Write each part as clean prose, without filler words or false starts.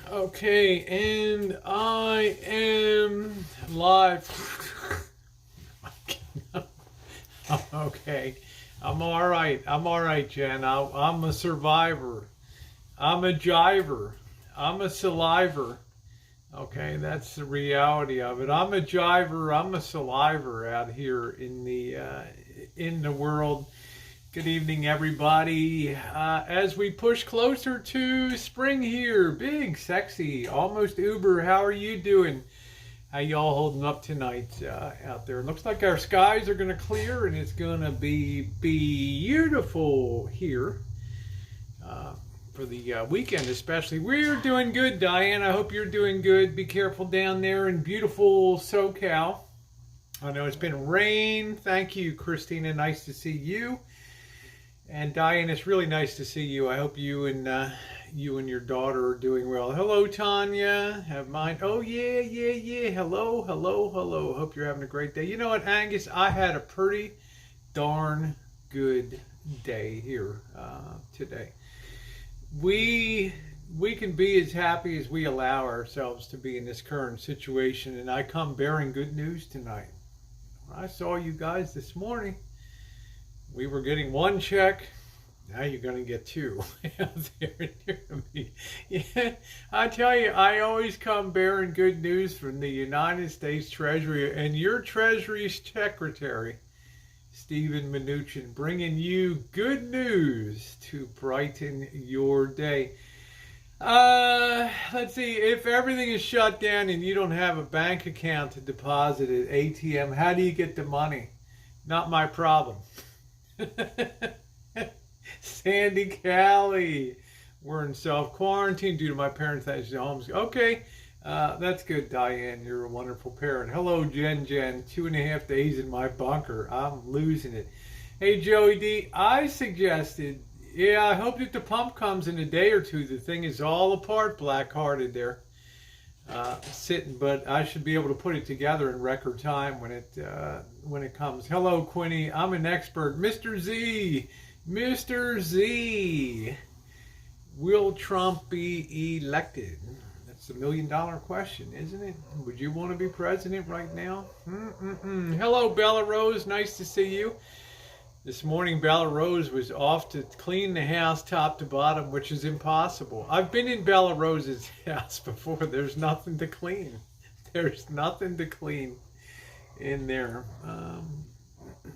Okay, and I am live. Okay, I'm all right. I'm all right, Jen. I'm a survivor. I'm a jiver. I'm a saliver. Okay, that's the reality of it. I'm a jiver. I'm a saliver out here in the world. Good evening, everybody. As we push closer to spring here, big, sexy, almost Uber. How are you doing? How y'all holding up tonight out there? It looks like our skies are going to clear and it's going to be beautiful here for the weekend, especially. We're doing good, Diane. I hope you're doing good. Be careful down there in beautiful SoCal. I know it's been rain. Thank you, Christina. Nice to see you. And Diane, it's really nice to see you. I hope you and your daughter are doing well. Hello, Tanya. Have mine. Oh yeah. Hello. Hope you're having a great day. You know what, Angus? I had a pretty darn good day here today. We can be as happy as we allow ourselves to be in this current situation, and I come bearing good news tonight. I saw you guys this morning. We were getting one check. Now you're going to get two. Yeah, I tell you, I always come bearing good news from the United States Treasury and your Treasury Secretary, Stephen Mnuchin, bringing you good news to brighten your day. Let's see, if everything is shut down and you don't have a bank account to deposit at ATM, how do you get the money? Not my problem. Sandy Callie, we're in self-quarantine due to my parents' homes. Okay, that's good, Diane. You're a wonderful parent. Hello, Jen. 2.5 days in my bunker. I'm losing it. Hey, Joey D, I suggested, I hope that the pump comes in a day or two. The thing is all apart, black-hearted there. Sitting, but I should be able to put it together in record time when it comes. Hello, Quinny. I'm an expert. Mr. Z. Will Trump be elected? That's $1 million question, isn't it? Would you want to be president right now? Hello, Bella Rose. Nice to see you. This morning, Bella Rose was off to clean the house top to bottom, which is impossible. I've been in Bella Rose's house before. There's nothing to clean. There's nothing to clean in there.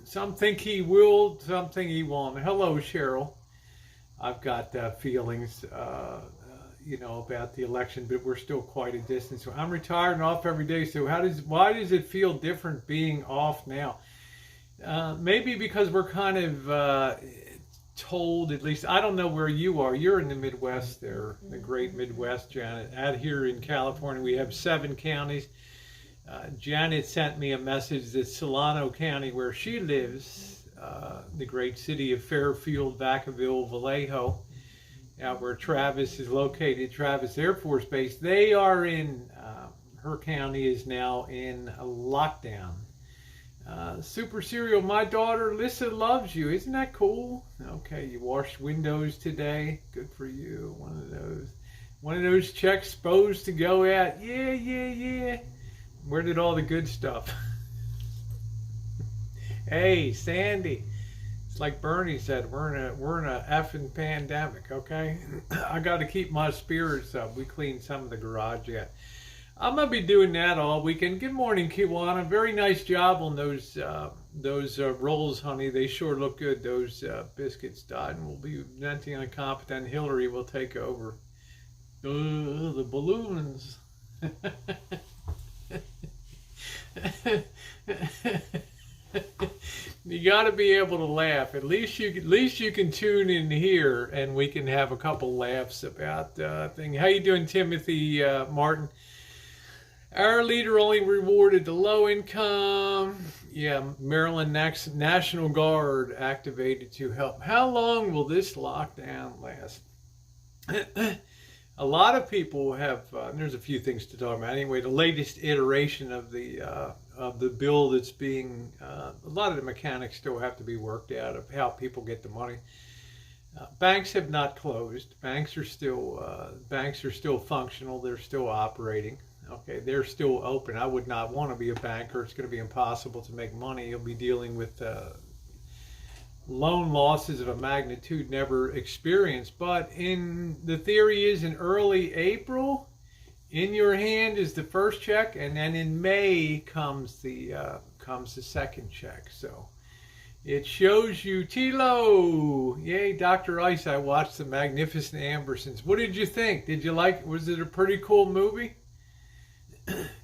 Some think he will, some think he won't. Hello, Cheryl. I've got feelings, about the election, but we're still quite a distance. I'm retired and off every day, so why does it feel different being off now? Maybe because we're kind of told, at least, I don't know where you are. You're in the Midwest there, the great Midwest, Janet. Out here in California, we have 7 counties. Janet sent me a message that Solano County, where she lives, the great city of Fairfield, Vacaville, Vallejo, out where Travis is located, Travis Air Force Base, they are in, her county is now in a lockdown. Super Serial, my daughter Lissa loves you. Isn't that cool? Okay, you washed windows today. Good for you. One of those checks supposed to go out. Yeah. Where did all the good stuff? Hey, Sandy. It's like Bernie said, we're in a effing pandemic, okay? I got to keep my spirits up. We cleaned some of the garage yet. I'm going to be doing that all weekend. Good morning, Kiwana. Very nice job on those rolls, honey. They sure look good. Those biscuits died, and we'll be venting on competent. Hillary will take over. The balloons. You got to be able to laugh. At least you can tune in here, and we can have a couple laughs about things. How you doing, Timothy Martin? Our leader only rewarded the low income. Yeah, Maryland National Guard activated to help. How long will this lockdown last? A lot of people have, there's a few things to talk about. Anyway, the latest iteration of the bill that's being, a lot of the mechanics still have to be worked out of how people get the money. Banks have not closed. Banks are still functional. They're still operating. Okay, they're still open. I would not want to be a banker. It's going to be impossible to make money. You'll be dealing with loan losses of a magnitude never experienced. But in the theory is in early April, in your hand is the first check, and then in May comes the second check. So it shows you Tilo. Yay, Dr. Ice. I watched The Magnificent Ambersons. What did you think? Did you like? Was it a pretty cool movie?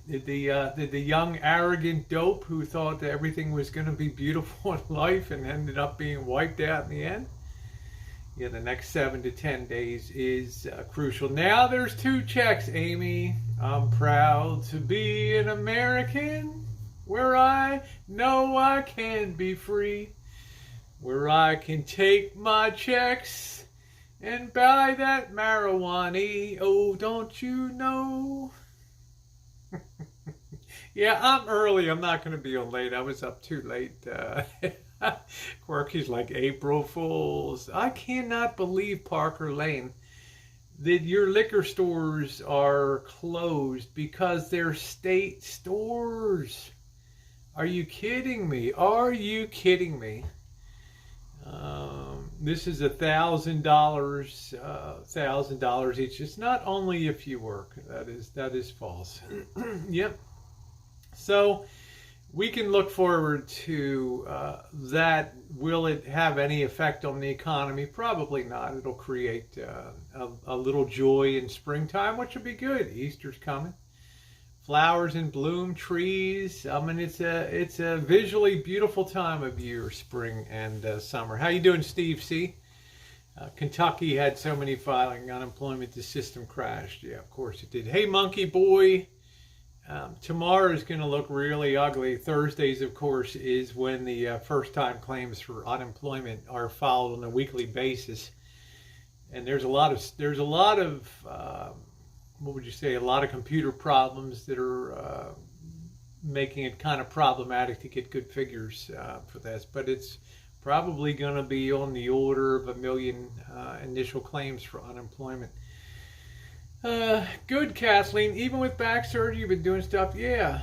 Did the young arrogant dope who thought that everything was going to be beautiful in life and ended up being wiped out in the end? Yeah, the next 7 to 10 days is crucial. Now there's 2 checks, Amy. I'm proud to be an American, where I know I can be free, where I can take my checks and buy that marijuana. Oh, don't you know? Yeah, I'm early. I'm not going to be on late. I was up too late. Quirky's like April Fools. I cannot believe, Parker Lane, that your liquor stores are closed because they're state stores. Are you kidding me? Are you kidding me? This is $1,000 each. It's not only if you work. That is false. Yep. So we can look forward to that. Will it have any effect on the economy? Probably not. It'll create a little joy in springtime, which will be good. Easter's coming. Flowers in bloom, trees. I mean, it's a visually beautiful time of year, spring and summer. How you doing, Steve C? Kentucky had so many filing unemployment, the system crashed. Yeah, of course it did. Hey, Monkey Boy. Tomorrow is going to look really ugly. Thursdays, of course, is when the first-time claims for unemployment are filed on a weekly basis, and there's a lot of what would you say? A lot of computer problems that are making it kind of problematic to get good figures for this. But it's probably going to be on the order of 1 million initial claims for unemployment. Good, Kathleen. Even with back surgery, you've been doing stuff. Yeah.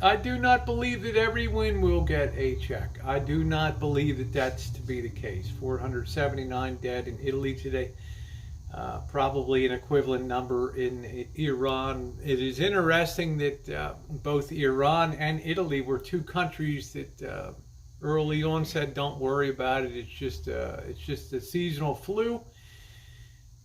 I do not believe that everyone will get a check. I do not believe that that's to be the case. 479 dead in Italy today. Probably an equivalent number in Iran. It is interesting that both Iran and Italy were 2 countries that early on said, "Don't worry about it. It's just a seasonal flu.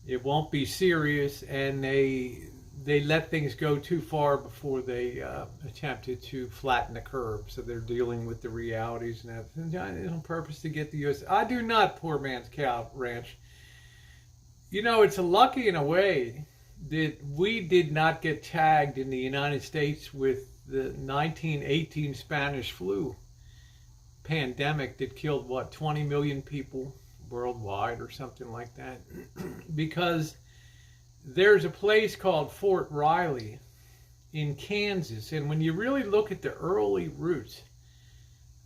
It won't be serious," and they let things go too far before they attempted to flatten the curve. So they're dealing with the realities and everything on purpose to get the U.S. I do not, poor man's cow ranch. You know, it's lucky in a way that we did not get tagged in the United States with the 1918 Spanish flu pandemic that killed, 20 million people worldwide or something like that. Because there's a place called Fort Riley in Kansas, and when you really look at the early roots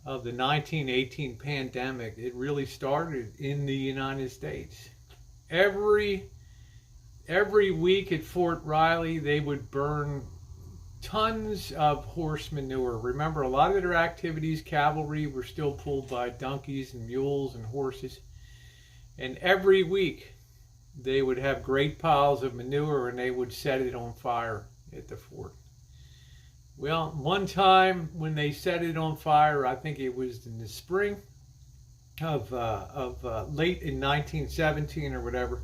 of the 1918 pandemic, it really started in the United States. Every week at Fort Riley, they would burn tons of horse manure. Remember, a lot of their activities, cavalry, were still pulled by donkeys and mules and horses. And every week, they would have great piles of manure and they would set it on fire at the fort. Well, one time when they set it on fire, I think it was in the spring of late in 1917 or whatever,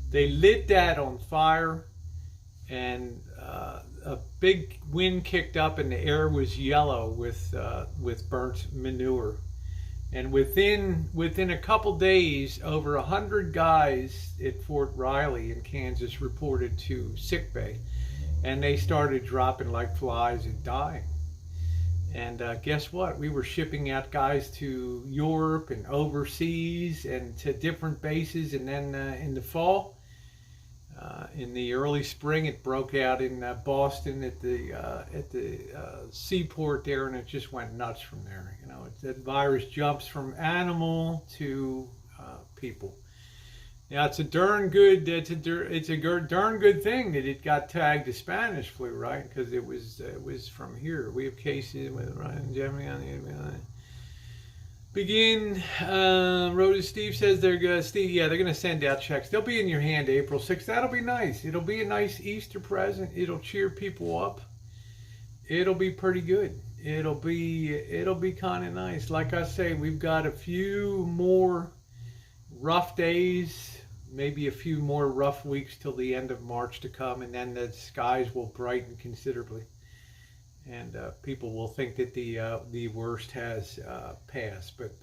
they lit that on fire, and a big wind kicked up and the air was yellow with burnt manure. And within a couple days, over 100 guys at Fort Riley in Kansas reported to sick bay, and they started dropping like flies and dying. And guess what? We were shipping out guys to Europe and overseas and to different bases. And then in the fall, in the early spring, it broke out in Boston at the seaport there, and it just went nuts from there. You know, that virus jumps from animal to people. Yeah, it's a darn good. It's a darn good thing that it got tagged as Spanish flu, right? Because it was from here. We have cases with Ryan Jimmy on the begin. Rhoda Steve says they're gonna Steve. Yeah, they're gonna send out checks. They'll be in your hand April 6th. That'll be nice. It'll be a nice Easter present. It'll cheer people up. It'll be pretty good. It'll be kind of nice. Like I say, we've got a few more rough days, maybe a few more rough weeks till the end of March to come, and then the skies will brighten considerably, and people will think that the worst has passed. But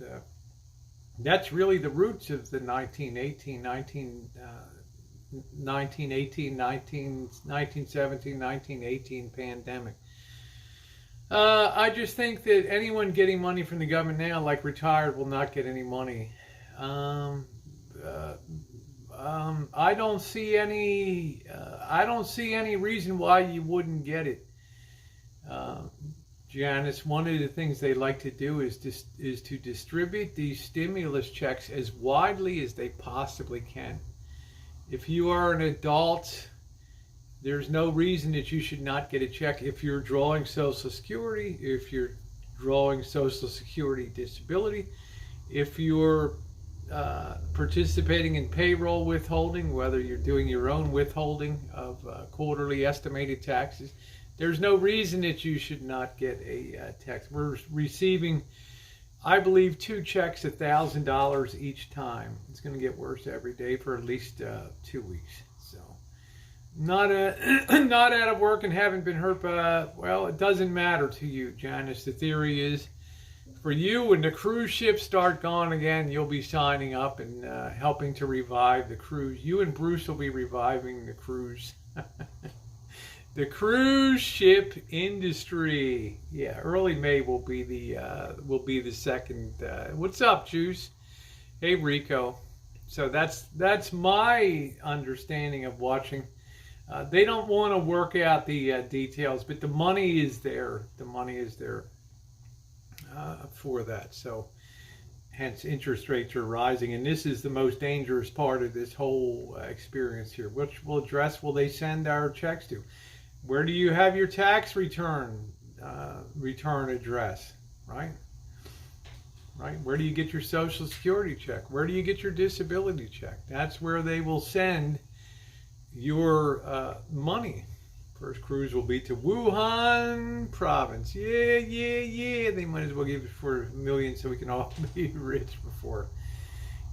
that's really the roots of the 1918 pandemic. I just think that anyone getting money from the government now, like retired, will not get any money. I don't see any. I don't see any reason why you wouldn't get it, Janice. One of the things they like to do is to distribute these stimulus checks as widely as they possibly can. If you are an adult, there's no reason that you should not get a check. If you're drawing Social Security, if you're drawing Social Security disability, if you're participating in payroll withholding, whether you're doing your own withholding of quarterly estimated taxes, there's no reason that you should not get a tax. We're receiving, I believe, 2 checks, $1,000 each time. It's going to get worse every day for at least 2 weeks. So, not out of work and haven't been hurt by, well, it doesn't matter to you, Janice. The theory is, for you, when the cruise ships start going again, you'll be signing up and helping to revive the cruise. You and Bruce will be reviving the cruise. The cruise ship industry. Yeah, early May will be the second. What's up, Juice? Hey, Rico. So that's my understanding of watching. They don't want to work out the details, but the money is there. The money is there for that. So hence interest rates are rising, and this is the most dangerous part of this whole experience here. Which address will they send our checks to? Where do you have your tax return address, right? Right? Where do you get your Social Security check? Where do you get your disability check? That's where they will send your money. First cruise will be to Wuhan province. Yeah. They might as well give it for $1 million so we can all be rich before.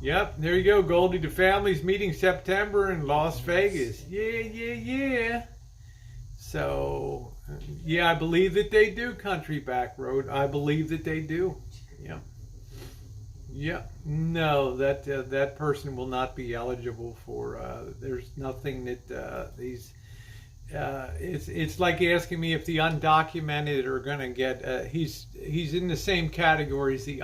Yep, there you go. Goldie, the family's meeting September in Las Vegas. Yeah. So, yeah, I believe that they do, Country Back Road. I believe that they do. Yeah. No, that person will not be eligible for. There's nothing that these. It's like asking me if the undocumented are going to get. He's in the same category as the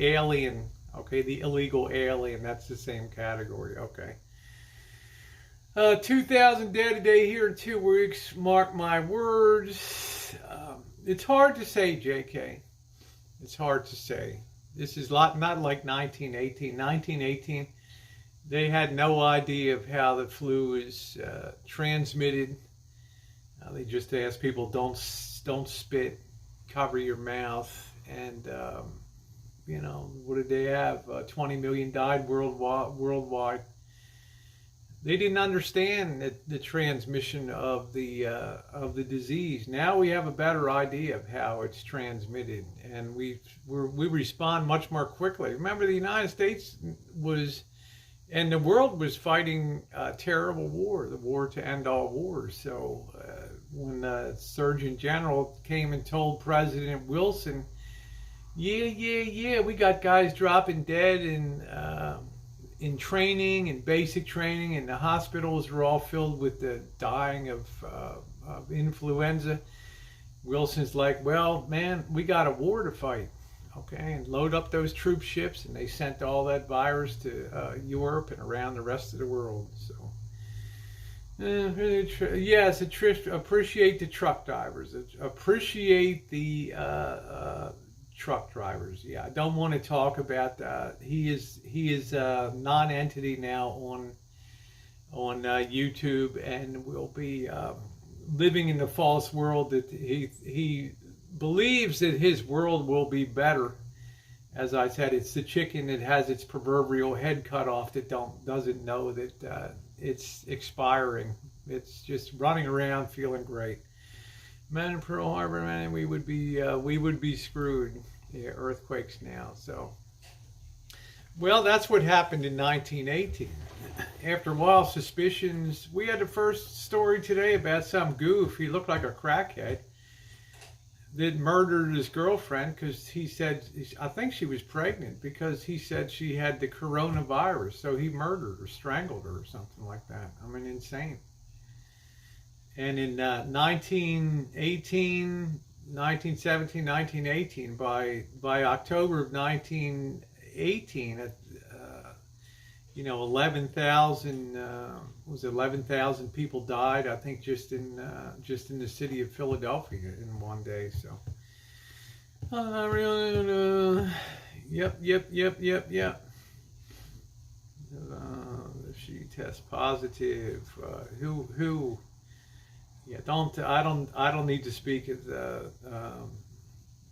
alien. Okay, the illegal alien. That's the same category. Okay. 2,000 dead a day here in 2 weeks. Mark my words. It's hard to say, JK. It's hard to say. This is not like 1918. 1918, they had no idea of how the flu is transmitted. They just asked people, don't spit, cover your mouth, and what did they have? 20 million died worldwide. They didn't understand the transmission of the disease. Now we have a better idea of how it's transmitted, and we respond much more quickly. Remember, the United States and the world was fighting a terrible war, the war to end all wars. So when the Surgeon General came and told President Wilson, we got guys dropping dead in training and basic training, and the hospitals were all filled with the dying of influenza. Wilson's like, well, man, we got a war to fight, okay, and load up those troop ships, and they sent all that virus to Europe and around the rest of the world. So, yes, appreciate the truck drivers, appreciate the truck drivers. Yeah, I don't want to talk about. He is a non-entity now on YouTube, and will be living in the false world that he believes that his world will be better. As I said, it's the chicken that has its proverbial head cut off that doesn't know that it's expiring. It's just running around feeling great. Man, in Pearl Harbor, man, we would be screwed. Yeah, earthquakes now. So, well, that's what happened in 1918. After a while, suspicions. We had the first story today about some goof. He looked like a crackhead that murdered his girlfriend because he said, I think she was pregnant, because he said she had the coronavirus. So he murdered her, strangled her, or something like that. I mean, insane. And in 1918, 1917, 1918, by October of 1918, 11,000 people died. I think just in the city of Philadelphia in one day. So, yep. She tests positive. Who? Yeah, I don't need to speak of the,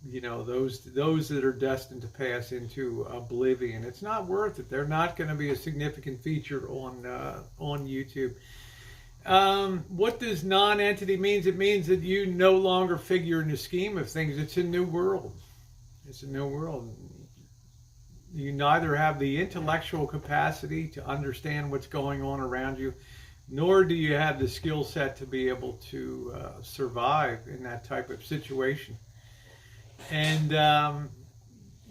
those that are destined to pass into oblivion. It's not worth it. They're not going to be a significant feature on YouTube. What does non-entity means? It means that you no longer figure in the scheme of things. It's a new world. It's a new world. You neither have the intellectual capacity to understand what's going on around you, nor do you have the skill set to be able to survive in that type of situation. And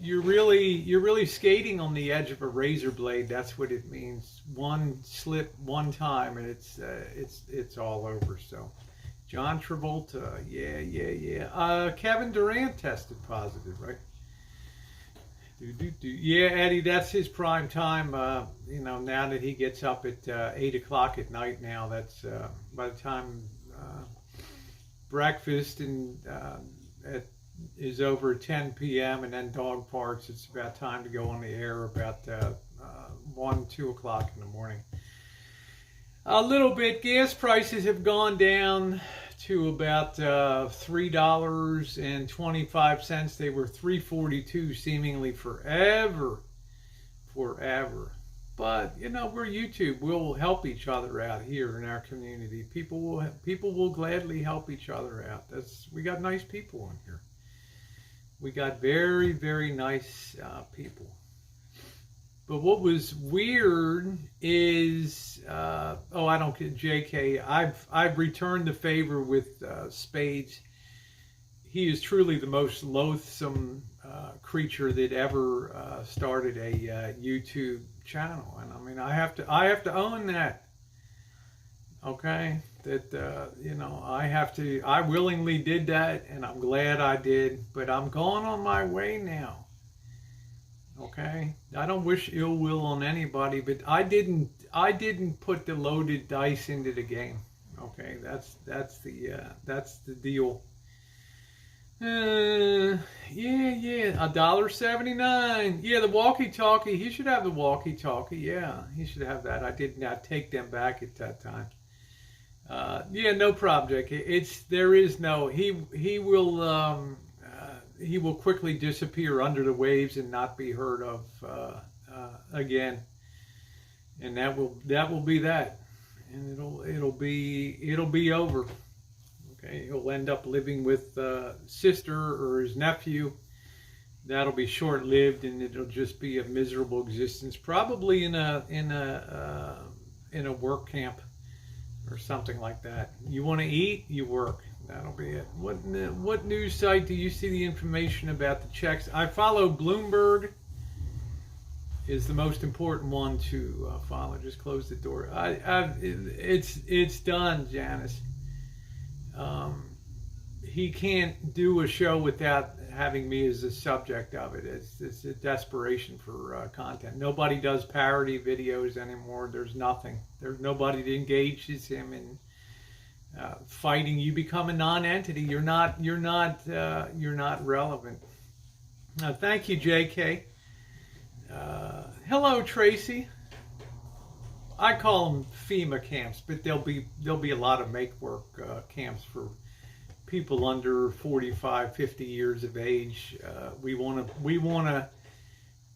you're really skating on the edge of a razor blade. That's what it means. One slip, one time, and it's all over. So, John Travolta, yeah. Kevin Durant tested positive, right? Yeah, Eddie, that's his prime time. Now that he gets up at 8 o'clock at night now, that's by the time breakfast and is over at 10 p.m. and then dog parks, it's about time to go on the air about 1, 2 o'clock in the morning. A little bit. Gas prices have gone down to about $3.25. They were $3.42 seemingly forever. But we're YouTube. We'll help each other out here in our community. People will gladly help each other out. We got nice people in here. We got very, very nice people. But what was weird is, I don't get JK. I've returned the favor with Spades. He is truly the most loathsome creature that ever started a YouTube channel, and I mean, I have to own that. Okay, that I willingly did that, and I'm glad I did. But I'm going on my way now. Okay, I don't wish ill will on anybody, but I didn't put the loaded dice into the game. Okay, that's the deal. Yeah, $1.79. Yeah, the walkie-talkie. He should have the walkie-talkie. Yeah, he should have that. I did not take them back at that time. Yeah, no problem, Jake. He will quickly disappear under the waves and not be heard of again. And that will be that. And it'll be over. Okay, he'll end up living with sister or his nephew. That'll be short-lived, and it'll just be a miserable existence, probably in a work camp or something like that. You want to eat, you work. That'll be it. What news site do you see the information about the checks? I follow Bloomberg. Is the most important one to follow. Just close the door. It's done, Janice. He can't do a show without having me as the subject of it. It's a desperation for content. Nobody does parody videos anymore. There's nothing. There's nobody that engages him in fighting. You become a non-entity. You're not relevant. Thank you, JK. Hello, Tracy. I call them FEMA camps, but there'll be a lot of make work camps for people under 45, 50 years of age. We want to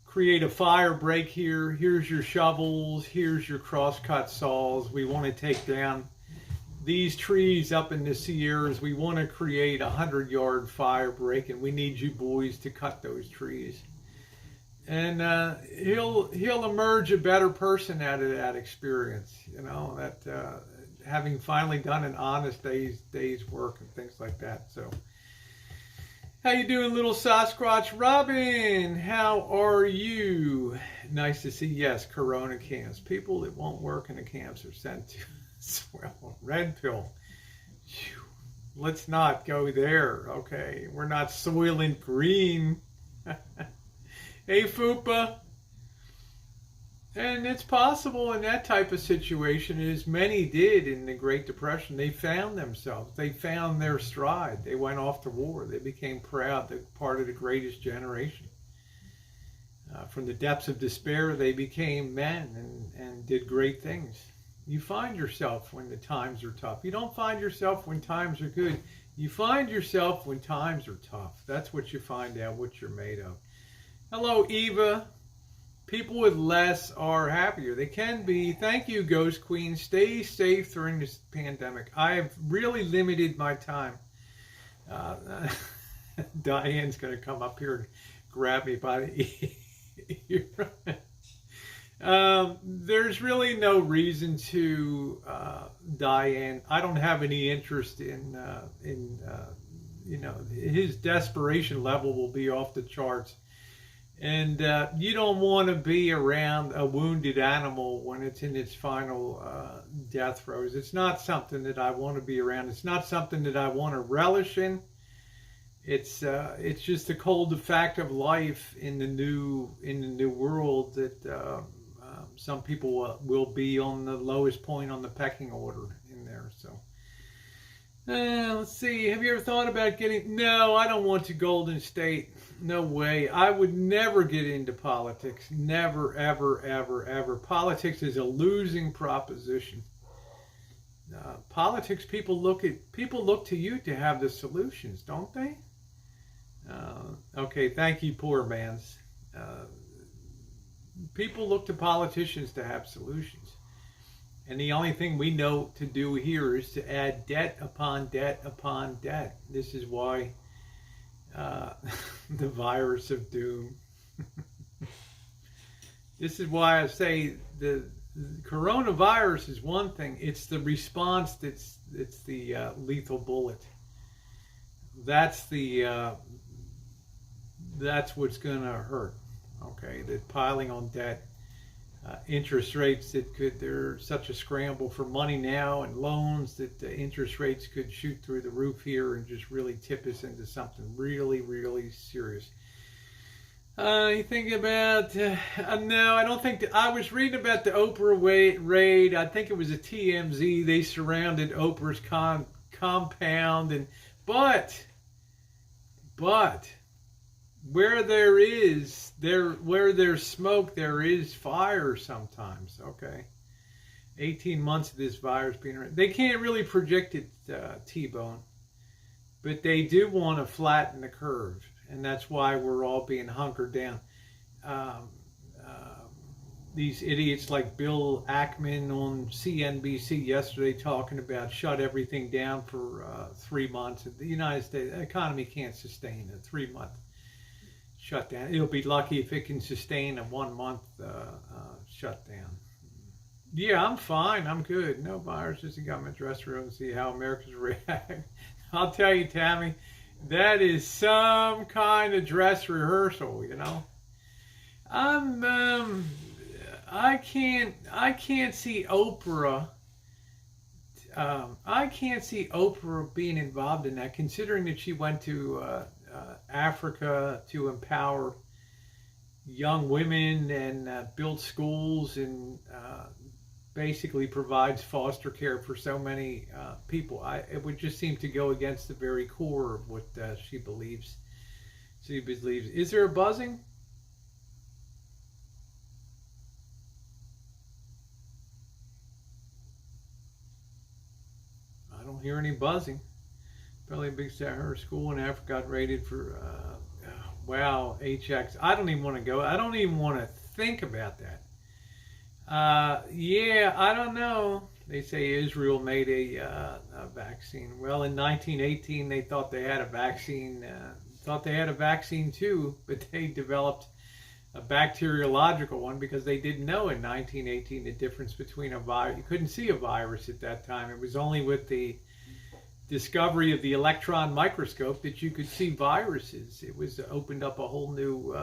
create a fire break here. Here's your shovels. Here's your crosscut saws. We want to take down these trees up in the Sierras. We want to create 100-yard fire break, and we need you boys to cut those trees. And he'll emerge a better person out of that experience. You know, that having finally done an honest day's work and things like that. So, how you doing, little Sasquatch? Robin, how are you? Nice to see. Yes, Corona camps. People that won't work in the camps are sent to well, red pill. Whew. Let's not go there. Okay, we're not Soylent Green. Hey, Fupa. And it's possible in that type of situation, as many did in the Great Depression, they found themselves. They found their stride. They went off to war. They became proud, they're part of the greatest generation. From the depths of despair, they became men and did great things. You find yourself when the times are tough. You don't find yourself when times are good. You find yourself when times are tough. That's what you find out what you're made of. Hello, Eva. People with less are happier. They can be. Thank you, Ghost Queen. Stay safe during this pandemic. I have really limited my time. Diane's going to come up here and grab me by the ear. There's really no reason to, Diane. I don't have any interest in you know, his desperation level will be off the charts. And you don't want to be around a wounded animal when it's in its final death throes. It's not something that I want to be around. It's not something that I want to relish in. It's just the cold fact of life in the new world that some people will be on the lowest point on the pecking order in there. So. Let's see. Have you ever thought about getting... No, I don't want to Golden State. No way. I would never get into politics. Never, ever, ever, ever. Politics is a losing proposition. Politics, people look to you to have the solutions, don't they? Okay, thank you, poor man's. People look to politicians to have solutions. And the only thing we know to do here is to add debt upon debt upon debt. This is why the virus of doom. This is why I say the coronavirus is one thing. It's the response that's the lethal bullet. That's what's going to hurt. Okay, the piling on debt. Interest rates there's such a scramble for money now and loans that interest rates could shoot through the roof here and just really tip us into something really, really serious. You think about, no, I don't think I was reading about the Oprah raid. I think it was a TMZ. They surrounded Oprah's compound but where there's smoke, there is fire sometimes, okay? 18 months of this virus being around. They can't really predict it, T-Bone, but they do want to flatten the curve, and that's why we're all being hunkered down. These idiots like Bill Ackman on CNBC yesterday talking about shut everything down for 3 months. The United States economy can't sustain a 3-month shutdown. It'll be lucky if it can sustain a 1-month shutdown. Yeah, I'm fine. I'm good. No virus. Just got my dressing room to see how Americans react. I'll tell you, Tammy, that is some kind of dress rehearsal, you know. I can't see Oprah. I can't see Oprah being involved in that, considering that she went to Africa to empower young women and build schools and basically provides foster care for so many people. It would just seem to go against the very core of what she believes. She believes. Is there a buzzing? I don't hear any buzzing. Probably a big star. Her school in Africa got rated for, wow, HX. I don't even want to go. I don't even want to think about that. Yeah, I don't know. They say Israel made a vaccine. Well, in 1918, they thought they had a vaccine. Thought they had a vaccine too, but they developed a bacteriological one because they didn't know in 1918 the difference between a virus. You couldn't see a virus at that time. It was only with the discovery of the electron microscope that you could see viruses. It was opened up a whole new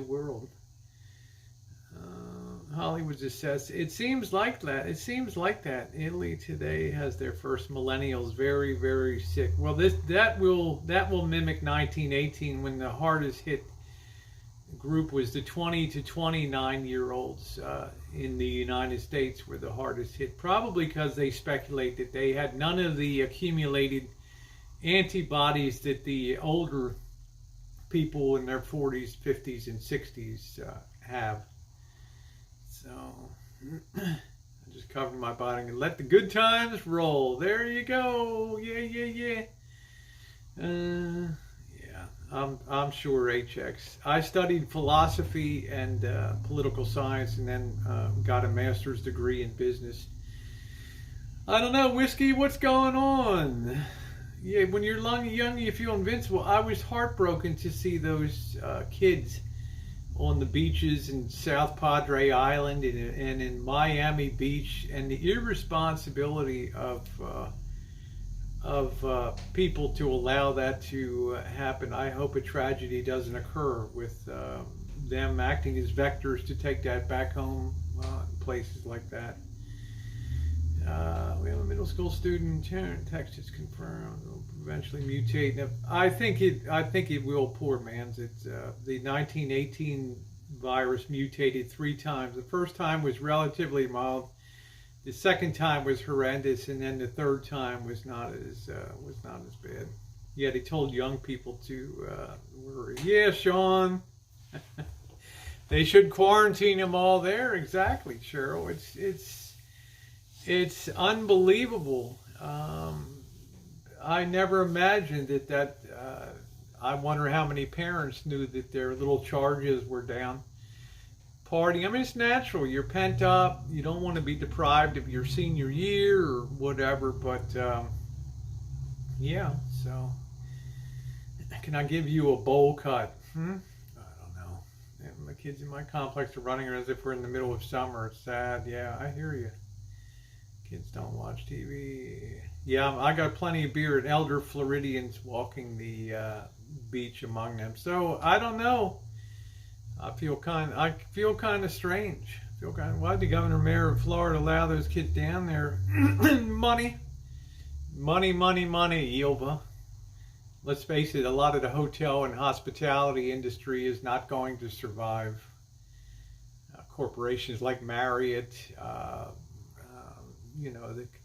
world. Hollywood's assessed. It seems like that. It seems like that. Italy today has their first millennials very, very sick. Well, that will mimic 1918 when the hardest hit group was the 20 to 29-year-olds in the United States were the hardest hit. Probably because they speculate that they had none of the accumulated antibodies that the older people in their 40s, 50s, and 60s have. So I just covered my body and let the good times roll. There you go. Yeah. I'm sure HX. I studied philosophy and political science, and then got a master's degree in business. I don't know, Whiskey. What's going on? Yeah, when you're young, you feel invincible. I was heartbroken to see those kids on the beaches in South Padre Island and in Miami Beach, and the irresponsibility of people to allow that to happen. I hope a tragedy doesn't occur with them acting as vectors to take that back home, places like that. We have a middle school student. Text is confirmed. Will eventually mutate. Now, I think it will. Poor man's. It's the 1918 virus mutated 3 times. The first time was relatively mild. The second time was horrendous, and then the third time was not as bad. Yeah, they told young people to worry. Yeah, Sean. They should quarantine them all there. Exactly, Cheryl. It's unbelievable. I never imagined that. I wonder how many parents knew that their little charges were down. Partying. I mean, it's natural. You're pent up. You don't want to be deprived of your senior year or whatever. But yeah. So, can I give you a bowl cut? I don't know. And the kids in my complex are running as if we're in the middle of summer. It's sad. Yeah, I hear you. Kids don't watch TV. Yeah, I got plenty of beer and elder Floridians walking the beach among them. So I don't know. I feel kind of strange. Why did the governor mayor of Florida allow those kids down there? Money, Yelva. Let's face it, a lot of the hotel and hospitality industry is not going to survive. Corporations like Marriott,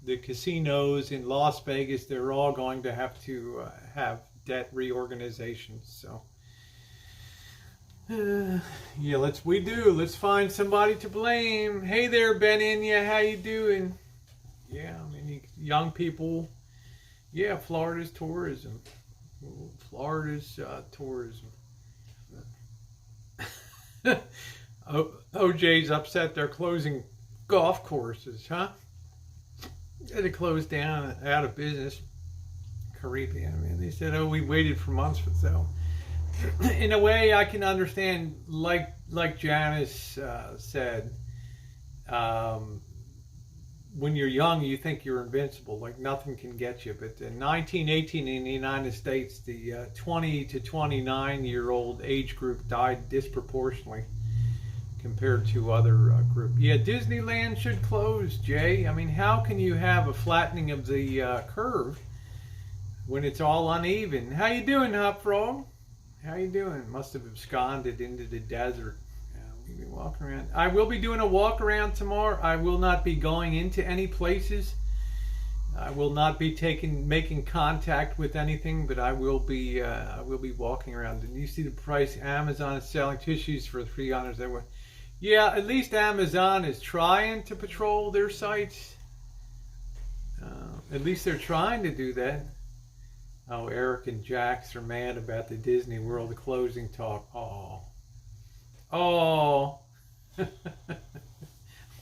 the casinos in Las Vegas, they're all going to have to have debt reorganizations. So, yeah, let's find somebody to blame. Hey there, Ben Inya, how you doing? Yeah, I mean, young people. Yeah, Florida's tourism. OJ's upset they're closing golf courses, huh? They had to close down, out of business. Caribbean. I mean, they said, we waited for months for so. In a way, I can understand, like Janice said, when you're young, you think you're invincible, like nothing can get you. But in 1918 in the United States, the 20 to 29-year-old age group died disproportionately compared to other groups. Yeah, Disneyland should close, Jay. I mean, how can you have a flattening of the curve when it's all uneven? How you doing, Hop Frog? How you doing? Must have absconded into the desert. We'll be walking around. I will be doing a walk around tomorrow. I will not be going into any places. I will not be making contact with anything, but I will be walking around. And you see the price? Amazon is selling tissues for $300. That way, yeah. At least Amazon is trying to patrol their sites. At least they're trying to do that. Oh, Eric and Jax are mad about the Disney World closing talk. Oh,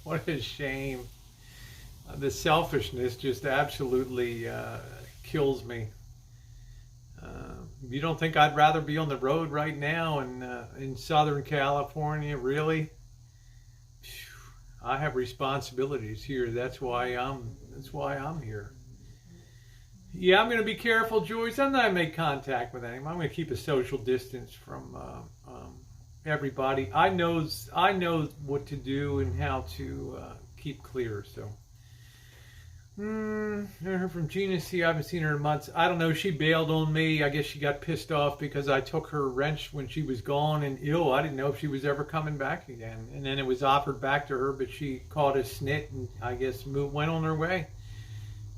what a shame. The selfishness just absolutely kills me. You don't think I'd rather be on the road right now in Southern California? Really? I have responsibilities here. That's why I'm here. Yeah, I'm going to be careful, Joyce. I'm not going to make contact with anyone. I'm going to keep a social distance from everybody. I know what to do and how to keep clear. So, I heard from Gina. See, I haven't seen her in months. I don't know. She bailed on me. I guess she got pissed off because I took her wrench when she was gone and ill. I didn't know if she was ever coming back again. And then it was offered back to her, but she caught a snit and I guess went on her way.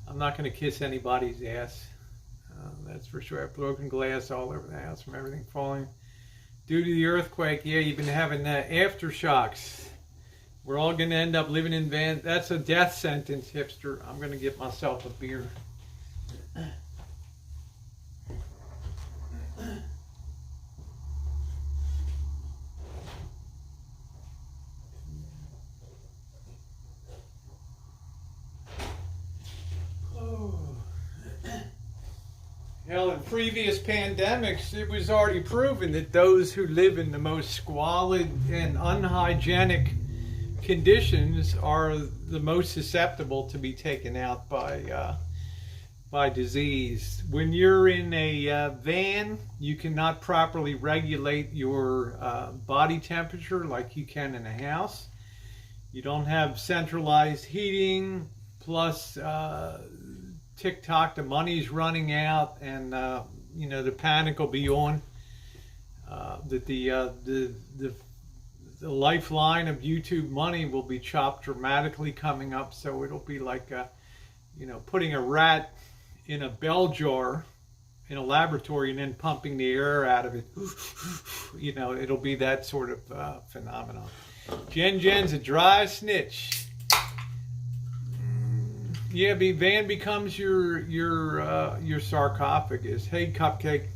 I'm not going to kiss anybody's ass. That's for sure. I have broken glass all over the house from everything falling. Due to the earthquake, yeah, you've been having aftershocks. We're all going to end up living in vans. That's a death sentence, hipster. I'm going to get myself a beer. Hell, in previous pandemics, it was already proven that those who live in the most squalid and unhygienic conditions are the most susceptible to be taken out by disease. When you're in a van, you cannot properly regulate your body temperature like you can in a house. You don't have centralized heating, plus TikTok, the money's running out, and the panic will be on. That the lifeline of YouTube money will be chopped dramatically coming up. So it'll be like putting a rat in a bell jar in a laboratory and then pumping the air out of it. It'll be that sort of phenomenon. Jen's a dry snitch. Yeah, van becomes your sarcophagus. Hey, Cupcake.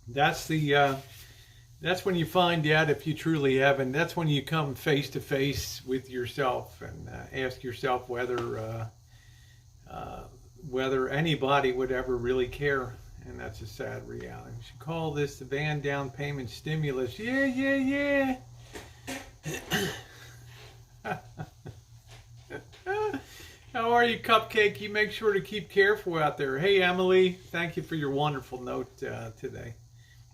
That's when you find out if you truly have, and that's when you come face to face with yourself and ask yourself whether anybody would ever really care. And that's a sad reality. We should call this the van down payment stimulus. Yeah. How are you, Cupcake? You make sure to keep careful out there. Hey, Emily, thank you for your wonderful note today.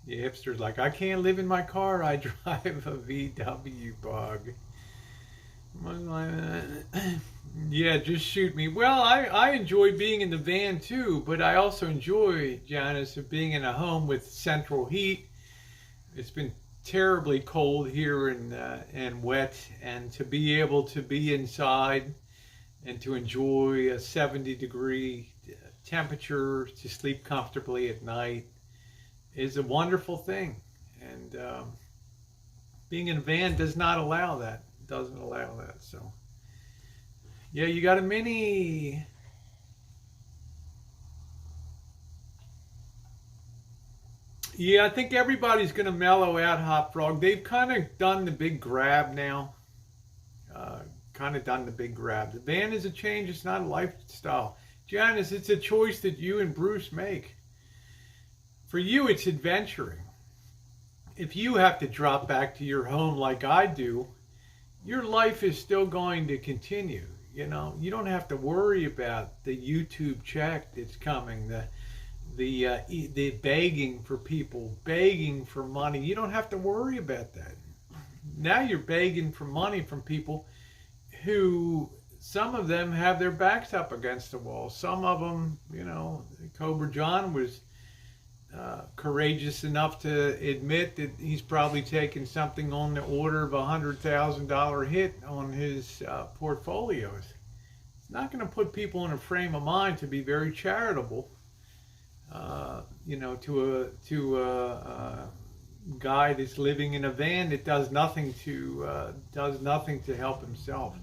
The hipster's like, I can't live in my car. I drive a VW bug. Yeah, just shoot me. Well, I enjoy being in the van too, but I also enjoy, Janice, of being in a home with central heat. It's been terribly cold here and wet, and to be able to be inside and to enjoy a 70-degree temperature, to sleep comfortably at night is a wonderful thing. And being in a van does not allow that. It doesn't allow that. So yeah, you got a mini. Yeah, I think everybody's going to mellow out, Hot Frog. They've kind of done the big grab now. The van is a change. It's not a lifestyle. Janice, it's a choice that you and Bruce make. For you, it's adventuring. If you have to drop back to your home like I do, your life is still going to continue. You don't have to worry about the YouTube check that's coming, the begging for people, begging for money. You don't have to worry about that. Now you're begging for money from people who, some of them have their backs up against the wall. Some of them, Cobra John was courageous enough to admit that he's probably taken something on the order of $100,000 hit on his portfolios. It's not going to put people in a frame of mind to be very charitable, to a guy that's living in a van that does nothing to help himself.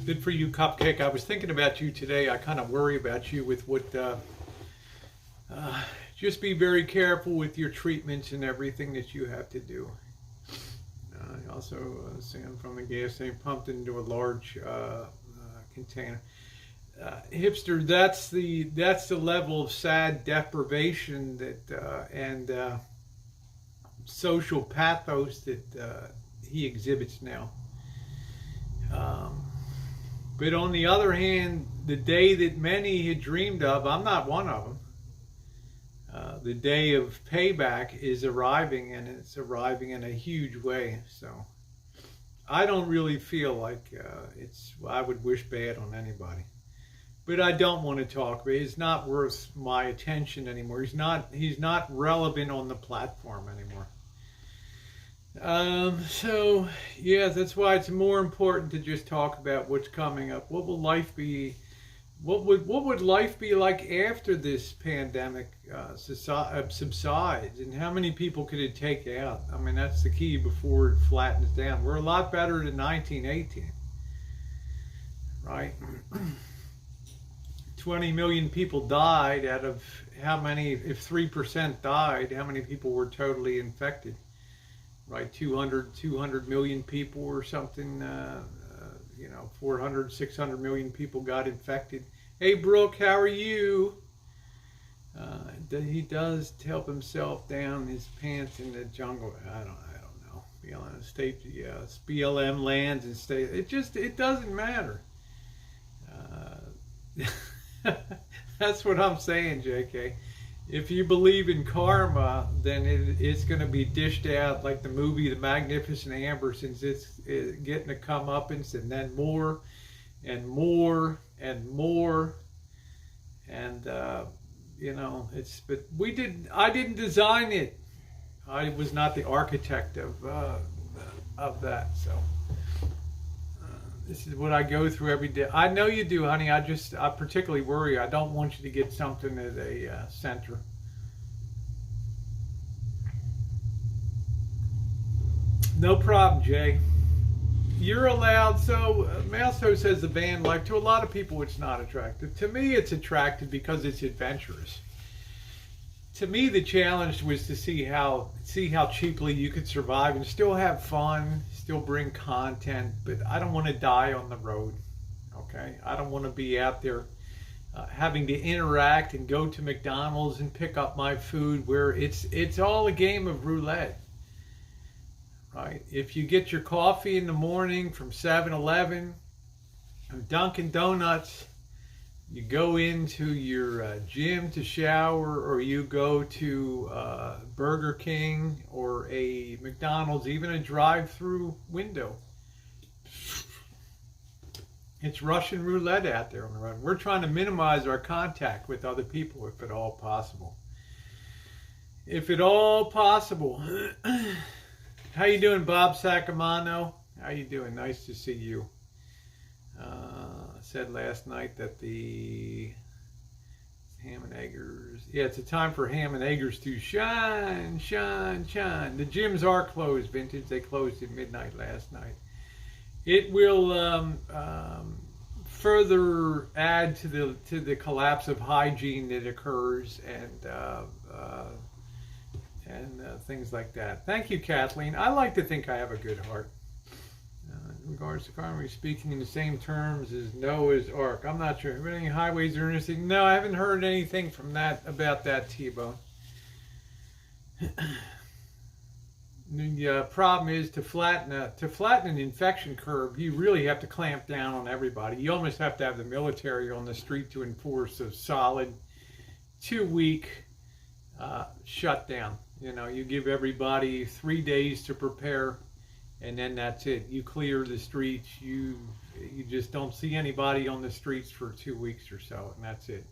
Good for you, Cupcake. I was thinking about you today. I kind of worry about you with what. Just be very careful with your treatments and everything that you have to do. Also, sand from the gas tank pumped into a large container. Hipster, that's the level of sad deprivation that and social pathos that he exhibits now. But on the other hand, the day that many had dreamed of, I'm not one of them. The day of payback is arriving, and it's arriving in a huge way. So I don't really feel like I would wish bad on anybody. But I don't want to talk about it. It's not worth my attention anymore. He's not relevant on the platform anymore. So yeah, that's why it's more important to just talk about what's coming up. What will life be? What would life be like after this pandemic subsides? And how many people could it take out? I mean, that's the key before it flattens down. We're a lot better than 1918, right? 20 million people died out of how many? If 3% died, how many people were totally infected? Right, 200 million people or something, 400, 600 million people got infected. Hey, Brooke, how are you? He does help himself down his pants in the jungle. I don't know. BLM state, yeah, it's BLM lands and state. It doesn't matter. That's what I'm saying, JK. If you believe in karma, then it's going to be dished out like the movie The Magnificent Amber, since it's getting a comeuppance, and then more and more and more. And, but I didn't design it. I was not the architect of that. So this is what I go through every day. I know you do, honey. I particularly worry. I don't want you to get something at a center. No problem, Jay. You're allowed. So, Mouseto says the van life. To a lot of people, it's not attractive. To me, it's attractive because it's adventurous. To me, the challenge was to see how cheaply you could survive and still have fun, still bring content, but I don't want to die on the road, okay? I don't want to be out there having to interact and go to McDonald's and pick up my food where it's all a game of roulette, right? If you get your coffee in the morning from 7-Eleven or Dunkin' Donuts, you go into your gym to shower, or you go to Burger King or a McDonald's, even a drive-through window. It's Russian roulette out there on the road. We're trying to minimize our contact with other people if at all possible. If at all possible. How you doing, Bob Sacamano? How you doing? Nice to see you. Said last night that the ham and eggers, yeah, it's a time for ham and eggers to shine, shine, shine. The gyms are closed, Vintage. They closed at midnight last night. It will further add to the collapse of hygiene that occurs and things like that. Thank you, Kathleen. I like to think I have a good heart. In regards to karma, we're speaking in the same terms as Noah's Ark. I'm not sure. Any highways or anything? No, I haven't heard anything from about that, T-Bone. The problem is to flatten an infection curve, you really have to clamp down on everybody. You almost have to have the military on the street to enforce a solid 2-week shutdown. You give everybody 3 days to prepare. and then that's it. You clear the streets. You just don't see anybody on the streets for 2 weeks or so, and that's it.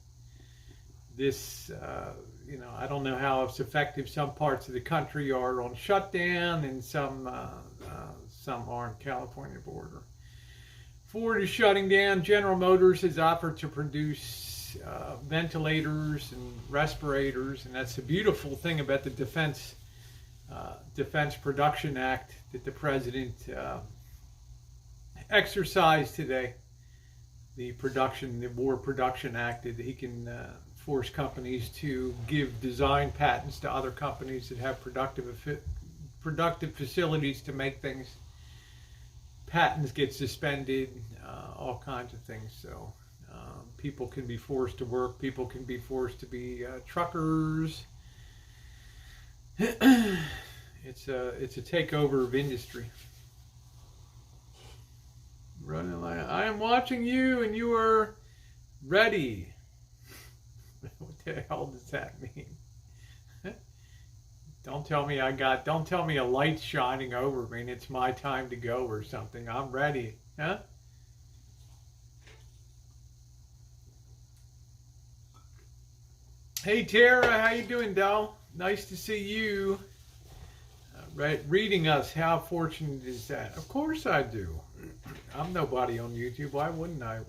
This, I don't know how it's effective. Some parts of the country are on shutdown, and some are in California border. Ford is shutting down. General Motors has offered to produce ventilators and respirators, and that's the beautiful thing about the Defense Production Act that the president exercised today. The War Production Act, that he can force companies to give design patents to other companies that have productive facilities to make things. Patents get suspended, all kinds of things. So people can be forced to work. People can be forced to be truckers. It's a takeover of industry. Running like, I am watching you, and you are ready. What the hell does that mean? Don't tell me a light's shining over me and it's my time to go or something. I'm ready. Huh? Hey Tara, how you doing, doll? Nice to see you. Reading us. How fortunate is that? Of course I do. I'm nobody on YouTube. Why wouldn't I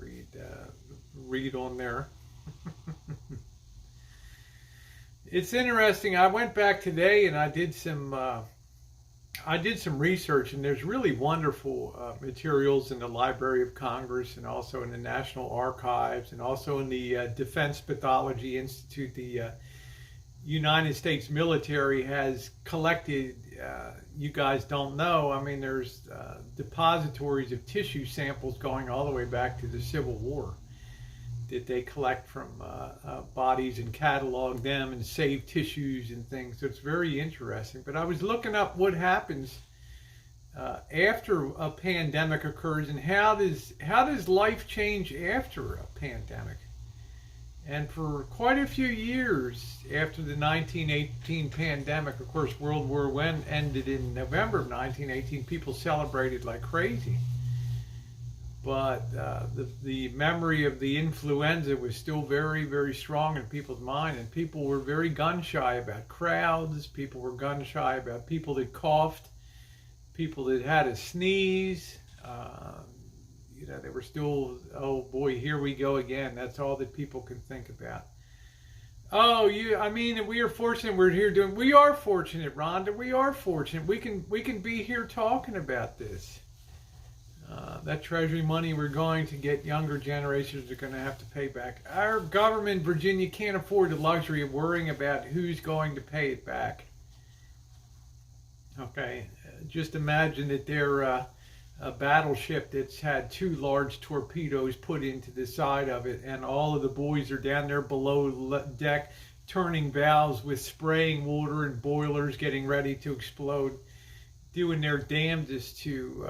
read on there? It's interesting. I went back today and I did some research, and there's really wonderful materials in the Library of Congress, and also in the National Archives, and also in the Defense Pathology Institute. The United States military has collected, you guys don't know, I mean, there's depositories of tissue samples going all the way back to the Civil War that they collect from bodies and catalog them and save tissues and things. So it's very interesting. But I was looking up what happens after a pandemic occurs, and how does life change after a pandemic? And for quite a few years after the 1918 pandemic, of course, World War I ended in November of 1918, people celebrated like crazy. But the memory of the influenza was still very, very strong in people's mind, and people were very gun-shy about crowds. People were gun-shy about people that coughed, people that had a sneeze. They were still, oh boy, here we go again. That's all that people can think about. Oh, we are fortunate we're here doing. We are fortunate, Rhonda. We are fortunate. We can be here talking about this. That Treasury money we're going to get, younger generations are going to have to pay back. Our government, Virginia, can't afford the luxury of worrying about who's going to pay it back. Okay, just imagine that they're a battleship that's had 2 large torpedoes put into the side of it, and all of the boys are down there below deck turning valves with spraying water and boilers getting ready to explode, doing their damnedest to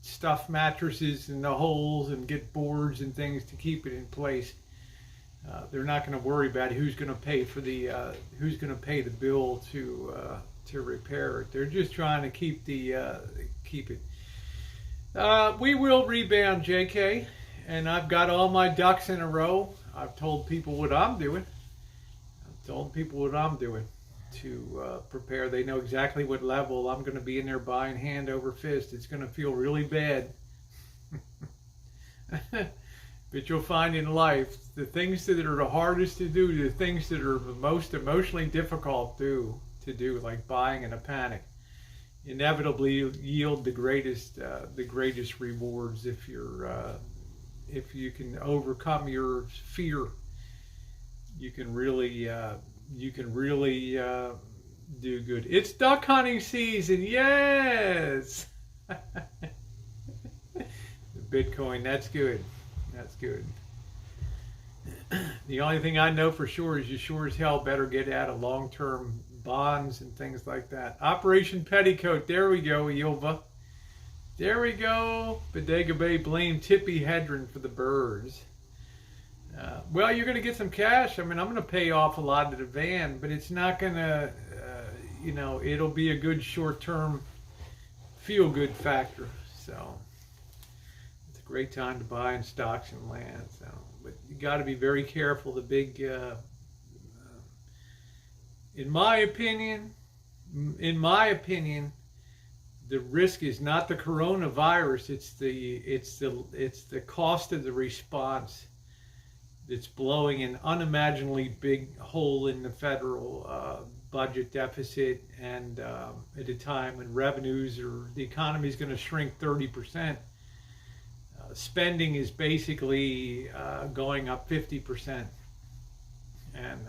stuff mattresses in the holes and get boards and things to keep it in place. They're not going to worry about who's going to pay for who's going to pay the bill to repair it. They're just trying to keep it. We will rebound, JK, and I've got all my ducks in a row. I've told people what I'm doing. To prepare. They know exactly what level I'm going to be in there buying hand over fist. It's going to feel really bad. But you'll find in life, the things that are the hardest to do, the things that are the most emotionally difficult to do, like buying in a panic, inevitably yield the greatest rewards if you can overcome your fear. You can really do good. It's duck hunting season, yes. The Bitcoin, that's good. That's good. The only thing I know for sure is you sure as hell better get out of long-term bonds and things like that. Operation Petticoat, there we go, Yilva. There we go. Bodega Bay blamed Tippy Hedren for the birds. Well, you're going to get some cash. I mean, I'm going to pay off a lot of the van, but it's not going to, it'll be a good short-term feel-good factor. So it's a great time to buy in stocks and land. So, but you got to be very careful. The big, in my opinion, the risk is not the coronavirus. It's the cost of the response that's blowing an unimaginably big hole in the federal budget deficit, and at a time when revenues or the economy is going to shrink 30%, spending is basically going up 50%. And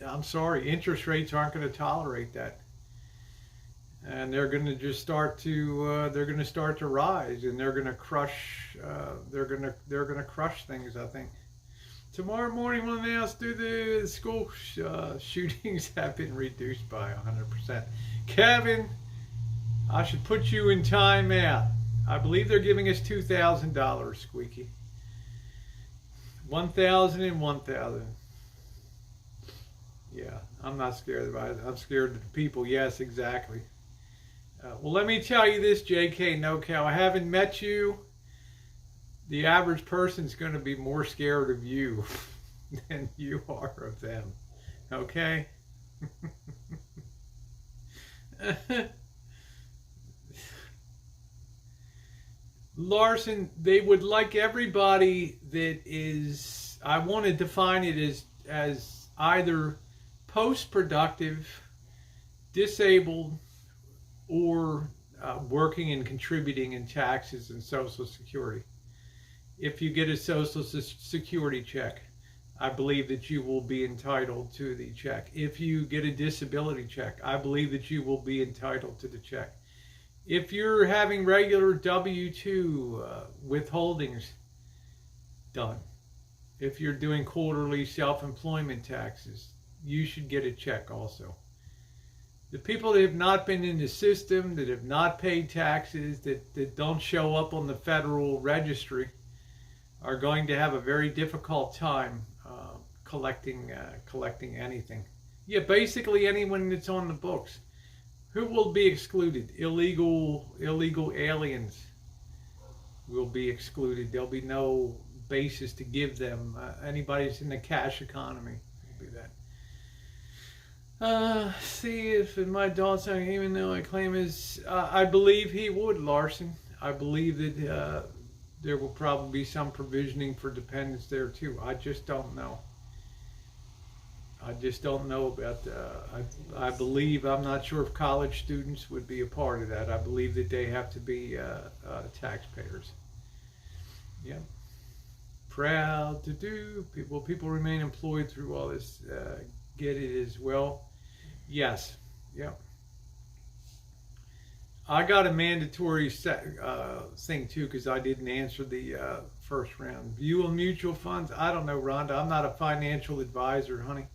I'm sorry, interest rates aren't going to tolerate that. And they're going to just start to rise, and they're going to crush crush things, I think. Tomorrow morning we'll announce the school shootings have been reduced by 100%. Kevin, I should put you in timeout. I believe they're giving us $2,000, Squeaky. 1,000 and 1,000. Yeah, I'm not scared about it. I'm scared of the people. Yes, exactly. Well, let me tell you this, JK NoCal. I haven't met you. The average person's going to be more scared of you than you are of them. Okay? Larson, they would like everybody that is, I want to define it as either post-productive, disabled, or working and contributing in taxes and Social Security. If you get a Social Security check, I believe that you will be entitled to the check. If you get a disability check, I believe that you will be entitled to the check. If you're having regular W-2 withholdings done, if you're doing quarterly self-employment taxes, you should get a check also. The people that have not been in the system, that have not paid taxes, that don't show up on the federal registry, are going to have a very difficult time collecting anything. Yeah, basically anyone that's on the books. Who will be excluded? Illegal aliens will be excluded. There'll be no basis to give them. Anybody that's in the cash economy will be that. See if my daughter's saying, even though I claim is, I believe he would, Larson. I believe that there will probably be some provisioning for dependents there too. I just don't know. I just don't know about I believe, I'm not sure if college students would be a part of that. I believe that they have to be taxpayers. Yeah. Proud to do. People remain employed through all this. Get it as well. Yes. Yeah. I got a mandatory thing too because I didn't answer the first round. View on mutual funds. I don't know, Rhonda. I'm not a financial advisor, honey.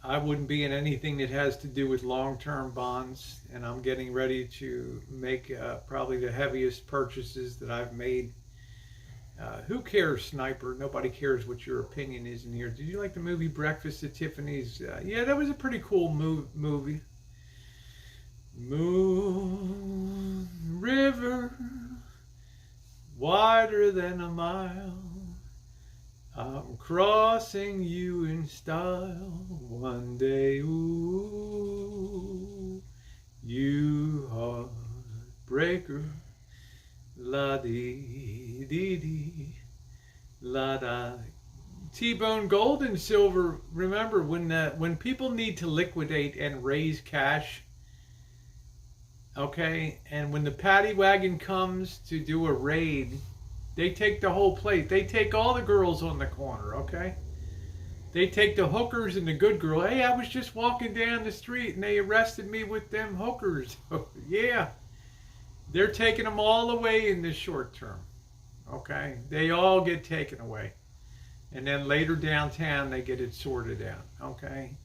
I wouldn't be in anything that has to do with long-term bonds, and I'm getting ready to make probably the heaviest purchases that I've made. Who cares, Sniper? Nobody cares what your opinion is in here. Did you like the movie Breakfast at Tiffany's? Yeah, that was a pretty cool movie. Moon River, wider than a mile. I'm crossing you in style one day. Ooh, you heartbreaker. La dee dee dee, la da. T-Bone Gold and Silver. Remember, when people need to liquidate and raise cash, okay, and when the paddy wagon comes to do a raid, they take the whole place. They take all the girls on the corner, okay? They take the hookers and the good girl. Hey, I was just walking down the street and they arrested me with them hookers. Yeah. They're taking them all away in the short term, okay? They all get taken away. And then later downtown, they get it sorted out, okay?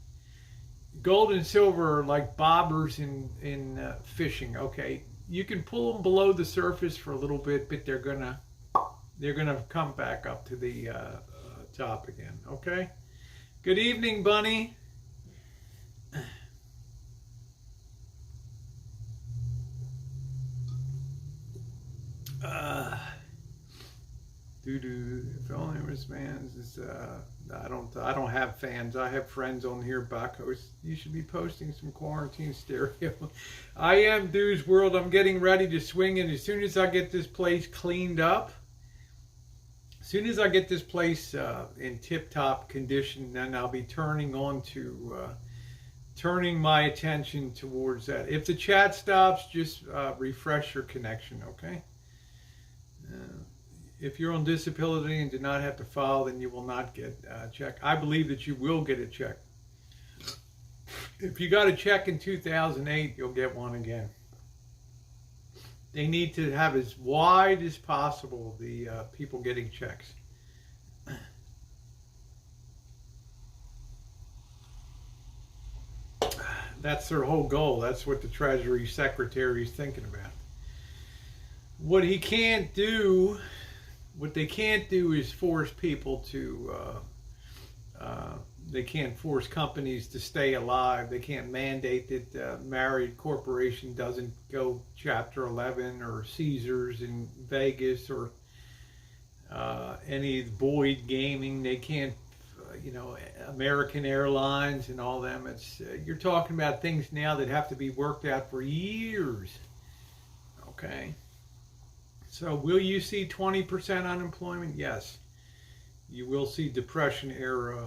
Gold and silver are like bobbers in fishing, okay? You can pull them below the surface for a little bit, but they're gonna come back up to the top again, okay? Good evening, Bunny. If only it was fans. Is I don't have fans. I have friends on here back host. You should be posting some quarantine stereo. I am Dude's World. I'm getting ready to swing in as soon as I get this place cleaned up. As soon as I get this place in tip-top condition, then I'll be turning my attention towards that. If the chat stops, just refresh your connection, okay? If you're on disability and did not have to file, then you will not get a check. I believe that you will get a check. If you got a check in 2008, you'll get one again. They need to have as wide as possible the people getting checks. That's their whole goal. That's what the Treasury Secretary is thinking about. What they can't do is force people to, they can't force companies to stay alive. They can't mandate that Marriott Corporation doesn't go Chapter 11 or Caesars in Vegas or any Boyd Gaming. They can't, American Airlines and all them. It's you're talking about things now that have to be worked out for years. Okay. So will you see 20% unemployment? Yes. You will see Depression-era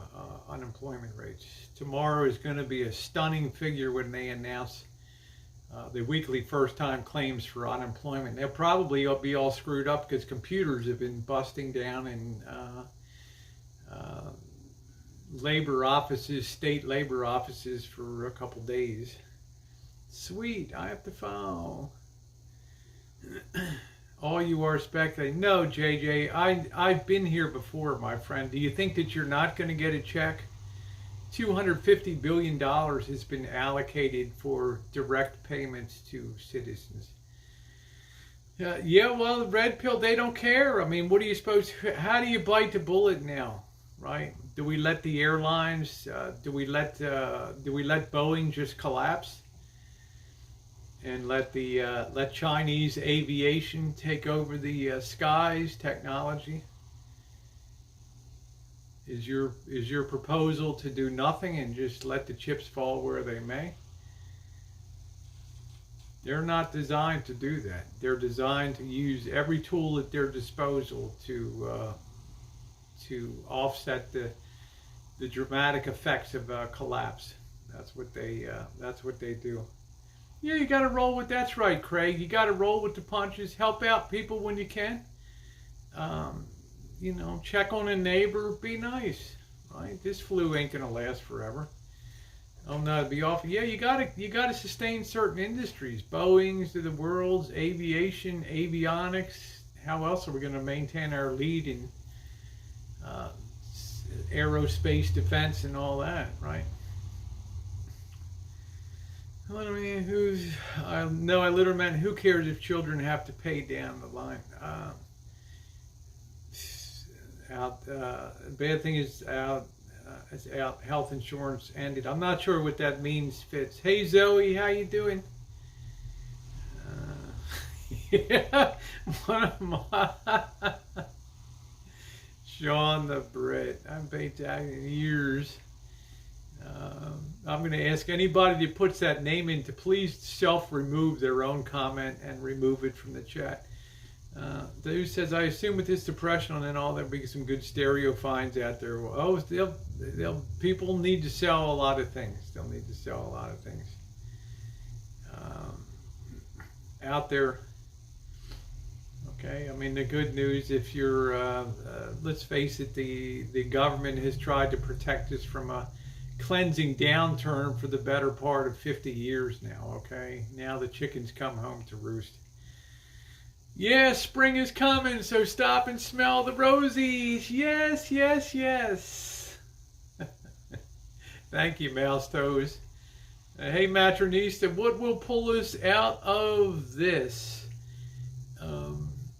unemployment rates. Tomorrow is going to be a stunning figure when they announce the weekly first-time claims for unemployment. They'll probably be all screwed up because computers have been busting down in labor offices, state labor offices for a couple days. Sweet, I have to file. All you are speculating. No, JJ, I've been here before, my friend. Do you think that you're not going to get a check? $250 billion has been allocated for direct payments to citizens. Yeah, well, the red pill, they don't care. I mean, what are you supposed to, how do you bite the bullet now, right? Do we let the airlines, do we let Boeing just collapse? And let Chinese aviation take over the skies technology? Is your proposal to do nothing and just let the chips fall where they may? They're not designed to do that. They're designed to use every tool at their disposal to offset the dramatic effects of collapse. That's what they do. Yeah, you got to roll with. That's right, Craig. You got to roll with the punches. Help out people when you can. Check on a neighbor. Be nice, right? This flu ain't gonna last forever. Oh no, it'd be awful. Yeah, you gotta sustain certain industries. Boeing's of the world's, aviation, avionics. How else are we gonna maintain our lead in aerospace defense and all that, right? I mean, I literally meant, who cares if children have to pay down the line? Bad thing is out. Health insurance ended. I'm not sure what that means, Fitz. Hey Zoe, how you doing? Yeah, one of my Sean the Brit. I haven't paid tax in years. I'm going to ask anybody that puts that name in to please self-remove their own comment and remove it from the chat. Dude says, I assume with this depression and all, there'll be some good stereo finds out there. Oh, people need to sell a lot of things. They'll need to sell a lot of things out there. Okay, I mean, the good news, if you're, let's face it, the government has tried to protect us from a cleansing downturn for the better part of 50 years now, okay? Now the chickens come home to roost. Yeah, spring is coming, so stop and smell the rosies. Yes, yes, yes. Thank you, Mouse Toes. Hey, Matronista, what will pull us out of this?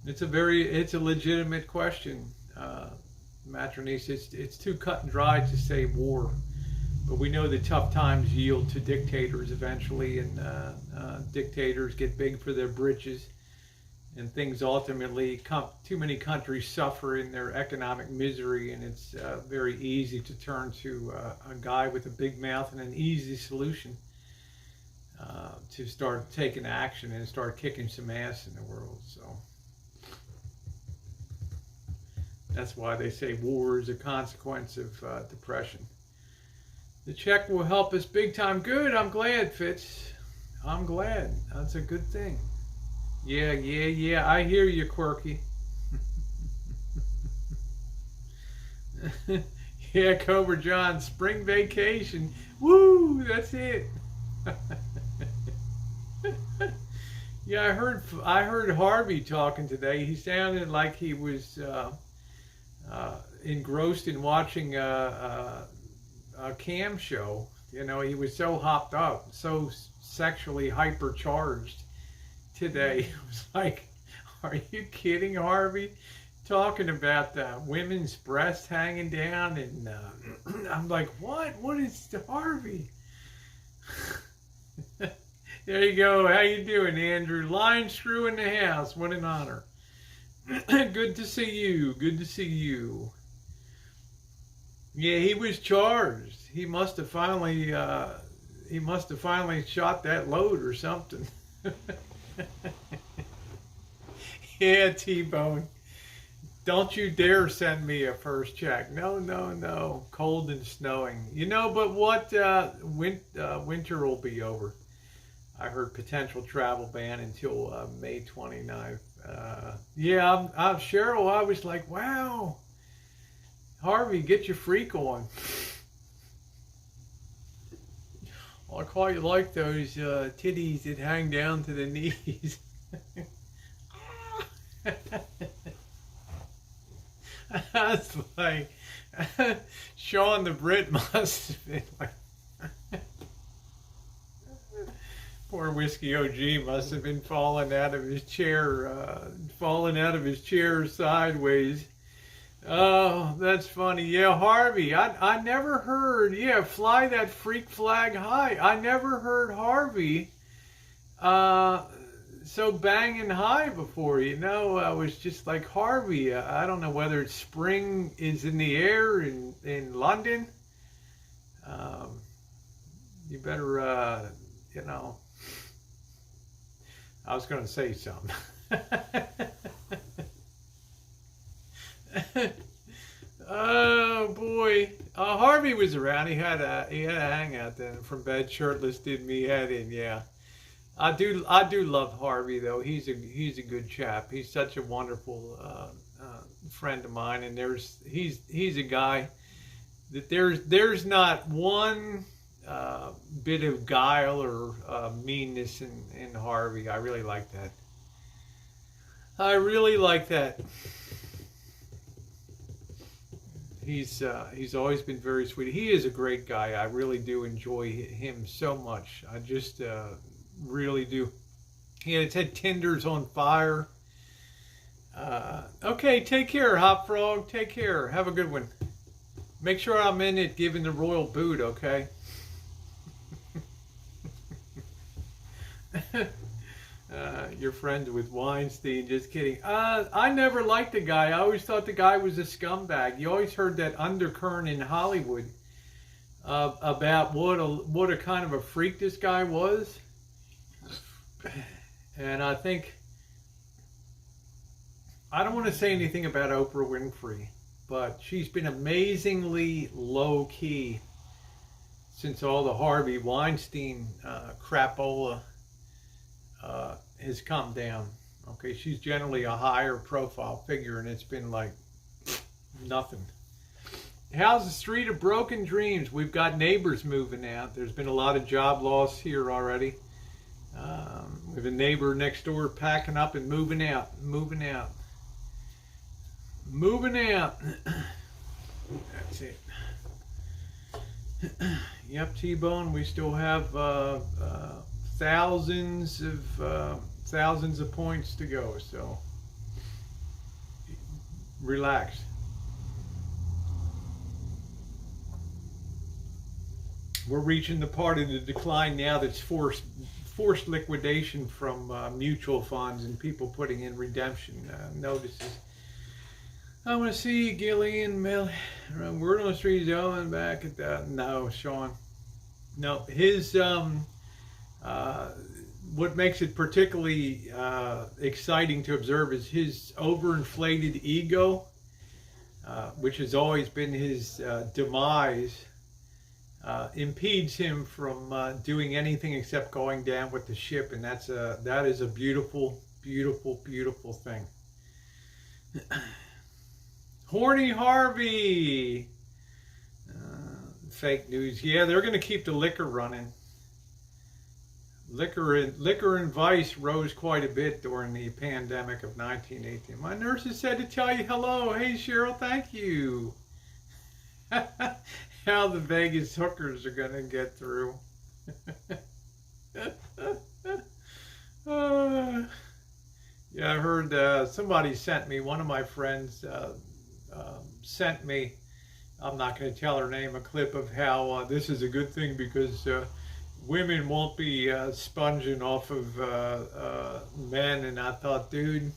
It's a legitimate question, Matronista. It's too cut and dry to say war. But we know that tough times yield to dictators eventually, and dictators get big for their britches. and things ultimately too many countries suffer in their economic misery, and it's very easy to turn to a guy with a big mouth and an easy solution to start taking action and start kicking some ass in the world. So that's why they say war is a consequence of depression. The check will help us big time. Good, I'm glad, Fitz. I'm glad. That's a good thing. Yeah, I hear you, Quirky. Yeah, Cobra John, spring vacation. Woo, that's it. Yeah, I heard Harvey talking today. He sounded like he was engrossed in watching a cam show. You know, he was so hopped up, so sexually hypercharged today. It was like, are you kidding, Harvey? Talking about women's breasts hanging down, and I'm like, what? What is Harvey? There you go. How you doing, Andrew? Line screw in the house. What an honor. Good to see you. Good to see you. Yeah, he was charged. He must have finally shot that load or something. Yeah, T-Bone. Don't you dare send me a first check. No. Cold and snowing. You know, but what? Winter will be over. I heard potential travel ban until May 29th. Yeah, I'm Cheryl. I was like, wow. Harvey, get your freak on. I quite like those titties that hang down to the knees. That's like, Sean the Brit must have been like, poor Whiskey OG must have been falling out of his chair sideways. Oh, that's funny. Yeah, Harvey, I never heard, yeah, fly that freak flag high. I never heard Harvey so banging high before, you know. I was just like, Harvey, I don't know whether it's spring is in the air in London. You better, you know, I was going to say something. Oh boy, Harvey was around. He had a hangout then. From bed shirtless did me head in. Yeah, I do love Harvey though. He's a good chap. He's such a wonderful friend of mine, and he's a guy that there's not one bit of guile or meanness in Harvey. I really like that. I really like that. He's always been very sweet. He is a great guy. I really do enjoy him so much. I just really do. He had his head tenders on fire. Okay, take care, Hot Frog. Take care. Have a good one. Make sure I'm in it giving the royal boot, okay? You're friends with Weinstein. Just kidding. I never liked the guy. I always thought the guy was a scumbag. You always heard that undercurrent in Hollywood about what a kind of a freak this guy was. And I think, I don't want to say anything about Oprah Winfrey, but she's been amazingly low-key since all the Harvey Weinstein crapola has come down. Okay, she's generally a higher profile figure, and it's been like nothing. How's the street of broken dreams? We've got neighbors moving out. There's been a lot of job loss here already. We have a neighbor next door packing up and moving out. That's it. Yep, T-Bone, we still have thousands of points to go, so relax. We're reaching the part of the decline now that's forced liquidation from mutual funds and people putting in redemption notices. I want to see Gillian Mel. Word on the street is going back at that. No, Sean. No, his what makes it particularly exciting to observe is his overinflated ego, which has always been his demise, impedes him from doing anything except going down with the ship, and that is a beautiful, beautiful, beautiful thing. Horny Harvey. Fake news. Yeah, they're going to keep the liquor running. Liquor and vice rose quite a bit during the pandemic of 1918. My nurses said to tell you hello. Hey, Cheryl, thank you. How the Vegas hookers are going to get through. Yeah, I heard somebody sent me, one of my friends sent me, I'm not going to tell her name, a clip of how this is a good thing because women won't be sponging off of men. And I thought, dude,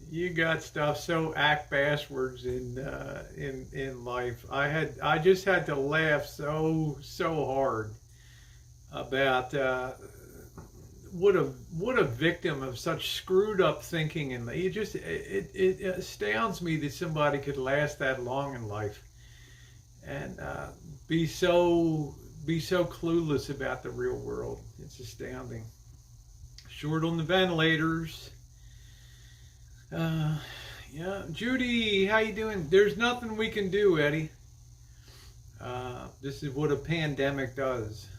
you got stuff so act backwards in life. I just had to laugh so hard about what a victim of such screwed up thinking, and it astounds me that somebody could last that long in life and be so clueless about the real world. It's astounding. Short on the ventilators. Yeah, Judy, how you doing? There's nothing we can do, Eddie. This is what a pandemic does.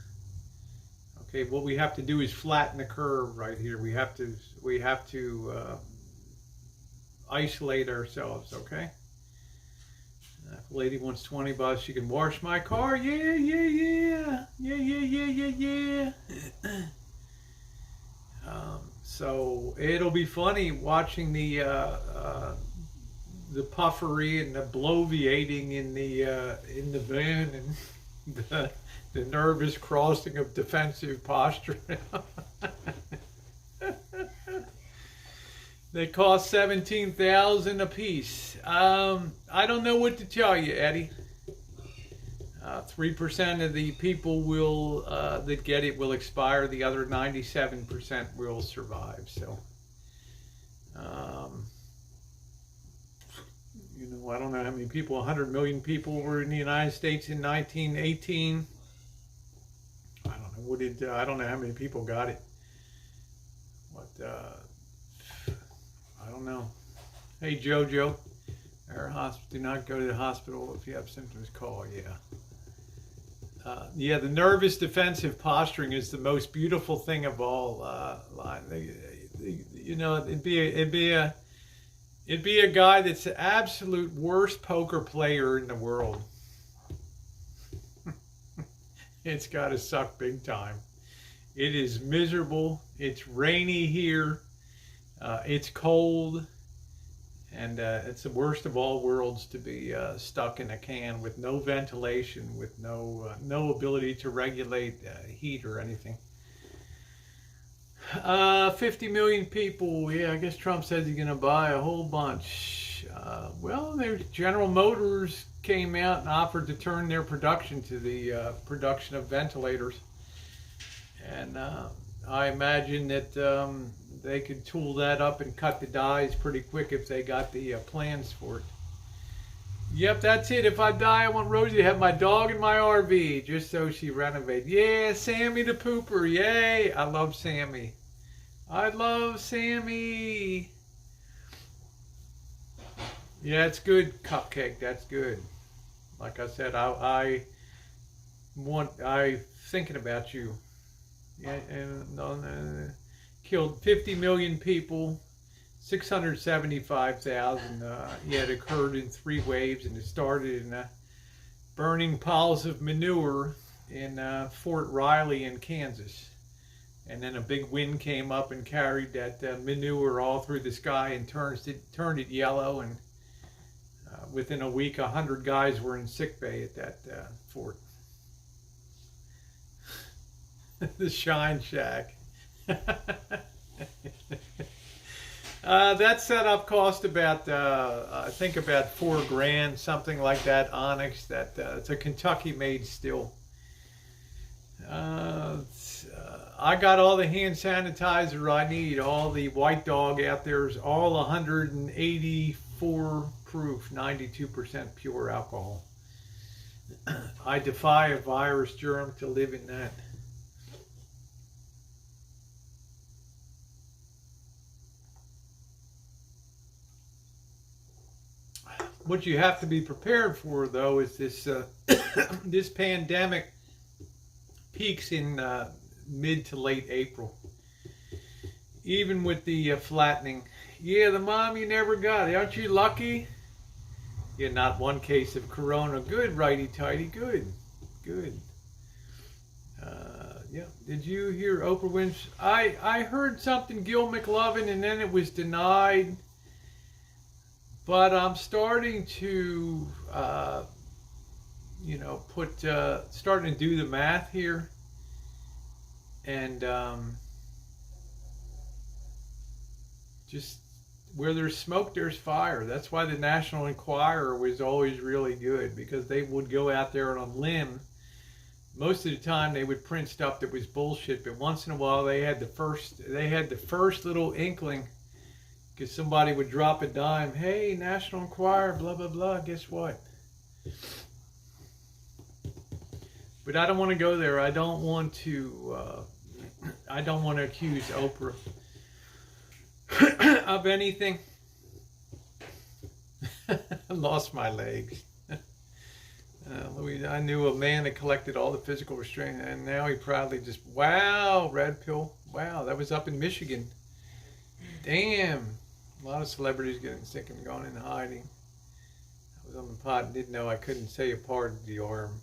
Okay, what we have to do is flatten the curve right here. We have to isolate ourselves. Okay. If a lady wants $20, she can wash my car. Yeah. So it'll be funny watching the puffery and the bloviating in the van and the nervous crossing of defensive posture. They cost $17,000 a piece. I don't know what to tell you, Eddie. 3% of the people will that get it will expire. The other 97% will survive. So, I don't know how many people. 100 million people were in the United States in 1918. I don't know how many people got it. I don't know. Hey, Jojo. Do not go to the hospital if you have symptoms. Call. Yeah. The nervous defensive posturing is the most beautiful thing of all. It'd be a guy that's the absolute worst poker player in the world. It's got to suck big time. It is miserable. It's rainy here. It's cold. And it's the worst of all worlds to be stuck in a can with no ventilation, with no ability to regulate heat or anything. 50 million people. Yeah, I guess Trump says he's going to buy a whole bunch. General Motors came out and offered to turn their production to the production of ventilators. And I imagine that they could tool that up and cut the dies pretty quick if they got the plans for it. Yep, that's it. If I die, I want Rosie to have my dog in my RV, just so she renovates. Yeah, Sammy the Pooper. Yay. I love Sammy. I love Sammy. Yeah, it's good, Cupcake. That's good. Like I said, I thinking about you. Yeah, and killed 50 million people, 675,000. It occurred in 3 waves, and it started in burning piles of manure in Fort Riley in Kansas. And then a big wind came up and carried that manure all through the sky and turned it yellow, and within a week, 100 guys were in sick bay at that fort. The Shine Shack. That setup cost about, I think about $4,000, something like that. Onyx. That it's a Kentucky-made still. I got all the hand sanitizer I need. All the White Dog out there is all 184 proof, 92% pure alcohol. I defy a virus germ to live in that. What you have to be prepared for, though, is this this pandemic peaks in mid to late April. Even with the flattening. Yeah, the mom you never got. Aren't you lucky? Yeah, not one case of corona. Good, righty-tighty. Good. Good. Yeah. Did you hear Oprah Winfrey? I heard something, Gil McLovin, and then it was denied. But I'm starting to, starting to do the math here. And just where there's smoke, there's fire. That's why the National Enquirer was always really good, because they would go out there on a limb. Most of the time they would print stuff that was bullshit, but once in a while they had the first little inkling, because somebody would drop a dime. Hey, National Enquirer, blah, blah, blah. Guess what? But I don't want to go there. I don't want to accuse Oprah of anything. I lost my legs. I knew a man that collected all the physical restraint, and now he proudly just, wow, red pill. Wow, that was up in Michigan. Damn. A lot of celebrities getting sick and going into hiding. I was on the pod and didn't know I couldn't say a part of the arm.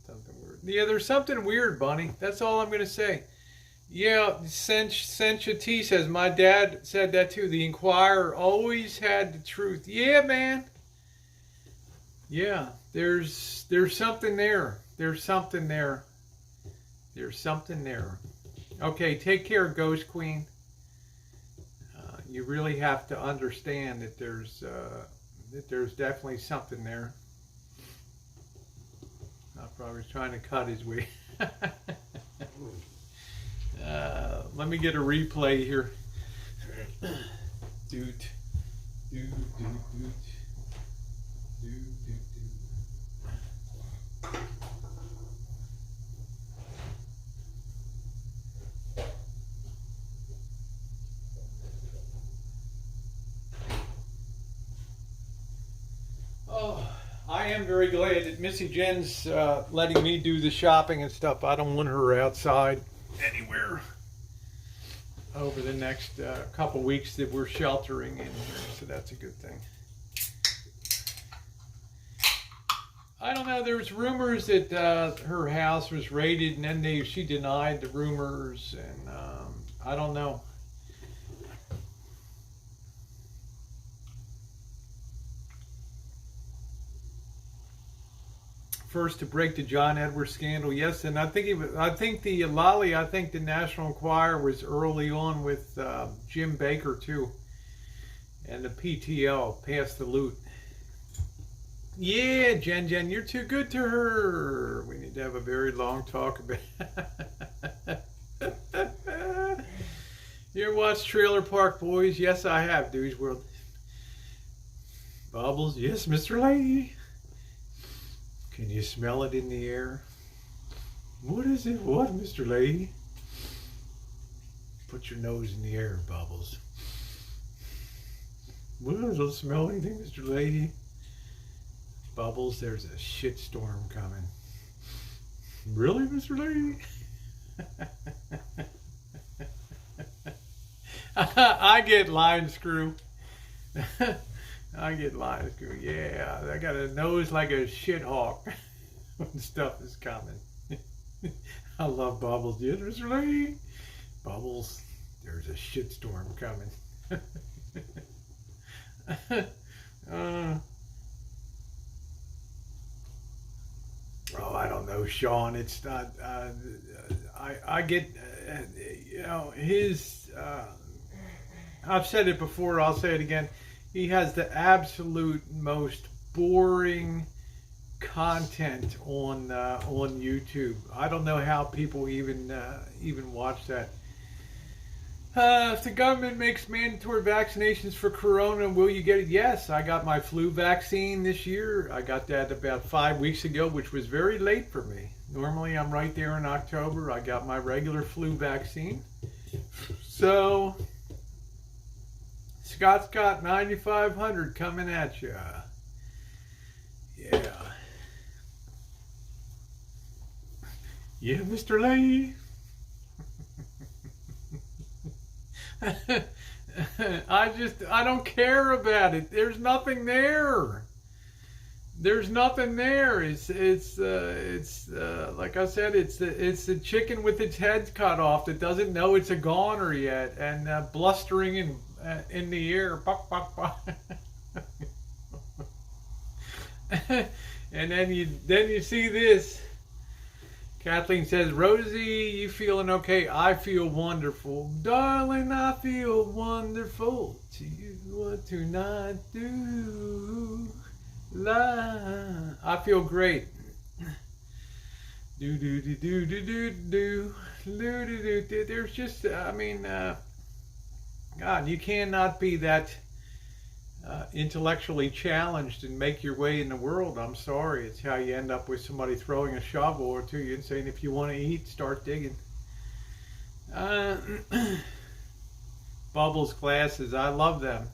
Something weird. Yeah, there's something weird, Bunny. That's all I'm going to say. Yeah, Sencha T says, my dad said that too. The Enquirer always had the truth. Yeah, man. Yeah, there's something there. There's something there. There's something there. Okay, take care, Ghost Queen. You really have to understand that there's definitely something there. I probably was trying to cut his way. Let me get a replay here. Doot, doot, doot, doot, doot, doot, doot. Oh, I am very glad that Missy Jen's letting me do the shopping and stuff. I don't want her outside anywhere over the next couple weeks that we're sheltering in here, so that's a good thing. I don't know, there was rumors that her house was raided, and then she denied the rumors, and I don't know. First to break the John Edwards scandal, yes, and I think the National Enquirer was early on with Jim Baker too, and the PTL, Pass the Loot. Yeah, Jen, you're too good to her. We need to have a very long talk about. You ever watch Trailer Park Boys? Yes, I have. Dude's World. Bubbles, yes, Mr. Lady. Can you smell it in the air? What is it? What, Mr. Lady? Put your nose in the air, Bubbles. What, doesn't smell anything, Mr. Lady? Bubbles, there's a shitstorm coming. Really, Mr. Lady? I get line screw. I get line screw. Yeah, I got a nose like a shit hawk when stuff is coming. I love Bubbles. Yes, Mr. Lady? Bubbles, there's a shitstorm coming. don't know, Sean. It's not. I get, his. I've said it before. I'll say it again. He has the absolute most boring content on YouTube. I don't know how people even watch that. If the government makes mandatory vaccinations for corona, will you get it? Yes, I got my flu vaccine this year. I got that about 5 weeks ago, which was very late for me. Normally, I'm right there in October. I got my regular flu vaccine. So, Scott's got 9,500 coming at you. Yeah. Yeah, Mr. Lee. I don't care about it. There's nothing there. There's nothing there. It's like I said, it's the chicken with its head cut off that doesn't know it's a goner yet, and blustering in the air. Buck, buck, buck. And then you see this. Kathleen says, Rosie, you feeling okay? I feel wonderful. Darling, I feel wonderful. To you, what tonight do? I feel great. Do do do do do do do do do do. There's just, God, you cannot be that intellectually challenged and make your way in the world. I'm sorry. It's how you end up with somebody throwing a shovel to you and saying, if you want to eat, start digging. Bubbles glasses. I love them.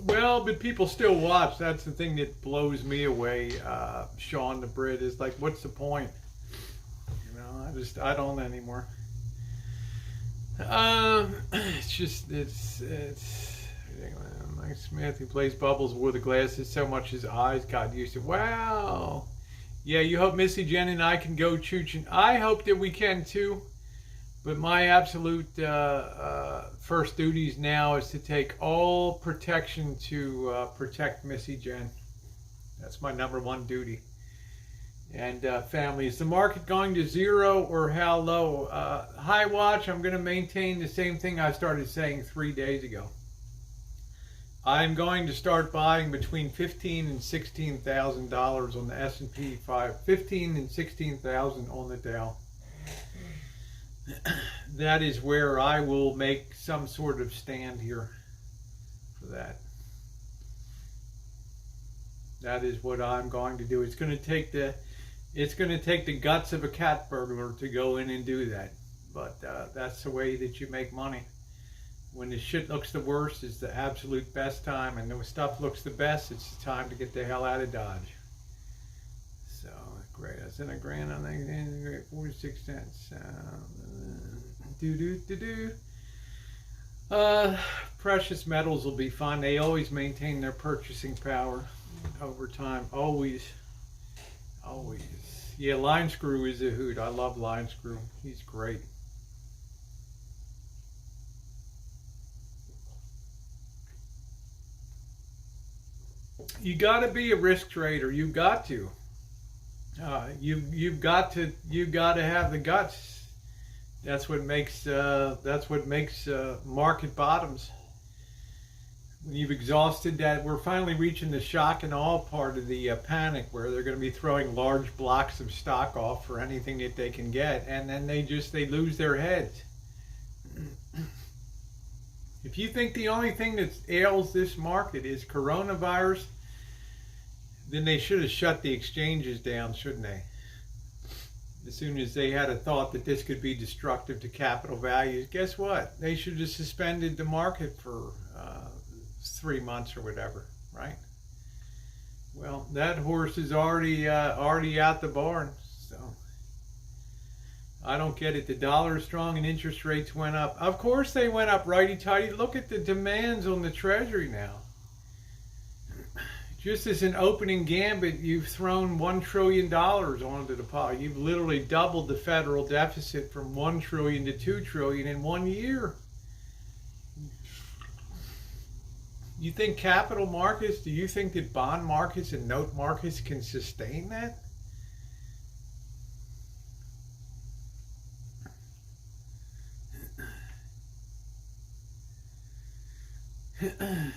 Well, but people still watch. That's the thing that blows me away. Sean the Brit is like, what's the point? I don't anymore. It's Mike Smith, who plays Bubbles, wore the glasses so much his eyes got used to. Wow. Yeah, you hope Missy, Jen, and I can go chooching. I hope that we can too. But my absolute first duties now is to take all protection to protect Missy, Jen. That's my #1 duty. And family, is the market going to zero or how low? High watch, I'm going to maintain the same thing I started saying 3 days ago. I'm going to start buying between $15,000 and $16,000 on the S&P 5, $15,000 and $16,000 on the Dow. That is where I will make some sort of stand here for that. That is what I'm going to do. It's going to take the guts of a cat burglar to go in and do that. But that's the way that you make money. When the shit looks the worst, it's the absolute best time. And when stuff looks the best, it's the time to get the hell out of Dodge. So, great. I sent a grand on that. 46 cents. Precious metals will be fine. They always maintain their purchasing power over time. Always. Always. Yeah, Line Screw is a hoot. I love Line Screw. He's great. You got to be a risk trader. You've got to. You've got to have the guts. That's what makes market bottoms. When you've exhausted that, we're finally reaching the shock and awe part of the panic, where they're going to be throwing large blocks of stock off for anything that they can get, and then they lose their heads. If you think the only thing that ails this market is coronavirus, then they should have shut the exchanges down, shouldn't they? As soon as they had a thought that this could be destructive to capital values, guess what? They should have suspended the market for 3 months or whatever, right? Well, that horse is already out the barn. So I don't get it. The dollar is strong and interest rates went up. Of course they went up, righty-tighty. Look at the demands on the Treasury now. Just as an opening gambit, you've thrown $1 trillion onto the pile. You've literally doubled the federal deficit from $1 trillion to $2 trillion in 1 year. You think capital markets, do you think that bond markets and note markets can sustain that? I'm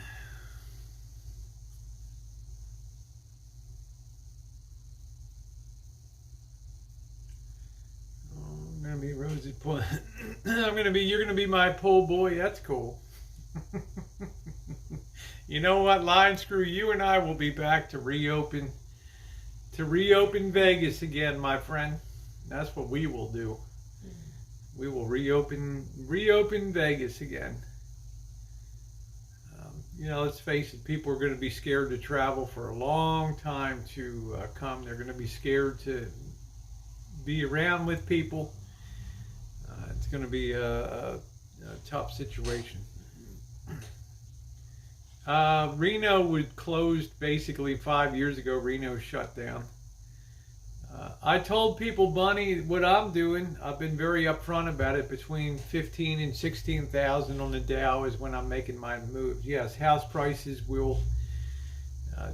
gonna be Rosie Pull. You're gonna be my pull boy. That's cool. You know what, Line Screw? You and I will be back to reopen Vegas again, my friend. That's what we will do. We will reopen Vegas again. You know, let's face it, people are going to be scared to travel for a long time to come. They're going to be scared to be around with people. It's going to be a tough situation. Reno was closed basically 5 years ago. Reno shut down. I told people, Bunny, what I'm doing, I've been very upfront about it, between 15 and 16,000 on the Dow is when I'm making my moves. Yes, house prices will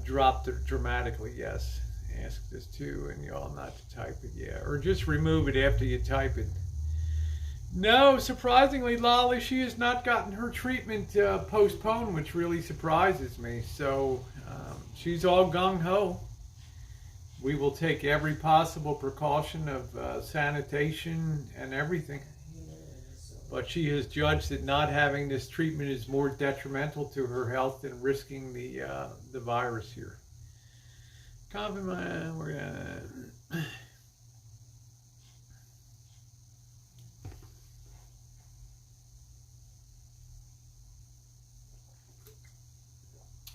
drop dramatically, yes. Ask this too, and y'all not to type it, yeah. Or just remove it after you type it. No, surprisingly, Lolly, she has not gotten her treatment postponed, which really surprises me. So she's all gung-ho. We will take every possible precaution of sanitation and everything. But she has judged that not having this treatment is more detrimental to her health than risking the virus here. We're gonna...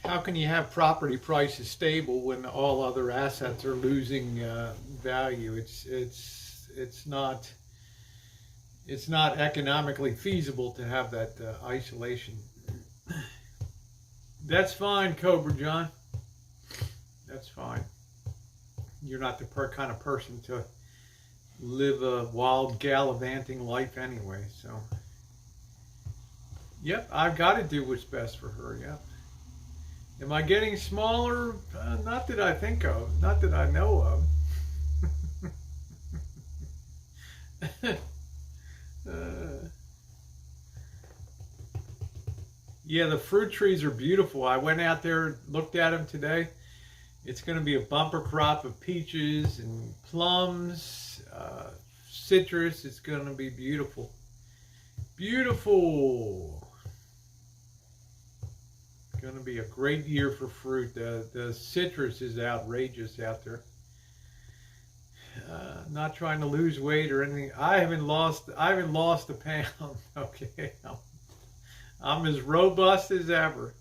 How can you have property prices stable when all other assets are losing value? It's not economically feasible to have that isolation. That's fine, Cobra John. That's fine. You're not the kind of person to live a wild gallivanting life anyway. So, yep, I've got to do what's best for her. Yep. Am I getting smaller? Not that I think of. Not that I know of. Yeah, the fruit trees are beautiful. I went out there, looked at them today. It's going to be a bumper crop of peaches and plums, citrus. It's going to be beautiful. Beautiful. Going to be a great year for fruit. The citrus is outrageous out there. Not trying to lose weight or anything. I haven't lost a pound. Okay, I'm as robust as ever.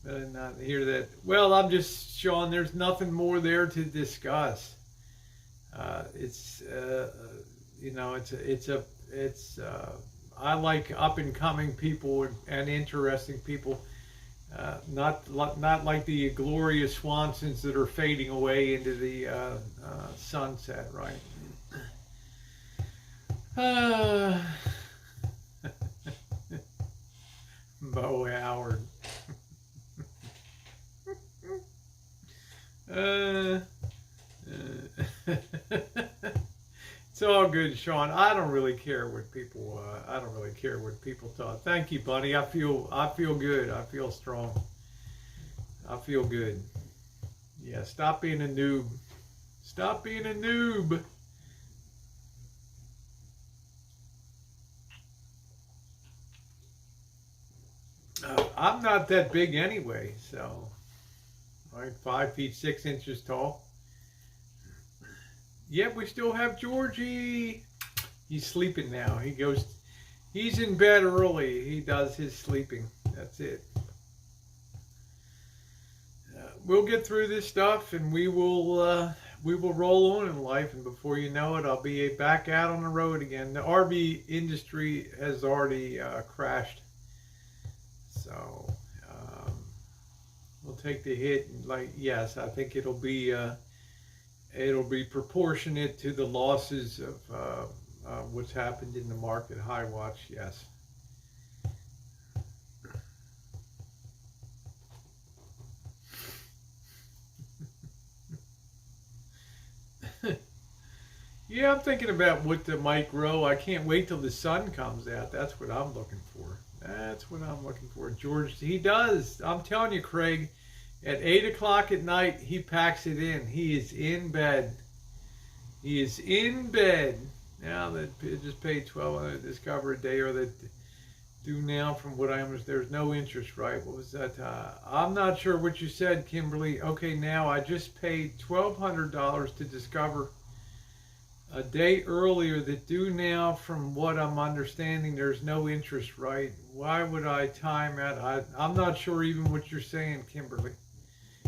Better not hear that. Well, I'm just showing there's nothing more there to discuss. It's you know, it's I like up and coming people and interesting people, not like the glorious Swansons that are fading away into the sunset, right? Mo Howard. It's all good, Sean. I don't really care what people. I don't really care what people thought. Thank you, buddy. I feel good. I feel strong. I feel good. Yeah. Stop being a noob. Stop being a noob. I'm not that big anyway, so I'm 5 feet 6 inches tall. Yep, we still have Georgie. He's sleeping now. He's in bed early. He does his sleeping. That's it. We'll get through this stuff, and we will roll on in life. And before you know it, I'll be back out on the road again. The RV industry has already crashed, so we'll take the hit. And yes, I think it'll be proportionate to the losses of what's happened in the market. High watch, yes. Yeah, I'm thinking about what the might grow. I can't wait till the sun comes out. That's what I'm looking for. That's what I'm looking for. George, he does. I'm telling you, Craig, at 8 o'clock at night, he packs it in. He is in bed. He is in bed. Now that it just paid 12 to discover a day or that due now from what I understand. There's no interest, right? What was that? I'm not sure what you said, Kimberly. Okay, now I just paid $1,200 to discover a day earlier that due now from what I'm understanding there's no interest, right? Why would I time out? I'm not sure even what you're saying, Kimberly.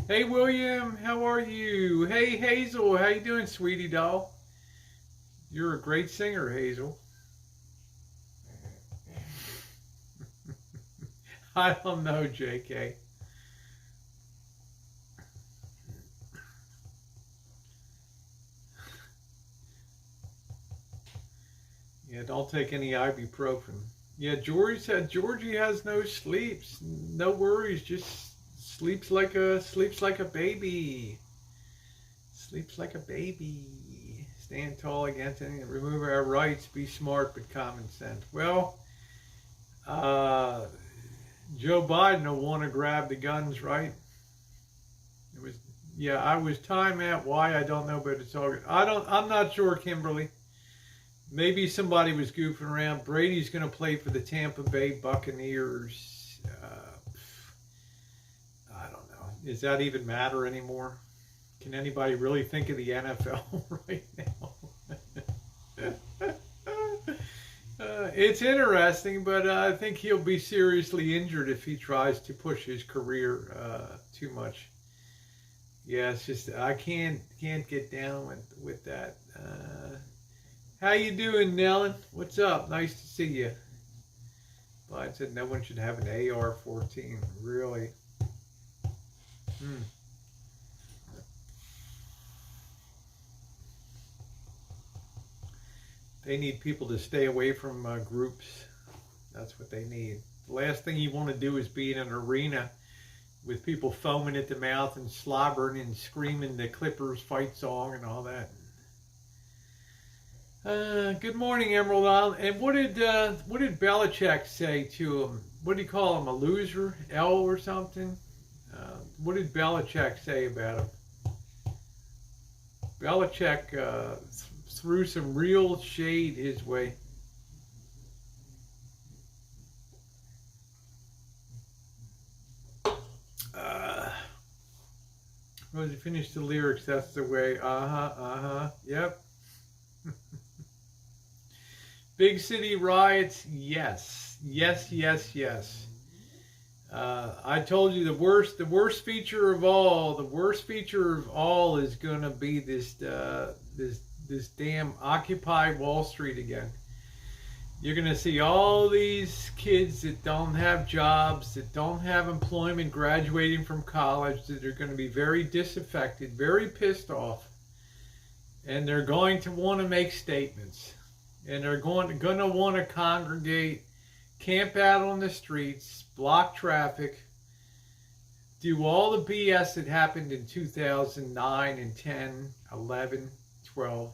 Hey, William, how are you? Hey, Hazel, how you doing, sweetie doll? You're a great singer, Hazel. I don't know, JK. Yeah, don't take any ibuprofen. Yeah, Georgie said Georgie has no sleeps, no worries, just sleeps like a baby. Sleeps like a baby. Stand tall against anything. Remove our rights. Be smart, but common sense. Well, Joe Biden will want to grab the guns, right? It was, yeah. I was time out. Why I don't know, but it's all good. I'm not sure, Kimberly. Maybe somebody was goofing around. Brady's going to play for the Tampa Bay Buccaneers. I don't know. Does that even matter anymore? Can anybody really think of the NFL right now? It's interesting, but I think he'll be seriously injured if he tries to push his career too much. Yeah, it's just I can't get down with that. How you doing, Nellen? What's up? Nice to see you. Biden said no one should have an AR-14. Really? They need people to stay away from groups. That's what they need. The last thing you want to do is be in an arena with people foaming at the mouth and slobbering and screaming the Clippers fight song and all that. Good morning, Emerald Island. And what did Belichick say to him? What did he call him? A loser? L or something? What did Belichick say about him? Belichick threw some real shade his way. Rose, you finished the lyrics. That's the way. Yep. Big city riots, yes. I told you the worst feature of all is going to be this damn Occupy Wall Street again. You're going to see all these kids that don't have jobs, that don't have employment, graduating from college, that are going to be very disaffected, very pissed off, and they're going to want to make statements. And they're going to want to congregate, camp out on the streets, block traffic, do all the BS that happened in 2009 and 10, 11, 12.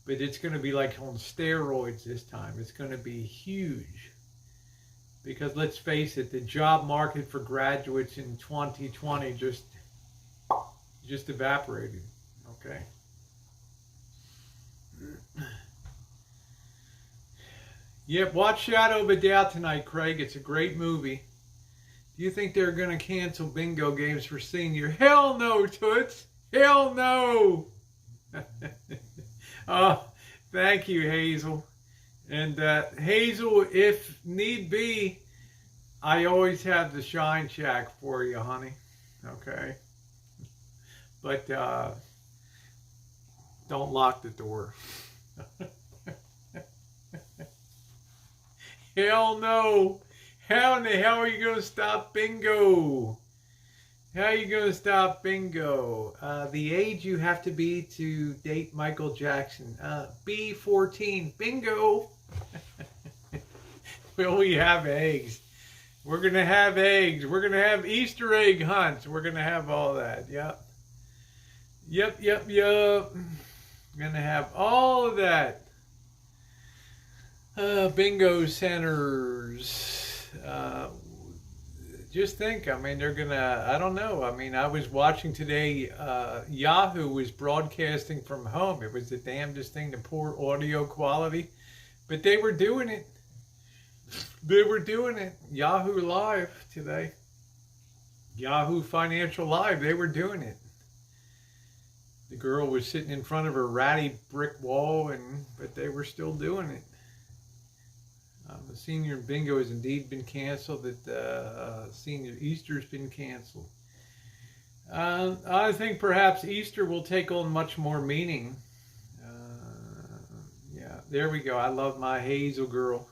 But it's going to be like on steroids this time. It's going to be huge. Because let's face it, the job market for graduates in 2020 just evaporated. Okay. Yep, watch Shadow of a Doubt tonight, Craig. It's a great movie. Do you think they're going to cancel bingo games for senior? Hell no, Toots. Hell no. Oh, thank you, Hazel. And Hazel, if need be, I always have the Shine Shack for you, honey. Okay? But don't lock the door. Hell no. How in the hell are you going to stop bingo? How are you going to stop bingo? The age you have to be to date Michael Jackson. B14. Bingo. Will we have eggs? We're going to have eggs. We're going to have Easter egg hunts. We're going to have all that. Yep. Going to have all of that. Bingo centers. Just think, I mean, they're going to, I don't know. I mean, I was watching today, Yahoo was broadcasting from home. It was the damnedest thing, the poor audio quality. But they were doing it. They were doing it. Yahoo Live today. Yahoo Financial Live, they were doing it. The girl was sitting in front of her ratty brick wall, but they were still doing it. The senior bingo has indeed been canceled. That senior Easter's been canceled. I think perhaps Easter will take on much more meaning. Yeah, there we go. I love my Hazel girl.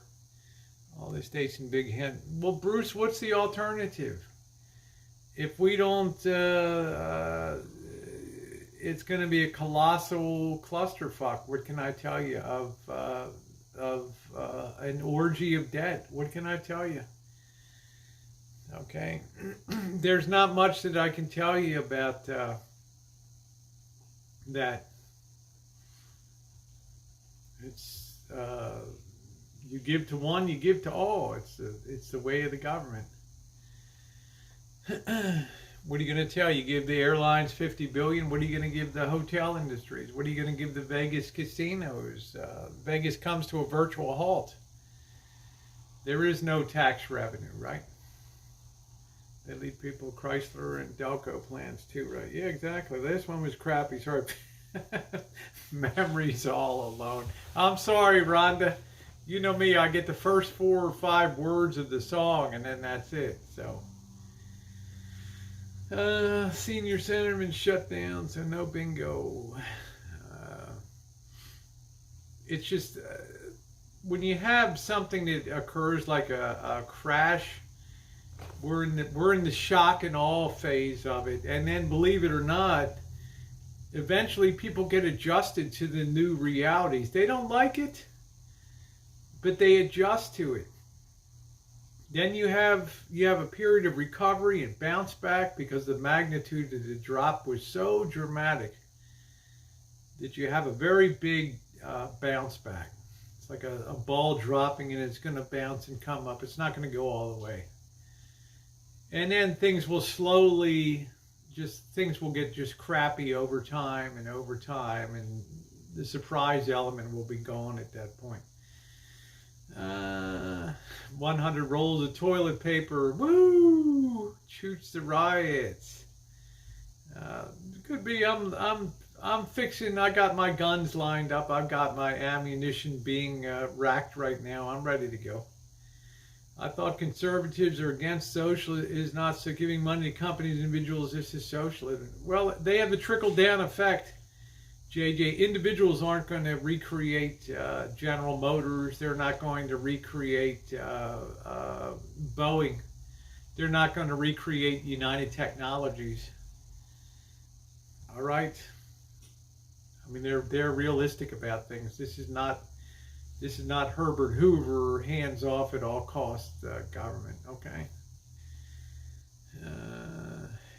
All the states in Big Hen. Well, Bruce, what's the alternative? If we don't, it's going to be a colossal clusterfuck. What can I tell you of an orgy of debt? What can I tell you? Okay, there's not much that I can tell you about that. It's you give to one, you give to all. It's the way of the government. What are you going to tell? You give the airlines $50 billion. What are you going to give the hotel industries? What are you going to give the Vegas casinos? Vegas comes to a virtual halt. There is no tax revenue, right? They leave people Chrysler and Delco plans too, right? Yeah, exactly. This one was crappy. Sorry. Memories all alone. I'm sorry, Rhonda. You know me. I get the first 4 or 5 words of the song, and then that's it. So. Senior centerman shut down, so no bingo. It's just when you have something that occurs like a crash, we're in the shock and awe phase of it, and then believe it or not, eventually people get adjusted to the new realities. They don't like it, but they adjust to it. Then you have a period of recovery and bounce back because the magnitude of the drop was so dramatic that you have a very big bounce back. It's like a ball dropping and it's going to bounce and come up. It's not going to go all the way. And then things will slowly, things will get just crappy over time, and the surprise element will be gone at that point. 100 rolls of toilet paper. Woo! Shoots the riots. Could be. I'm fixing. I got my guns lined up. I've got my ammunition being racked right now. I'm ready to go. I thought conservatives are against socialism. Is not so giving money to companies and individuals. This is socialism. Well, they have the trickle down effect. JJ, individuals aren't going to recreate General Motors. They're not going to recreate Boeing. They're not going to recreate United Technologies. All right. I mean, they're realistic about things. This is not Herbert Hoover, hands off at all costs government. Okay.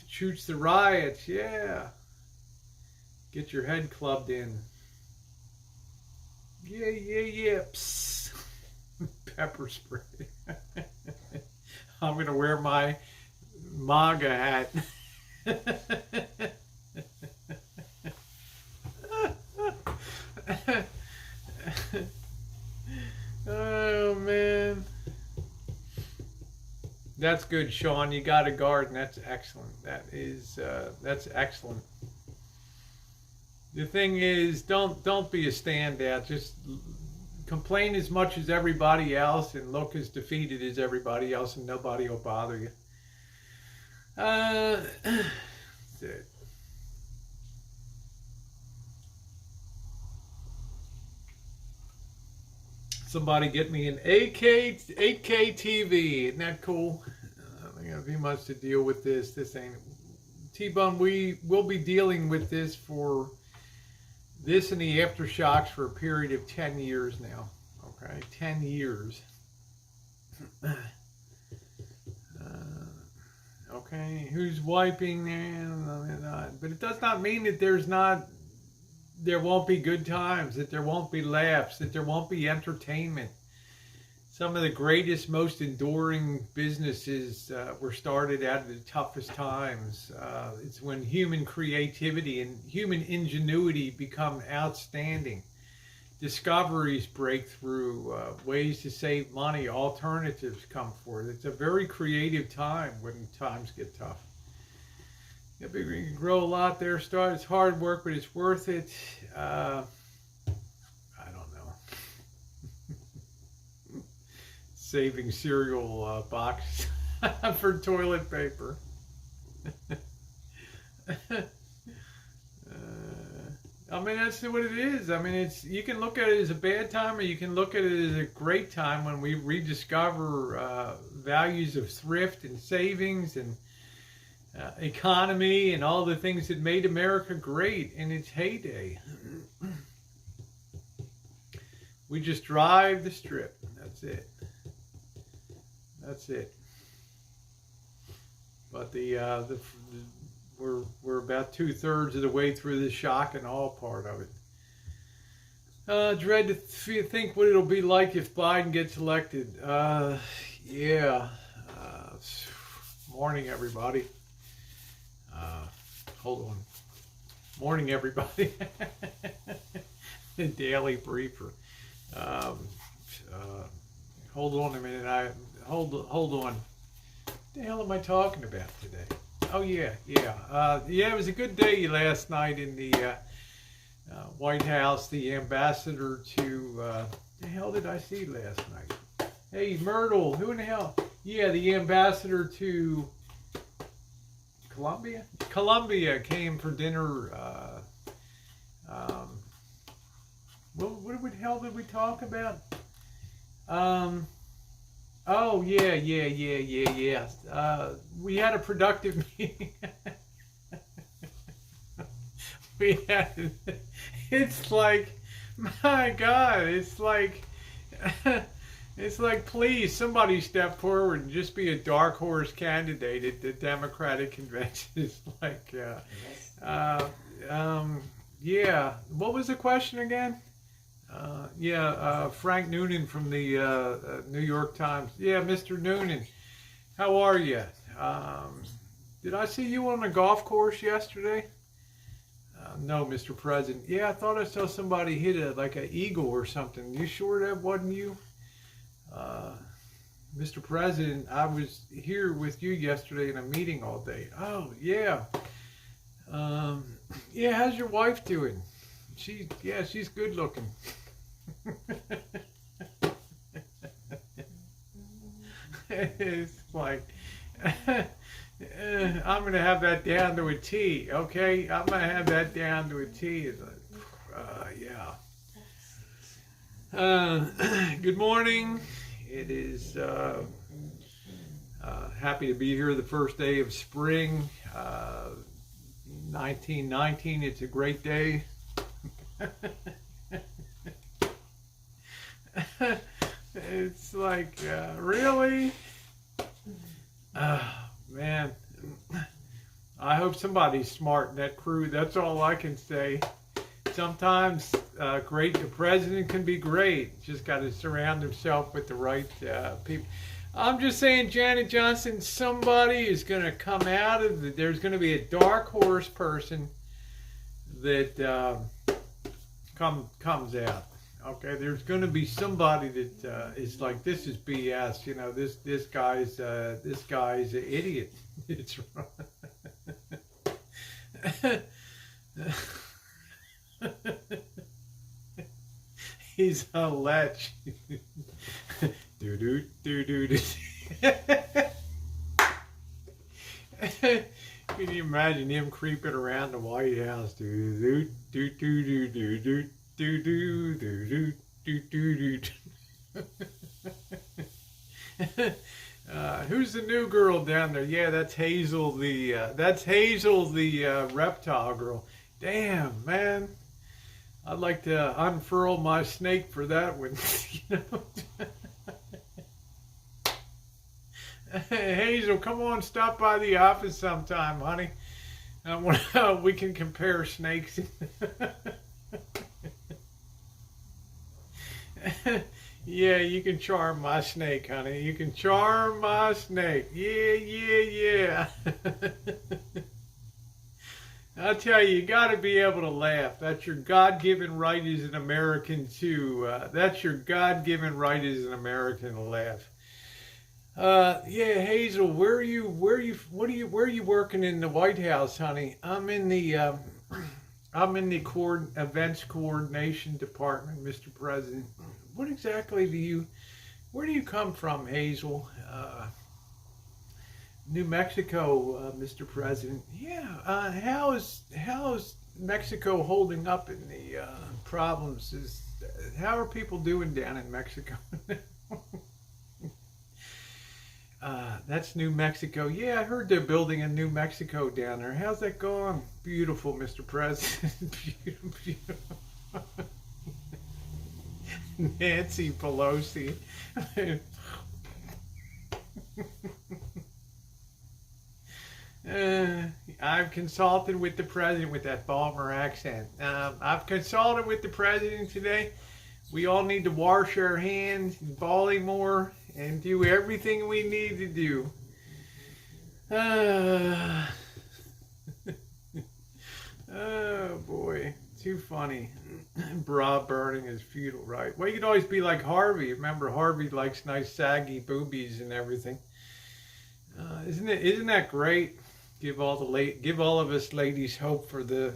Shoots the riots. Yeah. Get your head clubbed in. Yeah. Psst. Pepper spray. I'm going to wear my MAGA hat. Oh, man. That's good, Sean. You got a garden. That's excellent. That's excellent. The thing is, don't be a standout. Just complain as much as everybody else and look as defeated as everybody else, and nobody will bother you. That's it. Somebody get me an 8K TV. Isn't that cool? I got a few months to deal with this. This ain't T-Bone. We will be dealing with this for this and the aftershocks for a period of 10 years now. Okay, 10 years. Okay, who's wiping there? But it does not mean that there's not there won't be good times, that there won't be laughs, that there won't be entertainment. Some of the greatest, most enduring businesses were started out of the toughest times. It's when human creativity and human ingenuity become outstanding. Discoveries break through, ways to save money, alternatives come forth. It's a very creative time when times get tough. You can grow a lot there. It's hard work, but it's worth it. I don't know. Saving cereal boxes for toilet paper. I mean, that's what it is. I mean, you can look at it as a bad time, or you can look at it as a great time when we rediscover values of thrift and savings and economy and all the things that made America great in its heyday. We just drive the strip. That's it. That's it. But we're about 2/3 of the way through the shock and awe part of it. Dread to think what it'll be like if Biden gets elected. Yeah. Morning, everybody. Hold on. Morning, everybody. The Daily Briefer. Hold on a minute. Hold on. What the hell am I talking about today? Oh yeah. It was a good day last night in the White House. The ambassador to the hell did I see last night? Hey, Myrtle, who in the hell? Yeah, the ambassador to Colombia. Colombia came for dinner. What the hell did we talk about? Oh, yeah. We had a productive meeting. It's like, my God, it's like, please, somebody step forward and just be a dark horse candidate at the Democratic convention. It's like, yeah. What was the question again? Frank Noonan from the New York Times. Yeah, Mr. Noonan, how are you? Did I see you on a golf course yesterday? No, Mr. President. Yeah, I thought I saw somebody hit like an eagle or something. You sure that wasn't you? Mr. President, I was here with you yesterday in a meeting all day. Oh, yeah. Yeah, how's your wife doing? She's good looking. It's like, I'm going to have that down to a T, okay? I'm going to have that down to a T. It's like, yeah. Good morning. It is happy to be here the first day of spring, 1919. It's a great day. It's like, really? Man, I hope somebody's smart in that crew. That's all I can say. Sometimes a president can be great. Just got to surround himself with the right people. I'm just saying, Janet Johnson, somebody is going to come out of there's going to be a dark horse person that comes out. Okay, there's going to be somebody that is like, this is BS. You know, this guy's an idiot. It's wrong. He's a lech. Do. Can you imagine him creeping around the White House? Do. Who's the new girl down there? Yeah, that's Hazel the reptile girl. Damn, man. I'd like to unfurl my snake for that one. You know? Hazel, come on, stop by the office sometime, honey. We can compare snakes. Yeah, you can charm my snake, honey. You can charm my snake. Yeah, yeah, yeah. I'll tell you, you got to be able to laugh. That's your God-given right as an American too. That's your God-given right as an American to laugh. Yeah, Hazel, where are you working in the White House, honey? I'm in the events coordination department, Mr. President. What exactly where do you come from, Hazel? New Mexico, Mr. President. Yeah, how is Mexico holding up in the problems? How are people doing down in Mexico? That's New Mexico. Yeah, I heard they're building a New Mexico down there. How's that going? Beautiful, Mr. President. Beautiful, beautiful. Nancy Pelosi. Uh, I've consulted with the president with that Balmer accent. I've consulted with the president today. We all need to wash our hands in Baltimore and do everything we need to do. Uh, oh boy, too funny. Bra burning is futile, right? Well, you could always be like Harvey. Remember, Harvey likes nice saggy boobies and everything. Isn't that great? Give all of us ladies hope for the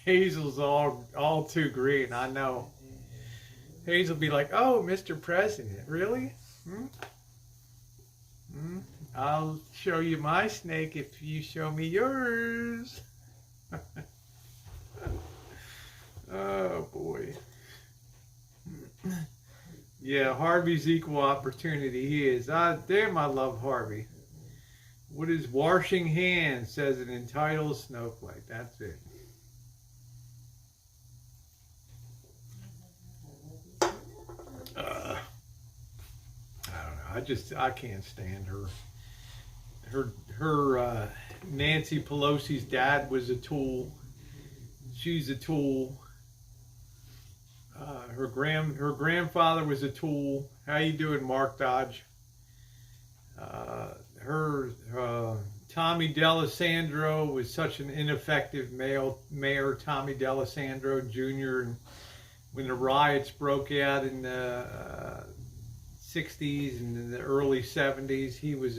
Hazel's all too green. I know. Hazel be like, "Oh, Mr. President, really? Hmm? Hmm? I'll show you my snake if you show me yours." Oh boy. Yeah, Harvey's equal opportunity. He is. Damn, I love Harvey. What is washing hands? Says an entitled snowflake. That's it. I don't know. I can't stand her. Her Nancy Pelosi's dad was a tool. She's a tool. Her grandfather was a tool. How you doing, Mark Dodge? Her Tommy D'Alessandro was such an ineffective mayor, Tommy D'Alessandro Jr. And when the riots broke out in the '60s and in the early '70s, he was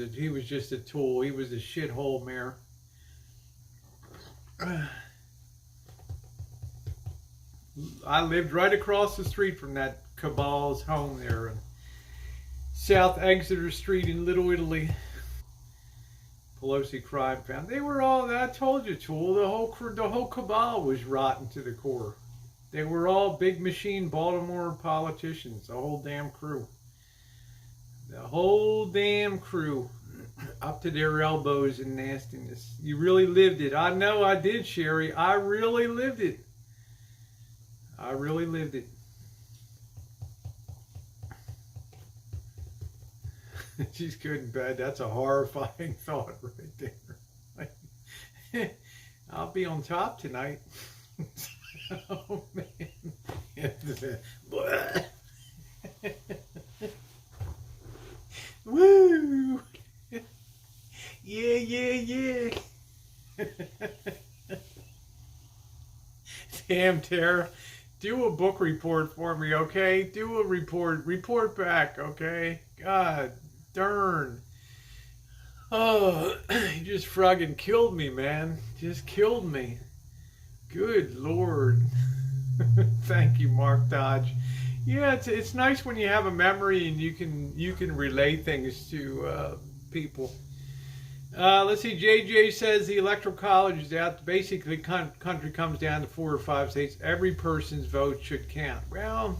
just a tool. He was a shithole mayor. I lived right across the street from that cabal's home there in South Exeter Street in Little Italy. Pelosi crime found. They were all. I told you, Tool. The whole cabal was rotten to the core. They were all big machine Baltimore politicians. The whole damn crew. The whole damn crew, up to their elbows in nastiness. You really lived it. I know I did, Sherry. I really lived it. I really lived it. She's good in bed. That's a horrifying thought right there. I'll be on top tonight. Oh, man. Woo! Yeah, yeah, yeah. Damn, Tara. Do a book report for me, okay? Do a report. Report back, okay? God darn. Oh, you just friggin' killed me, man. Just killed me. Good Lord. Thank you, Mark Dodge. Yeah, it's nice when you have a memory and you can relay things to people. Let's see. JJ says the electoral college is out. Basically, country comes down to 4 or 5 states. Every person's vote should count. Well,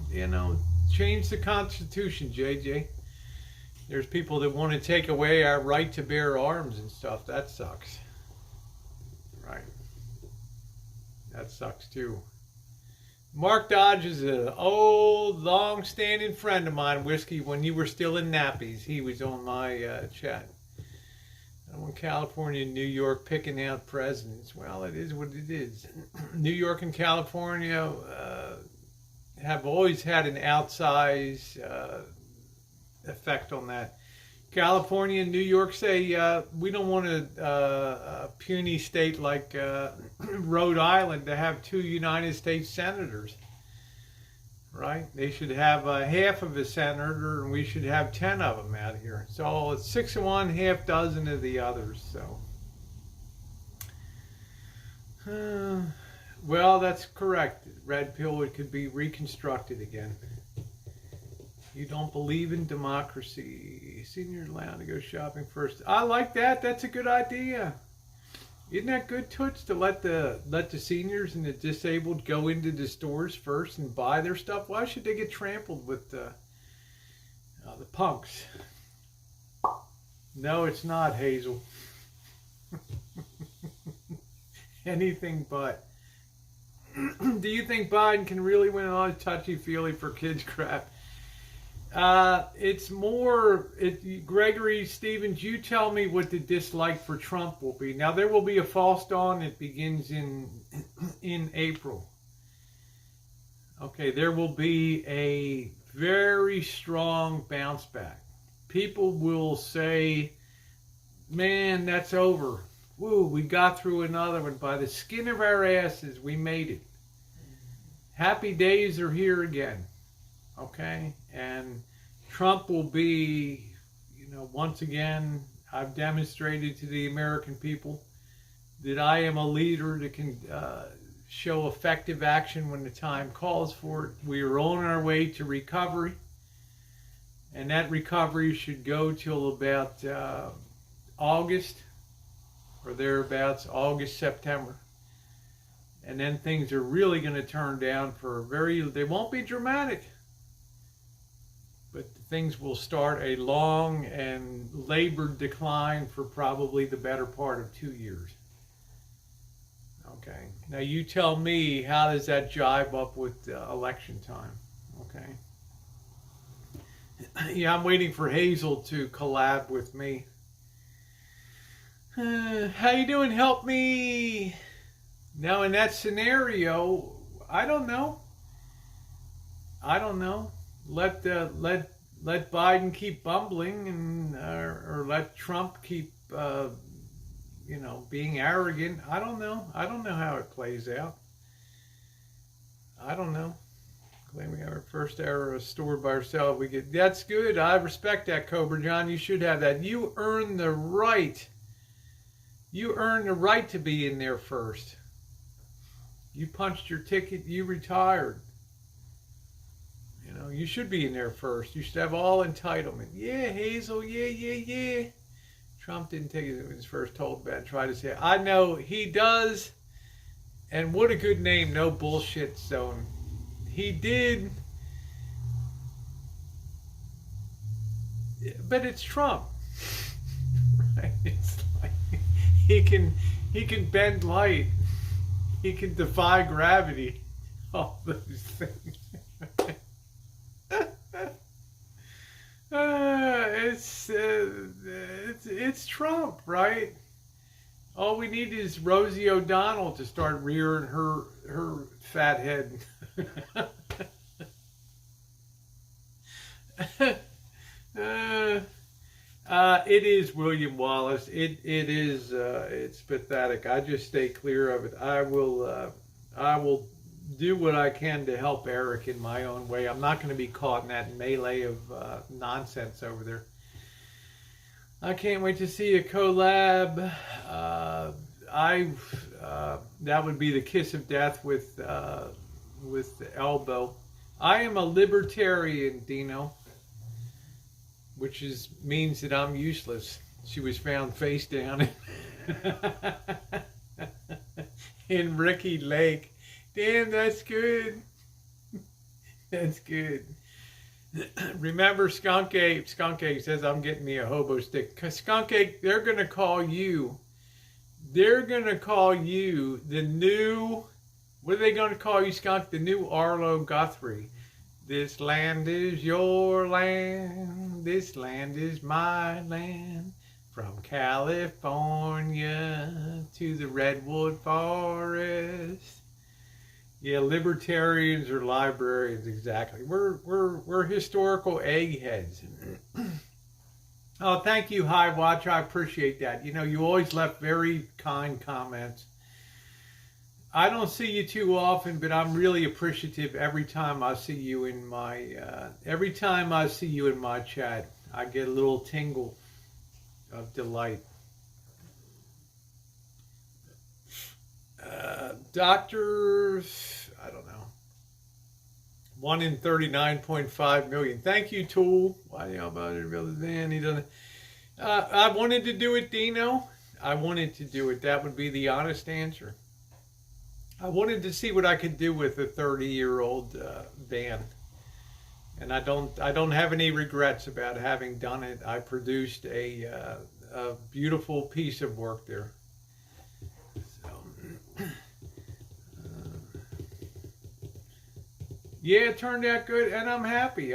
change the Constitution, JJ. There's people that want to take away our right to bear arms and stuff. That sucks. Right. That sucks too. Mark Dodge is an old, long-standing friend of mine, Whiskey, when you were still in nappies. He was on my chat. I want California and New York picking out presidents. Well, it is what it is. New York and California have always had an outsized effect on that. California and New York say we don't want a puny state like Rhode Island to have 2 United States senators, right? They should have half of a senator, and we should have 10 of them out here. So it's 6 of one, half dozen of the others. So, well, that's correct. Red pill, it could be reconstructed again. You don't believe in democracy. Seniors allowed to go shopping first. I like that. That's a good idea. Isn't that good, Toots, to let the seniors and the disabled go into the stores first and buy their stuff? Why should they get trampled with the punks? No, it's not, Hazel. Anything but. Do you think Biden can really win all the touchy-feely for kids crap? It's more, Gregory Stevens, you tell me what the dislike for Trump will be. Now, there will be a false dawn that begins in April. Okay, there will be a very strong bounce back. People will say, man, that's over. Woo, we got through another one. By the skin of our asses, we made it. Happy days are here again. Okay, and Trump will be, once again, I've demonstrated to the American people that I am a leader that can show effective action when the time calls for it. We are on our way to recovery, and that recovery should go till about August or thereabouts, August, September. And then things are really going to turn down they won't be dramatic. But things will start a long and labored decline for probably the better part of 2 years. Okay. Now you tell me, how does that jive up with election time? Okay. Yeah, I'm waiting for Hazel to collab with me. How you doing? Help me. Now in that scenario, I don't know. Let Biden keep bumbling, and or let Trump keep being arrogant. I don't know how it plays out. I don't know. Claim we have our first era stored by ourselves. That's good. I respect that, Cobra John. You should have that. You earn the right. You earn the right to be in there first. You punched your ticket. You retired. You should be in there first. You should have all entitlement. Yeah, Hazel, yeah. Trump didn't take it when he was first told about it. Try to say, I know he does. And what a good name, No Bullshit Zone. He did. But it's Trump. Right? It's like he can bend light. He can defy gravity. All those things. It's Trump, right? All we need is Rosie O'Donnell to start rearing her fat head. It is William Wallace. It is. It's pathetic. I just stay clear of it. I will do what I can to help Eric in my own way. I'm not going to be caught in that melee of nonsense over there. I can't wait to see a collab. That would be the kiss of death with Elbow. I am a libertarian, Dino, which means that I'm useless. She was found face down in Ricky Lake. Damn, that's good. That's good. Remember Skunk Ape? Skunk Ape says, I'm getting me a hobo stick. Skunk Ape, they're going to call you. They're going to call you the new, what are they going to call you, Skunk? The new Arlo Guthrie. This land is your land. This land is my land. From California to the Redwood Forest. Yeah, libertarians or librarians, exactly. We're historical eggheads. Oh, thank you, High Watch. I appreciate that. You know, you always left very kind comments. I don't see you too often, but I'm really appreciative every time I see you in my chat. I get a little tingle of delight. Doctors, I don't know. 1 in 39.5 million. Thank you, Tool. Why about it rather than he doesn't? I wanted to do it, Dino. I wanted to do it. That would be the honest answer. I wanted to see what I could do with a 30-year-old band, and I don't have any regrets about having done it. I produced a beautiful piece of work there. Yeah, it turned out good, and I'm happy.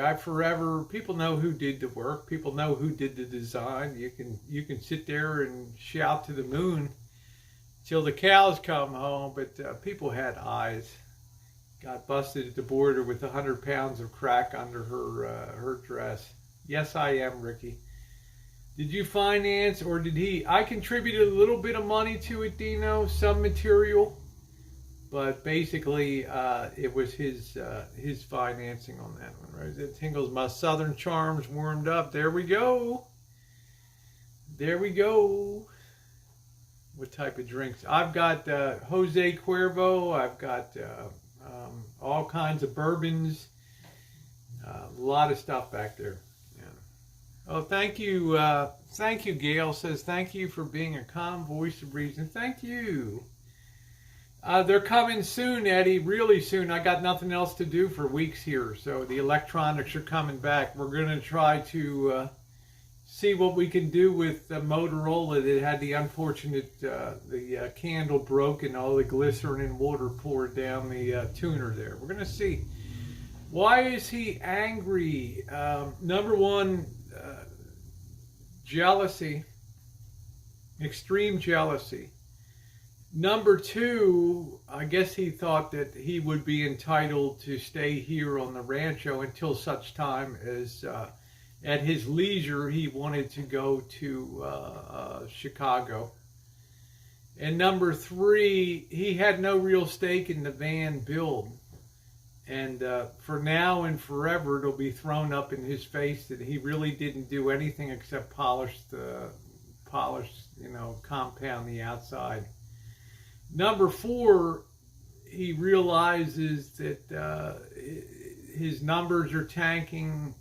People know who did the work. People know who did the design. You can sit there and shout to the moon till the cows come home, but people had eyes. Got busted at the border with 100 pounds of crack under her dress. Yes, I am, Ricky. Did you finance, or did he? I contributed a little bit of money to it, Dino, some material. But basically, it was his financing on that one, right? It tingles my Southern charms warmed up. There we go. There we go. What type of drinks? I've got Jose Cuervo. I've got all kinds of bourbons. A lot of stuff back there. Yeah. Oh, thank you. Thank you, Gail says, thank you for being a calm voice of reason. Thank you. They're coming soon, Eddie, really soon. I got nothing else to do for weeks here, so the electronics are coming back. We're going to try to see what we can do with the Motorola that had the unfortunate, the candle broke and all the glycerin and water poured down the tuner there. We're going to see. Why is he angry? Number one, jealousy, extreme jealousy. Number two, I guess he thought that he would be entitled to stay here on the rancho until such time as at his leisure he wanted to go to Chicago. And number three, he had no real stake in the van build. And for now and forever, it'll be thrown up in his face that he really didn't do anything except polish, compound the outside. Number four, he realizes that his numbers are tanking,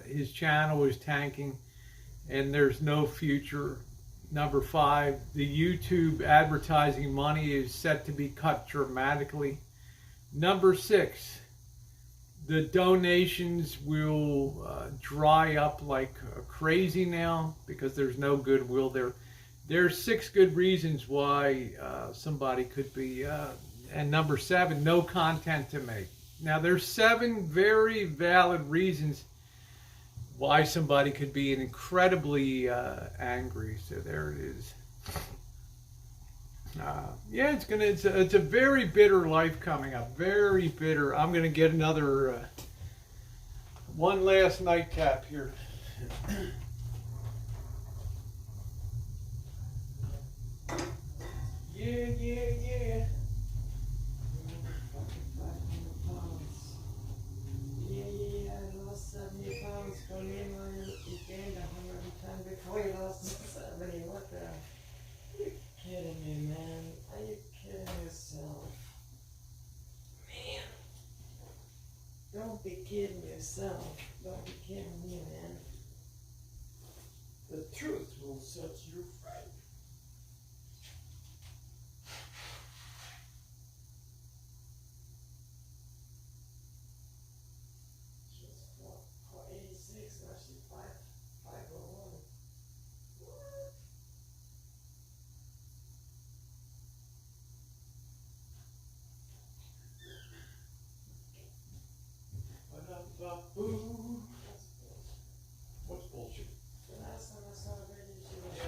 his channel is tanking, and there's no future. Number five, the YouTube advertising money is set to be cut dramatically. Number six, the donations will dry up like crazy now because there's no goodwill there. There's 6 good reasons why somebody could be, and number 7, no content to make. Now there's 7 very valid reasons why somebody could be incredibly angry. So there it is. Yeah, it's a very bitter life coming up. Very bitter. I'm gonna get another one last nightcap here. Yeah. I lost 70 pounds from me when you gained 110 before you lost 70. What the? You're kidding me, man. Are you kidding yourself? Man. Don't be kidding yourself. Don't be kidding me, man. The truth will set you free. Wooo. What's bullshit? The last time I saw a radio, she was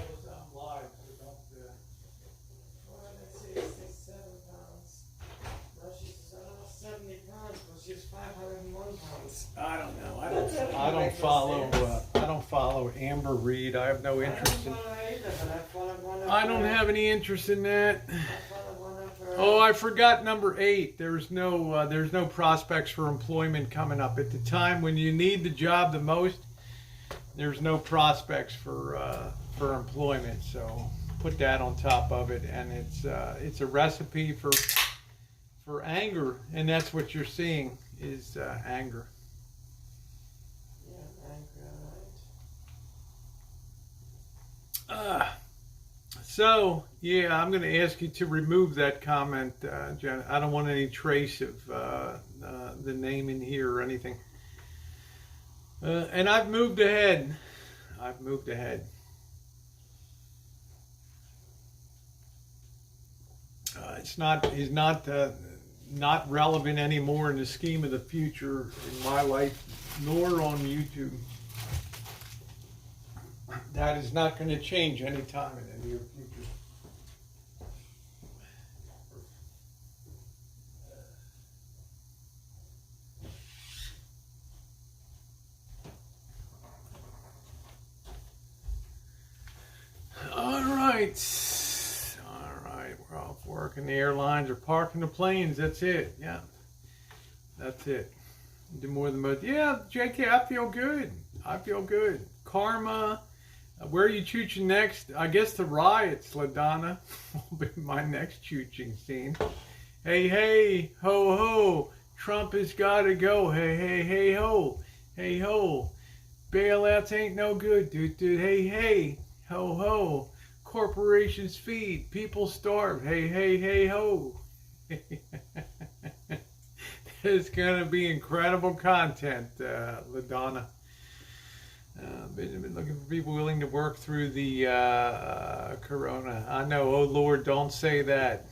read. I have no interest in. I don't have any interest in that. Oh, I forgot number 8. There's no prospects for employment coming up at the time when you need the job the most. There's no prospects for employment. So put that on top of it, and it's a recipe for anger, and that's what you're seeing is anger. Yeah, anger, right. So, yeah, I'm going to ask you to remove that comment, Jen. I don't want any trace of the name in here or anything. And I've moved ahead. He's not relevant anymore in the scheme of the future in my life, nor on YouTube. That is not going to change anytime in the near future. All right, we're off work, and the airlines are parking the planes. That's it. Yeah, that's it. Do more than most. Yeah, JK, I feel good. Karma. Where are you chooching next? I guess the riots, LaDonna, will be my next chooching scene. Hey, ho, ho. Trump has got to go. Hey, ho. Hey, ho. Bailouts ain't no good, dude. Hey, ho, ho. Corporations feed. People starve. Hey, ho. It's going to be incredible content, LaDonna. Been looking for people willing to work through the corona. I know. Oh Lord, don't say that.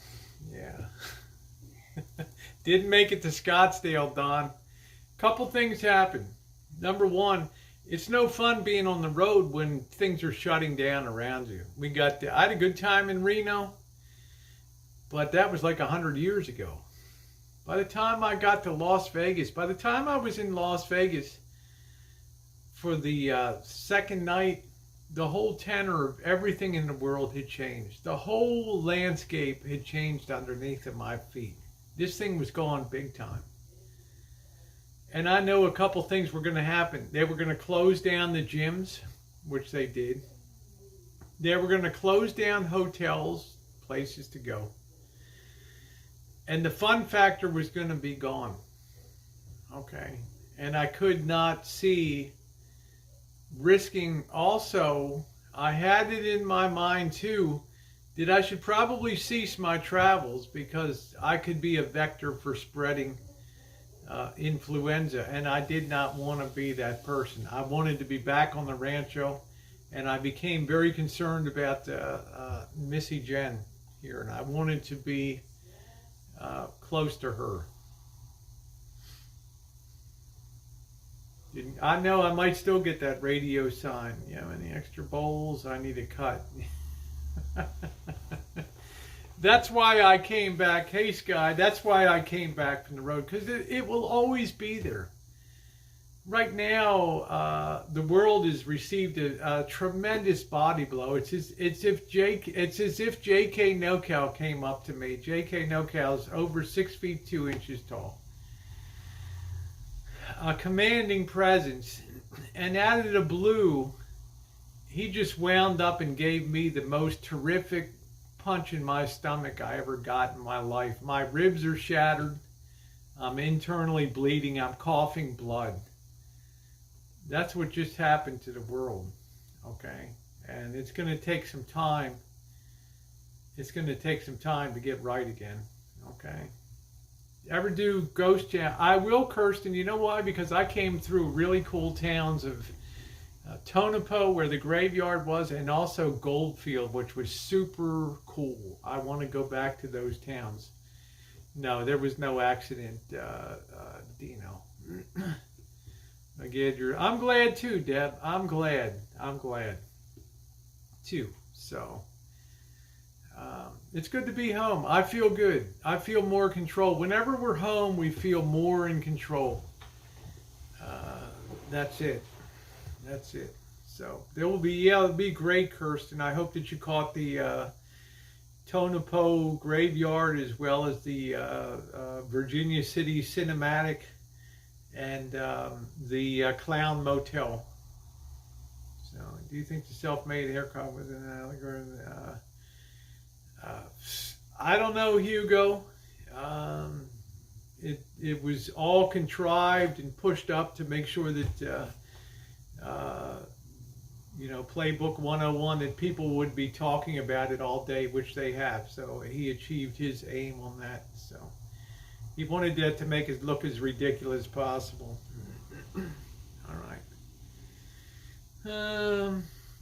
Yeah. Didn't make it to Scottsdale, Don. Couple things happened. Number one, it's no fun being on the road when things are shutting down around you. I had a good time in Reno, but that was like 100 years ago. By the time I got to Las Vegas, by the time I was in Las Vegas, for the second night, the whole tenor of everything in the world had changed. The whole landscape had changed underneath of my feet. This thing was gone big time. And I know a couple things were going to happen. They were going to close down the gyms, which they did. They were going to close down hotels, places to go. And the fun factor was going to be gone. Okay. And I could not see risking. Also, I had it in my mind too that I should probably cease my travels because I could be a vector for spreading influenza, and I did not want to be that person. I wanted to be back on the rancho, and I became very concerned about Missy Jen here, and I wanted to be close to her. I know I might still get that radio sign. You know, any extra bowls? I need a cut. That's why I came back. Hey, Sky, that's why I came back from the road, because it will always be there. Right now, the world has received a tremendous body blow. It's as if J.K. NoCal came up to me. J.K. NoCal is over 6 feet 2 inches tall. A commanding presence, and out of the blue, he just wound up and gave me the most terrific punch in my stomach I ever got in my life. My ribs are shattered. I'm internally bleeding. I'm coughing blood. That's what just happened to the world, okay? And it's going to take some time. It's going to take some time to get right again, okay? Ever do ghost town? I will, Kirsten. You know why? Because I came through really cool towns of Tonopah, where the graveyard was, and also Goldfield, which was super cool. I want to go back to those towns. No, there was no accident, Dino. Again, I'm glad too, Deb. I'm glad too. So it's good to be home. I feel good. I feel more control. Whenever we're home, we feel more in control. That's it. So there will be, yeah, it'll be great, Kirsten. I hope that you caught the Tonopah Graveyard as well as the Virginia City Cinematic and the Clown Motel. So, do you think the self-made haircut was an allegory? I don't know, Hugo. It was all contrived and pushed up to make sure that Playbook 101, that people would be talking about it all day, which they have. So he achieved his aim on that. So he wanted that to make it look as ridiculous as possible. All right.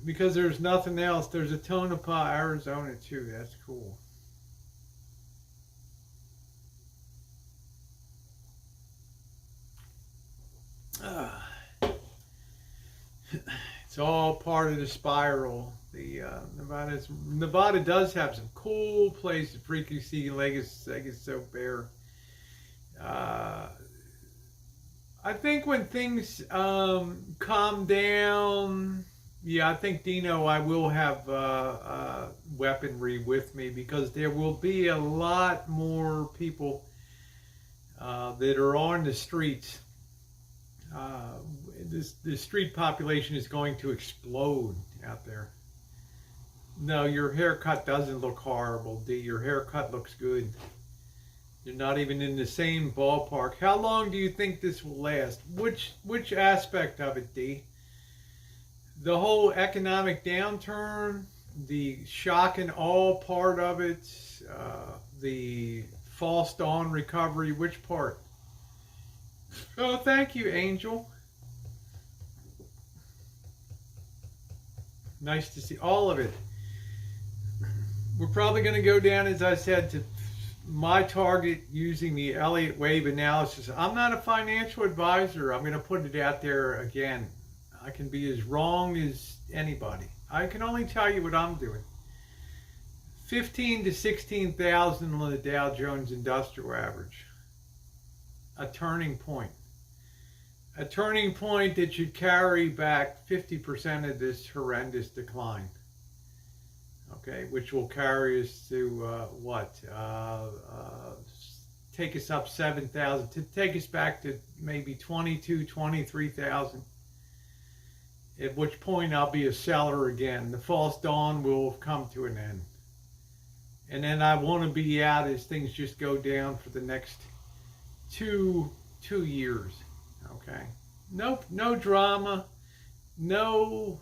Because there's nothing else. There's a Tonopah, Arizona too. That's cool. It's all part of the spiral. The Nevada does have some cool places. Freaky Sea Lake is so bare. I think when things calm down, yeah, I think, Dino, I will have weaponry with me, because there will be a lot more people that are on the streets. The street population is going to explode out there. No, your haircut doesn't look horrible, D. Your haircut looks good. You're not even in the same ballpark. How long do you think this will last? Which aspect of it, D? The whole economic downturn, the shock and awe part of it, the false dawn recovery, which part? Oh, thank you, Angel. Nice to see all of it. We're probably going to go down, as I said, to my target using the Elliott wave analysis. I'm not a financial advisor. I'm going to put it out there again. I can be as wrong as anybody. I can only tell you what I'm doing. 15 to 16,000 on the Dow Jones Industrial Average. A turning point. A turning point that should carry back 50% of this horrendous decline. Okay, which will carry us to take us up 7,000, to take us back to maybe 22, 23,000. At which point I'll be a seller again. The false dawn will have come to an end. And then I want to be out as things just go down for the next two years. Okay. No drama. No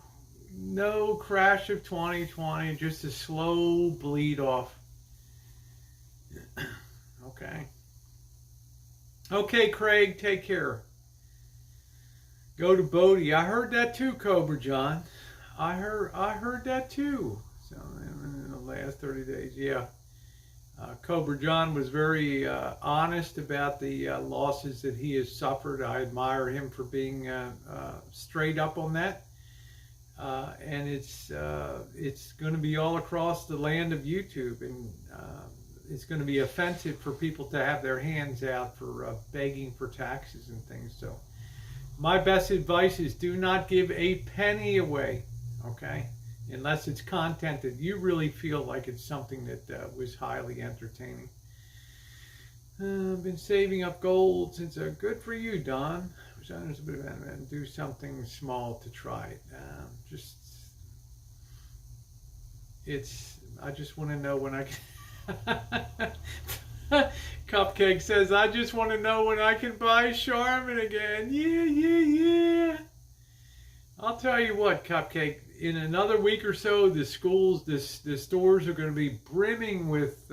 crash of 2020. Just a slow bleed off. Okay. Okay, Craig, take care. Go to Bodie. I heard that too, Cobra John. I heard that too. So in the last 30 days, yeah. Cobra John was very honest about the losses that he has suffered. I admire him for being straight up on that. And it's going to be all across the land of YouTube, and it's going to be offensive for people to have their hands out for begging for taxes and things. So my best advice is do not give a penny away, okay? Unless it's content that you really feel like it's something that was highly entertaining. I've been saving up gold since. Good for you, Don. There's a bit of and do something small to try it. I just want to know when I can. Cupcake says, I just want to know when I can buy Charmin again. Yeah. I'll tell you what, Cupcake. In another week or so, the stores are going to be brimming with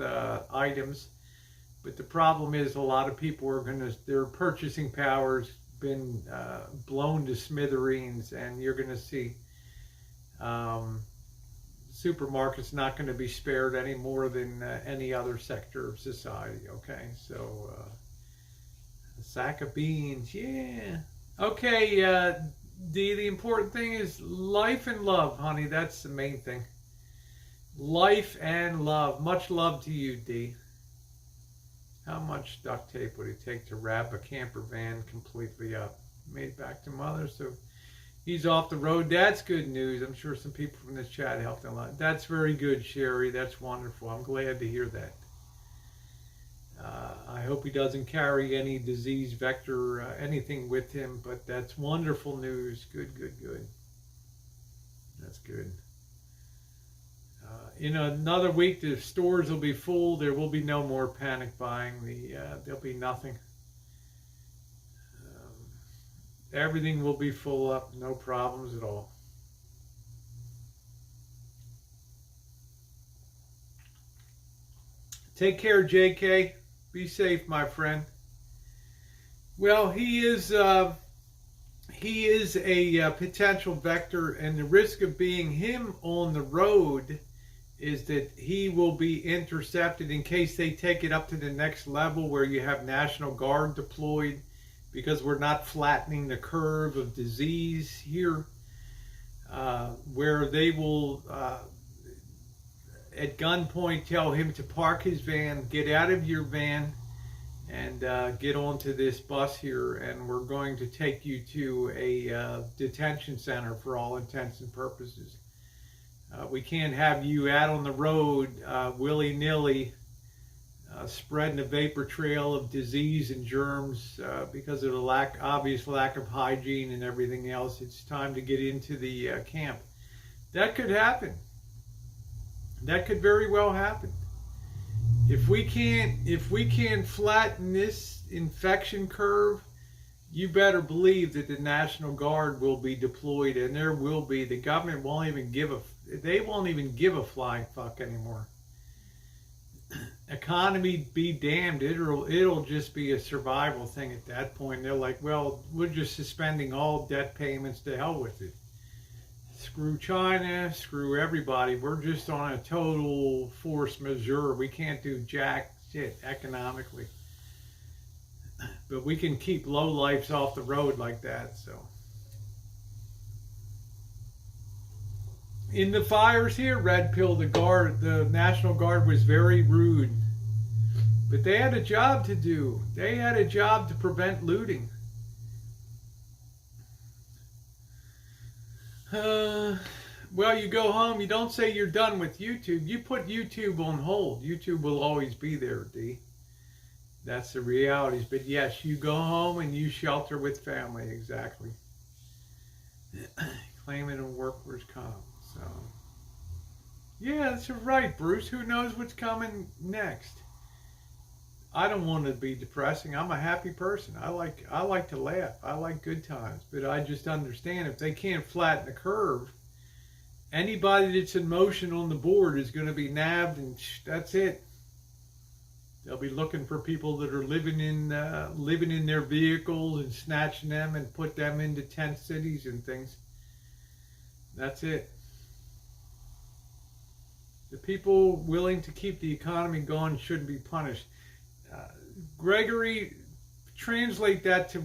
items. But the problem is, a lot of people are their purchasing power's been blown to smithereens, and you're going to see supermarkets not going to be spared any more than any other sector of society. Okay, so a sack of beans, yeah. Okay, D, the important thing is life and love, honey. That's the main thing. Life and love. Much love to you, D. How much duct tape would it take to wrap a camper van completely up? Made back to mother. So He's off the road. That's good news. I'm sure some people from this chat helped him a lot. That's very good, Sherry. That's wonderful. I'm glad to hear that. I hope he doesn't carry any disease vector, anything with him, but that's wonderful news. Good, good, good. That's good. In another week, the stores will be full. There will be no more panic buying. There'll be nothing. Everything will be full up. No problems at all. Take care, JK. Be safe, my friend. Well, he is a potential vector, and the risk of being him on the road is that he will be intercepted in case they take it up to the next level where you have National Guard deployed, because we're not flattening the curve of disease here, where they will at gunpoint tell him to park his van, get out of your van, and get onto this bus here, and we're going to take you to a detention center for all intents and purposes. We can't have you out on the road willy-nilly spreading a vapor trail of disease and germs because of the obvious lack of hygiene and everything else. It's time to get into the camp. That could happen. That could very well happen. If we can't flatten this infection curve, you better believe that the National Guard will be deployed, and there will be. The government won't even give a flying fuck anymore. Economy be damned. It'll just be a survival thing at that point. They're like, well, we're just suspending all debt payments. To hell with it. Screw China, screw everybody. We're just on a total force majeure. We can't do jack shit economically. But we can keep lowlifes off the road like that, so. In the fires here, Red Pill, the National Guard was very rude. But they had a job to do. They had a job to prevent looting. Well, you go home, you don't say you're done with YouTube. You put YouTube on hold. YouTube will always be there, D. That's the realities. But yes, you go home and you shelter with family, exactly. Claiming a workers' comp. So, yeah, that's right, Bruce. Who knows what's coming next? I don't want to be depressing. I'm a happy person. I like to laugh. I like good times. But I just understand if they can't flatten the curve, anybody that's in motion on the board is going to be nabbed, and that's it. They'll be looking for people that are living in their vehicles and snatching them and put them into tent cities and things. That's it. The people willing to keep the economy going shouldn't be punished. Gregory, translate that to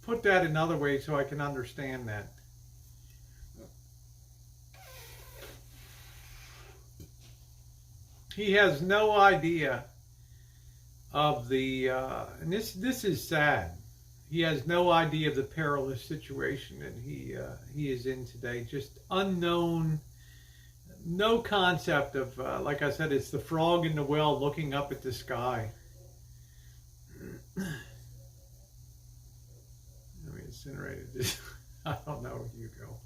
put that another way so I can understand that. He has no idea of the, and this is sad. He has no idea of the perilous situation that he is in today. Just unknown, no concept of, like I said, it's the frog in the well looking up at the sky. Let me incinerate this. I don't know. You go.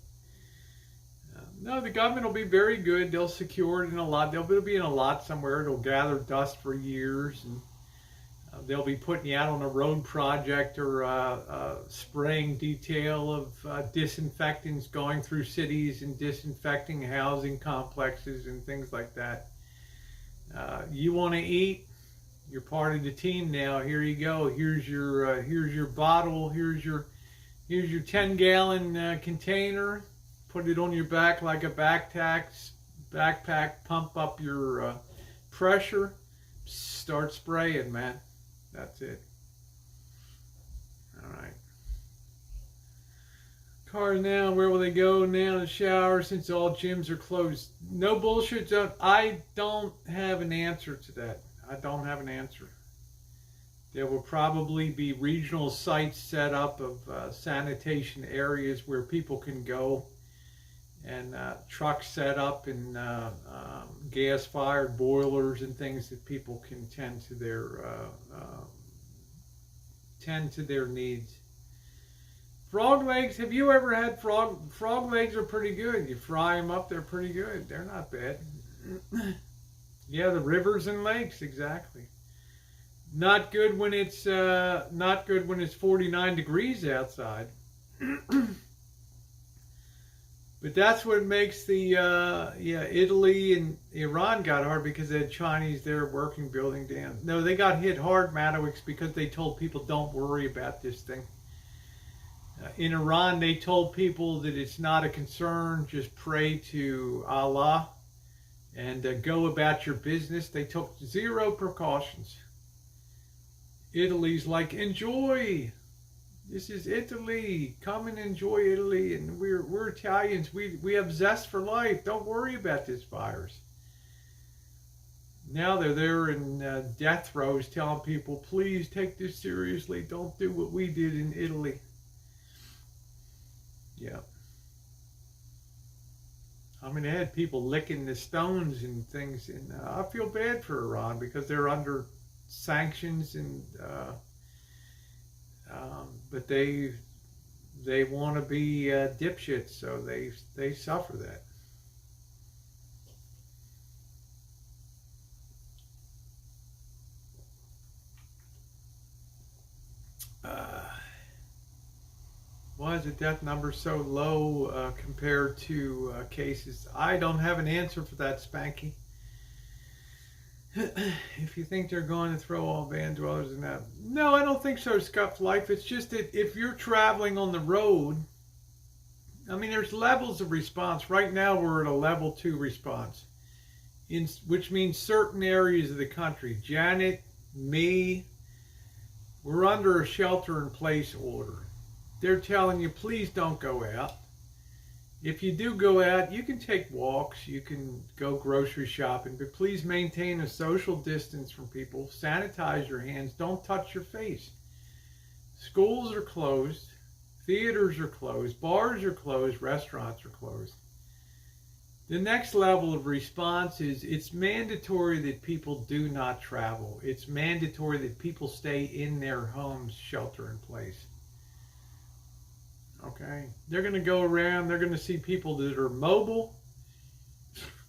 No, the government will be very good. They'll secure it in a lot. They'll be in a lot somewhere. It'll gather dust for years, and they'll be putting you out on a road project or spraying detail of disinfectants going through cities and disinfecting housing complexes and things like that. You want to eat? You're part of the team now. Here you go. Here's your bottle. Here's your 10-gallon container. Put it on your back like a backpack. Pump up your pressure. Start spraying, man. That's it. All right. Cars now. Where will they go now? The shower, since all gyms are closed. No bullshit. I don't have an answer to that. I don't have an answer. There will probably be regional sites set up of sanitation areas where people can go, and trucks set up, and gas-fired boilers and things that people can tend to their needs. Frog legs, have you ever had frog legs? Are pretty good. You fry them up, they're pretty good. They're not bad. Yeah, the rivers and lakes, exactly. Not good when it's 49 degrees outside. But that's what makes the Italy and Iran got hard, because they had Chinese there working, building dams. No, they got hit hard, Madowix, because they told people don't worry about this thing. In Iran, they told people that it's not a concern, just pray to Allah and go about your business. They took zero precautions. Italy's like, enjoy. This is Italy. Come and enjoy Italy. And we're Italians. We have zest for life. Don't worry about this virus. Now they're there in death throes telling people, please take this seriously. Don't do what we did in Italy. Yeah. I mean, they had people licking the stones and things. And I feel bad for Iran, because they're under sanctions, and but they want to be dipshits, so they suffer that. Why is the death number so low compared to cases? I don't have an answer for that, Spanky. If you think they're going to throw all van dwellers in that. No, I don't think so, Scuffed Life. It's just that if you're traveling on the road, I mean, there's levels of response. Right now, we're at a level 2 response, which means certain areas of the country. Janet, me, we're under a shelter-in-place order. They're telling you, please don't go out. If you do go out, you can take walks, you can go grocery shopping, but please maintain a social distance from people. Sanitize your hands. Don't touch your face. Schools are closed. Theaters are closed. Bars are closed. Restaurants are closed. The next level of response is it's mandatory that people do not travel. It's mandatory that people stay in their homes, shelter in place. Okay, they're going to go around, they're going to see people that are mobile.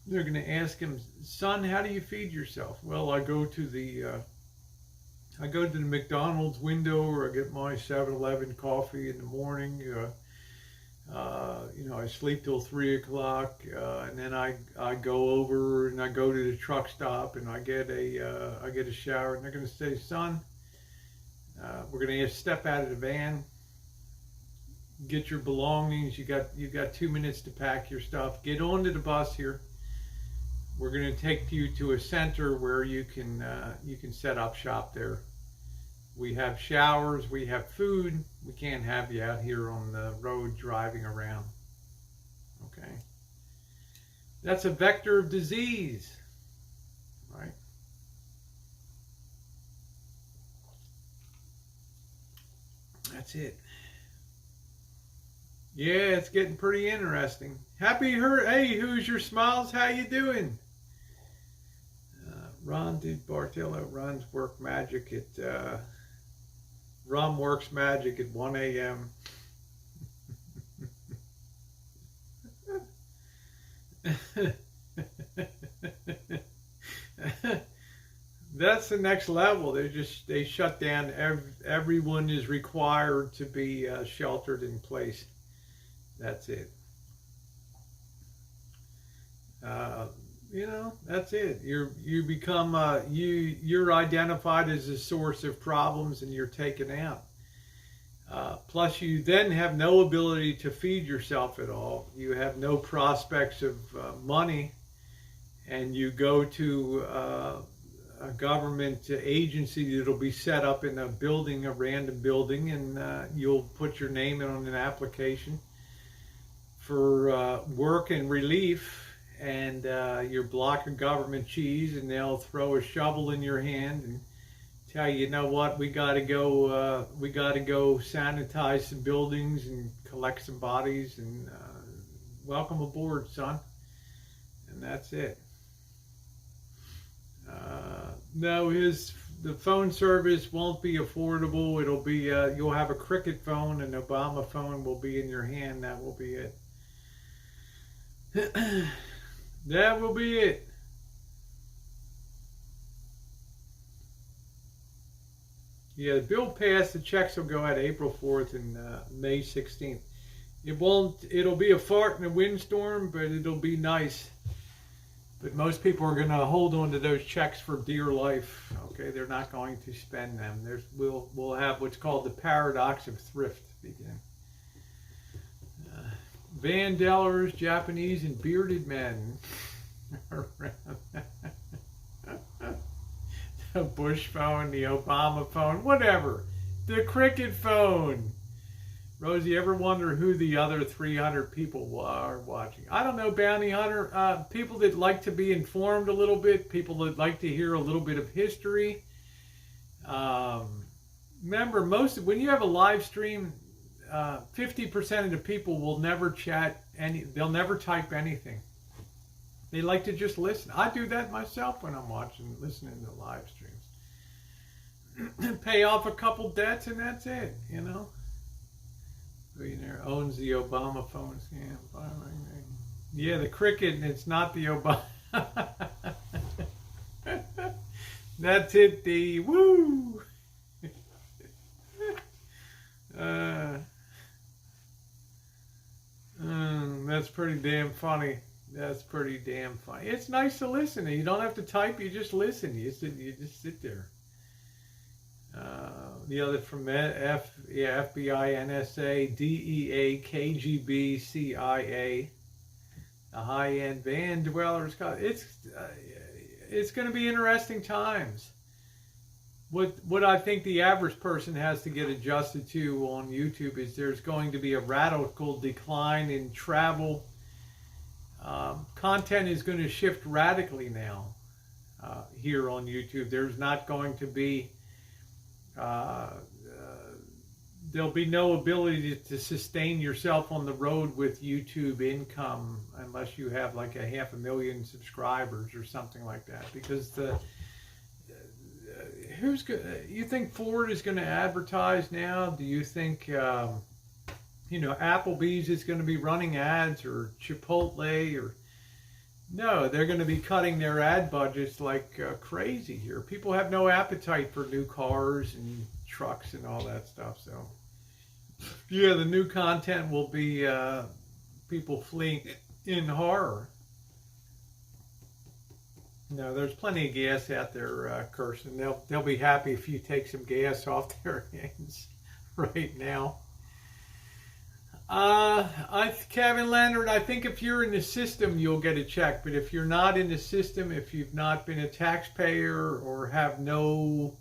They're going to ask them, son, how do you feed yourself? Well, I go to the McDonald's window, or I get my 7-Eleven coffee in the morning. I sleep till 3 o'clock, and then I go over and I go to the truck stop and I get a shower. And they're going to say, son, we're going to step out of the van. Get your belongings. You got 2 minutes to pack your stuff. Get onto the bus here. We're going to take you to a center where you can set up shop there. We have showers. We have food. We can't have you out here on the road driving around. Okay. That's a vector of disease, right? That's it. Yeah, it's getting pretty interesting. Hey, who's your smiles? How you doing? Ron did Bartello. Ron works magic at 1 a.m. That's the next level. They shut down. Everyone is required to be sheltered in place. That's it. That's it. You become you're identified as a source of problems, and you're taken out. Plus, you then have no ability to feed yourself at all. You have no prospects of money, and you go to a government agency that'll be set up in a random building, and you'll put your name in on an application for work and relief, and your block of government cheese, and they'll throw a shovel in your hand and tell you, you know what, we gotta go sanitize some buildings and collect some bodies and welcome aboard, son. And that's it. No, the phone service won't be affordable. It'll be you'll have a cricket phone, an Obama phone will be in your hand. That will be it. That will be it. Yeah, the bill passed. The checks will go out April 4th and May 16th. It'll be a fart in a windstorm, but it'll be nice. But most people are going to hold on to those checks for dear life. Okay, they're not going to spend them. We'll have what's called the paradox of thrift begin. Vandellers, Japanese, and bearded men the Bush phone, the Obama phone, whatever. The cricket phone. Rosie, ever wonder who the other 300 people are watching? I don't know, Bounty Hunter. People that like to be informed a little bit, people that like to hear a little bit of history. Remember, when you have a live stream, 50% of the people will never chat they'll never type anything. They like to just listen. I do that myself when I'm listening to live streams. Pay off a couple debts and that's it, you know. Billionaire owns the Obama phone scam. Yeah, the cricket, and it's not the Obama. That's it, the woo. That's pretty damn funny. That's pretty damn funny. It's nice to listen. You don't have to type. You just listen. You just sit there. The other from FBI, NSA, DEA, KGB, CIA, the high-end van dwellers. It's going to be interesting times. What I think the average person has to get adjusted to on YouTube is there's going to be a radical decline in travel. Content is going to shift radically now here on YouTube. There's not going to be there'll be no ability to sustain yourself on the road with YouTube income unless you have like 500,000 subscribers or something like that. Because you think Ford is going to advertise now? Do you think Applebee's is going to be running ads, or Chipotle, or no? They're going to be cutting their ad budgets like crazy here. People have no appetite for new cars and trucks and all that stuff. So yeah, the new content will be people fleeing in horror. No, there's plenty of gas out there, Kirsten. They'll be happy if you take some gas off their hands right now. Kevin Leonard, I think if you're in the system, you'll get a check. But if you're not in the system, if you've not been a taxpayer or have no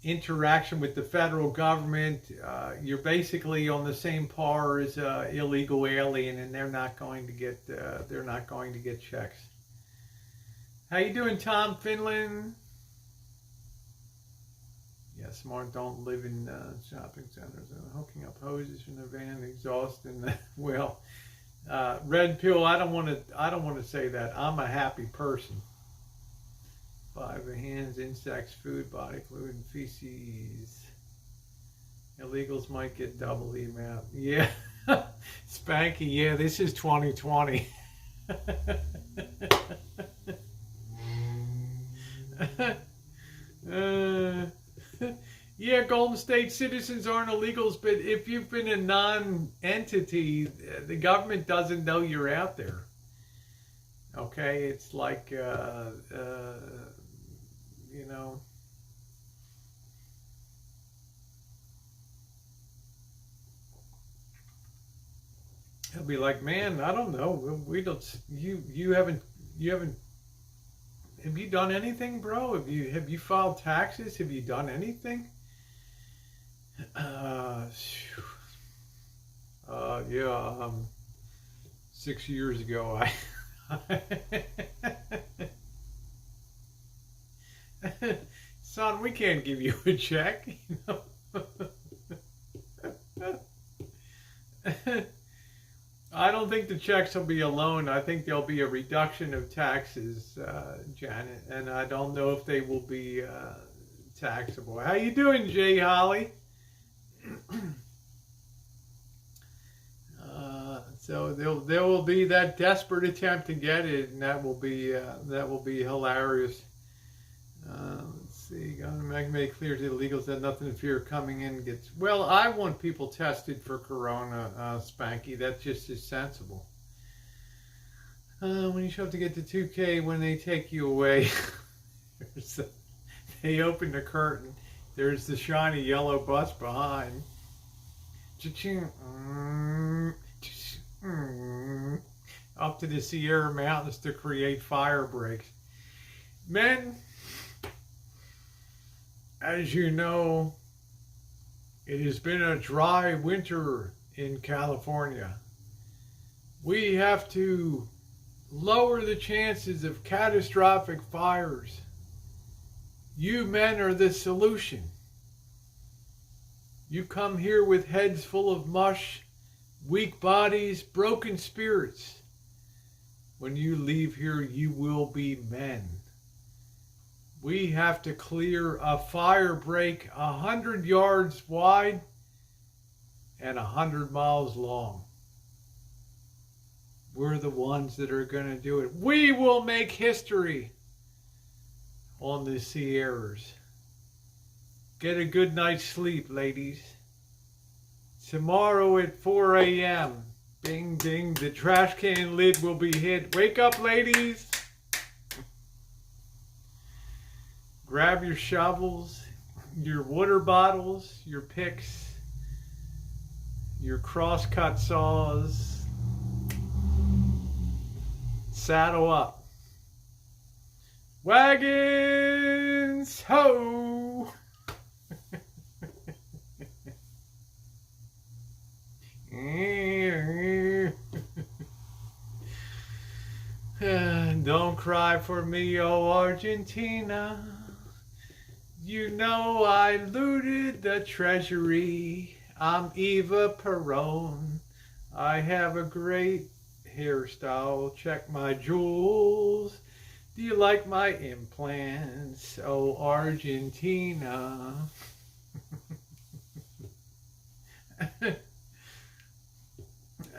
interaction with the federal government, you're basically on the same par as illegal alien, and they're not going to get checks. How you doing, Tom Finland? Yeah, smart don't live in shopping centers. Hooking up hoses from the van, exhaust, and red pill. I don't want to say that. I'm a happy person. 5 hands, insects, food, body fluid, and feces. Illegals might get double the amount. Yeah, Spanky. Yeah, this is 2020. Yeah, Golden State citizens aren't illegals, but if you've been a non-entity, the government doesn't know you're out there. Okay, it's like, He'll be like, man, I don't know. We don't. You haven't. Have you done anything, bro? Have you filed taxes? Have you done anything? Yeah. 6 years ago, son, we can't give you a check. I don't think the checks will be a loan. I think there'll be a reduction of taxes, Janet, and I don't know if they will be taxable. How you doing, Jay Holly? So there will be that desperate attempt to get it, and that will be hilarious. Let's see. Gotta make it clear to the illegals that nothing to fear coming in gets. Well, I want people tested for corona, Spanky. That's just as sensible. When you show up to get the 2K, when they take you away, they open the curtain. There's the shiny yellow bus behind. Cha-ching. Up to the Sierra Mountains to create fire breaks. Men, as you know, it has been a dry winter in California. We have to lower the chances of catastrophic fires. You men are the solution. You come here with heads full of mush, weak bodies, broken spirits. When you leave here, you will be men. We have to clear a fire break 100 yards wide and 100 miles long. We're the ones that are going to do it. We will make history on the Sierras. Get a good night's sleep, ladies. Tomorrow at 4 a.m., bing, ding, the trash can lid will be hit. Wake up, ladies. Grab your shovels, your water bottles, your picks, your crosscut saws. Saddle up. Wagons, ho! Don't cry for me, oh Argentina. You know I looted the Treasury. I'm Eva Perón. I have a great hairstyle. Check my jewels. Do you like my implants, oh Argentina?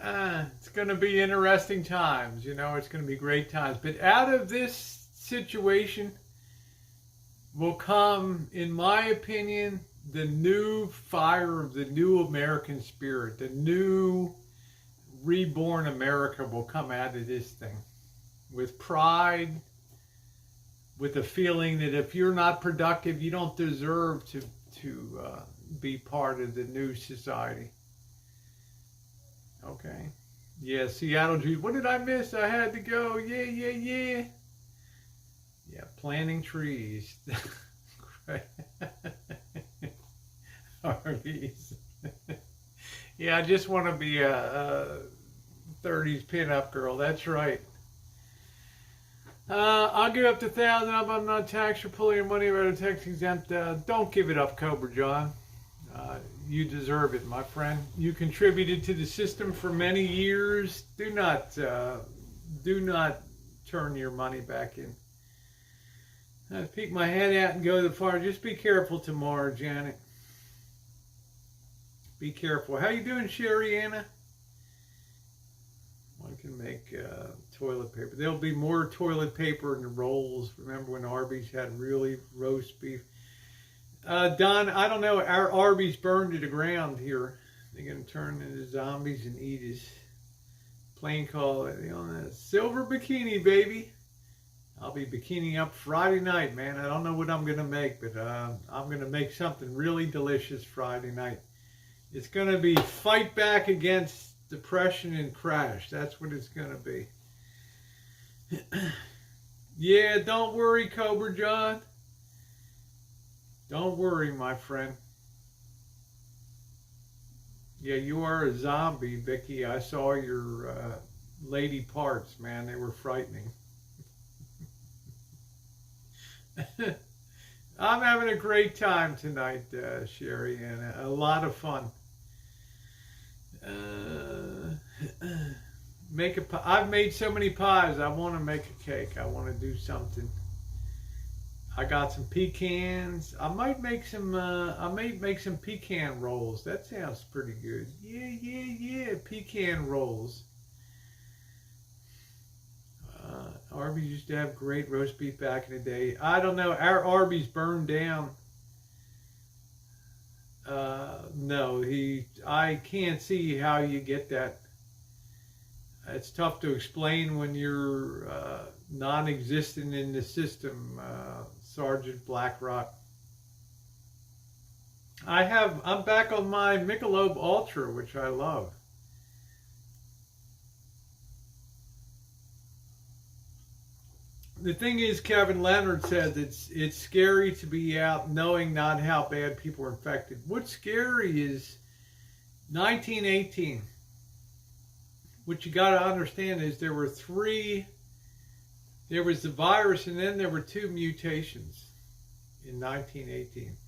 It's going to be interesting times, you know, it's going to be great times. But out of this situation will come, in my opinion, the new fire of the new American spirit. The new reborn America will come out of this thing with pride, with the feeling that if you're not productive, you don't deserve to be part of the new society. Okay. Yeah, Seattle Jews. What did I miss? I had to go. Yeah. Yeah, planting trees. RVs. Yeah, I just want to be a 30s pinup girl. That's right. I'll give up to 1,000 if I'm not taxed or pulling your money out of tax exempt. Don't give it up, Cobra John. You deserve it, my friend. You contributed to the system for many years. Do not turn your money back in. I peek my head out and go to the far. Just be careful tomorrow, Janet. Be careful. How you doing, Sherry Anna? One can make toilet paper. There'll be more toilet paper in the rolls. Remember when Arby's had really roast beef? Don, I don't know. Our Arby's burned to the ground here. They're going to turn into zombies and eat us. Plane call. Silver bikini, baby. I'll be bikini up Friday night, man. I don't know what I'm going to make, but I'm going to make something really delicious Friday night. It's going to be fight back against depression and crash. That's what it's going to be. Yeah, don't worry, Cobra John. Don't worry, my friend. Yeah, you are a zombie, Vicky. I saw your lady parts, man. They were frightening. I'm having a great time tonight, Sherry, and a lot of fun. I've made so many pies. I want to make a cake. I want to do something. I got some pecans. I might make some. I might make some pecan rolls. That sounds pretty good. Yeah. Pecan rolls. Arby's used to have great roast beef back in the day. I don't know. Our Arby's burned down. No, I can't see how you get that. It's tough to explain when you're non-existent in the system, Sergeant Blackrock. I'm back on my Michelob Ultra, which I love. The thing is, Kevin Leonard said it's scary to be out knowing not how bad people are infected. What's scary is 1918. What you got to understand is there was the virus, and then there were 2 mutations in 1918.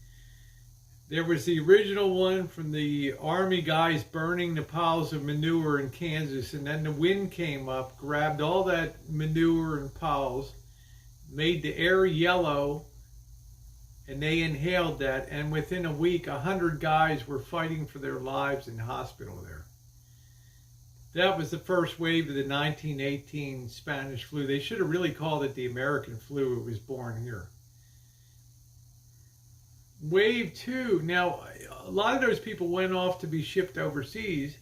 There was the original one from the army guys burning the piles of manure in Kansas, and then the wind came up, grabbed all that manure and piles, made the air yellow, and they inhaled that, and within a week 100 guys were fighting for their lives in the hospital there. That was the first wave of the 1918 Spanish flu. They should have really called it the American flu. It was born here. Wave 2, now a lot of those people went off to be shipped overseas.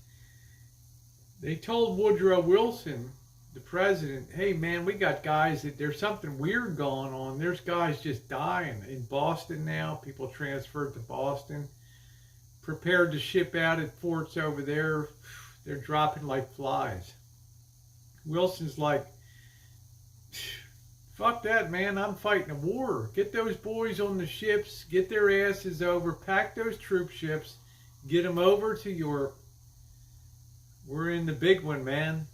They told Woodrow Wilson, the president, hey man, we got guys that there's something weird going on. There's guys just dying in Boston now. People transferred to Boston, prepared to ship out at forts over there. They're dropping like flies. Wilson's like, fuck that, man. I'm fighting a war. Get those boys on the ships, get their asses over, pack those troop ships, get them over to Europe. We're in the big one, man.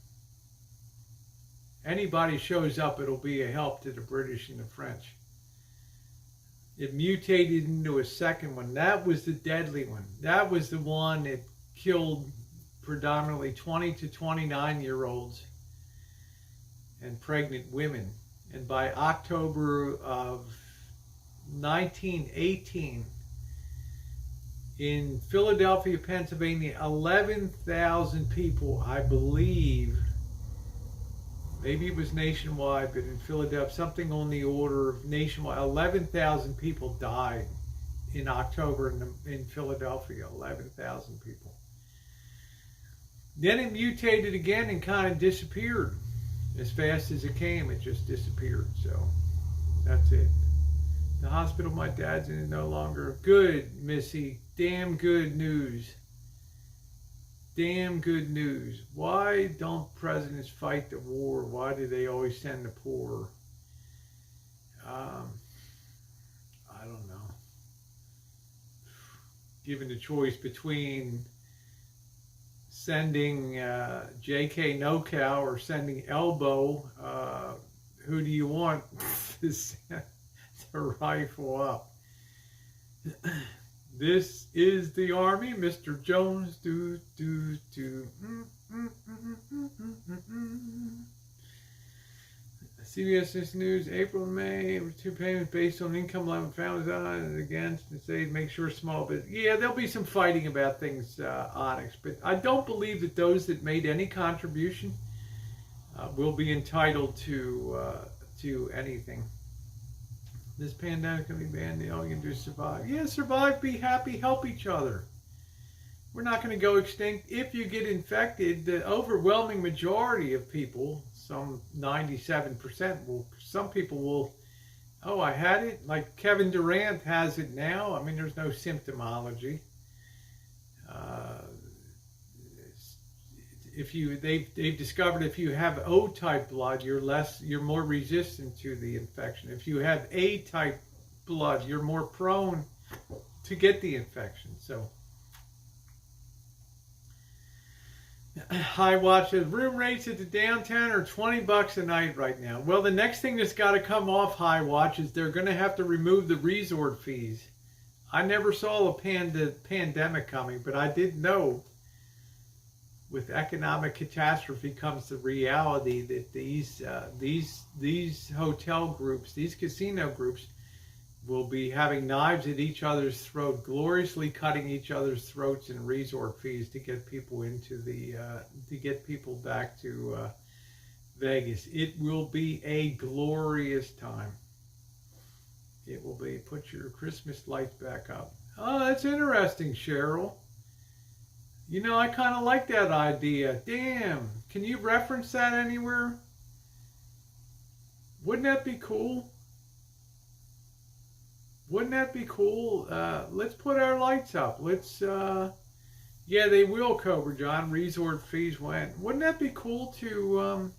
Anybody shows up, it'll be a help to the British and the French. It mutated into a second one. That was the deadly one. That was the one that killed predominantly 20 to 29-year-olds and pregnant women. And by October of 1918, in Philadelphia, Pennsylvania, 11,000 people, I believe, maybe it was nationwide, but in Philadelphia, something on the order of nationwide, 11,000 people died in October in Philadelphia, 11,000 people. Then it mutated again and kind of disappeared. As fast as it came, it just disappeared. So that's it. The hospital my dad's in is no longer. Good, Missy. Damn good news. Damn good news. Why don't presidents fight the war? Why do they always send the poor? I don't know. Given the choice between sending J.K. No-Cow or sending Elbow, who do you want to rifle up? This is the Army, Mr. Jones. CBS News, April and May, 2 payments based on income level families on against and say make sure small business. Yeah, there'll be some fighting about things, Onyx, but I don't believe that those that made any contribution will be entitled to anything. This pandemic can be banned. All you can do is survive. Yeah, survive, be happy, help each other. We're not going to go extinct. If you get infected, the overwhelming majority of people, some 97% will, some people will, oh, I had it. Like Kevin Durant has it now. I mean, there's no symptomology. They've discovered if you have O-type blood, you're more resistant to the infection. If you have A-type blood, you're more prone to get the infection. So High Watch says room rates at the downtown are $20 a night right now. Well, the next thing that's got to come off High Watch is they're going to have to remove the resort fees. I never saw a pandemic coming, but I did know with economic catastrophe comes the reality that these hotel groups, these casino groups, will be having knives at each other's throat, gloriously cutting each other's throats in resort fees to get people into to get people back to Vegas. It will be a glorious time. It will be. Put your Christmas lights back up. Oh, that's interesting, Cheryl. You know, I kind of like that idea. Damn. Can you reference that anywhere? Wouldn't that be cool? Wouldn't that be cool? Let's put our lights up. Let's, yeah, they will, Cobra John. Resort fees went. Wouldn't that be cool to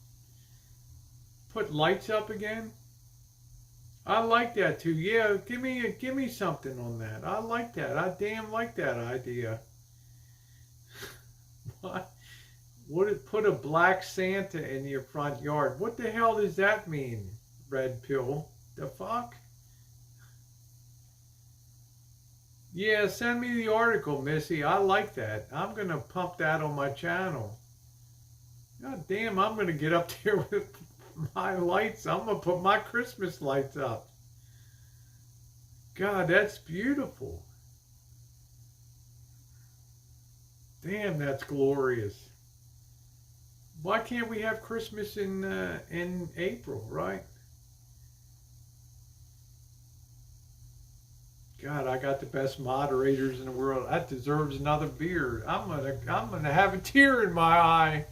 put lights up again? I like that too. Yeah, give me something on that. I like that. I damn like that idea. What? Would it put a black Santa in your front yard? What the hell does that mean, Red Pill? The fuck? Yeah, send me the article, Missy. I like that. I'm going to pump that on my channel. God damn, I'm going to get up there with my lights. I'm going to put my Christmas lights up. God, that's beautiful. Damn, that's glorious. Why can't we have Christmas in April, right? God, I got the best moderators in the world. That deserves another beer. I'm gonna have a tear in my eye.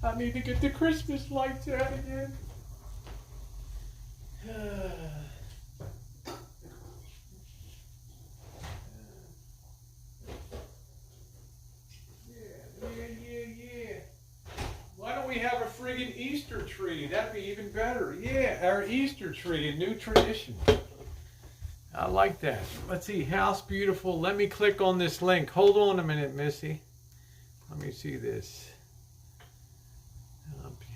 I need to get the Christmas lights out again. Yeah. Why don't we have a friggin' Easter tree? That'd be even better. Yeah, our Easter tree, a new tradition. I like that. Let's see, House Beautiful. Let me click on this link. Hold on a minute, Missy. Let me see this.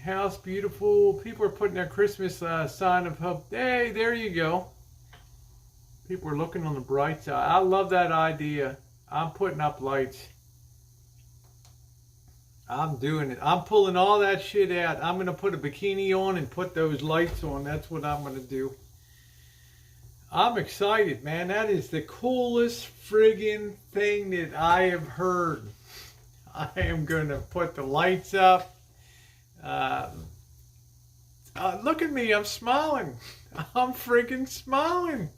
House Beautiful. People are putting their Christmas sign of hope. Hey, there you go. People are looking on the bright side. I love that idea. I'm putting up lights. I'm doing it. I'm pulling all that shit out. I'm going to put a bikini on and put those lights on. That's what I'm going to do. I'm excited, man. That is the coolest friggin' thing that I have heard. I am going to put the lights up. Look at me. I'm smiling. I'm friggin' smiling.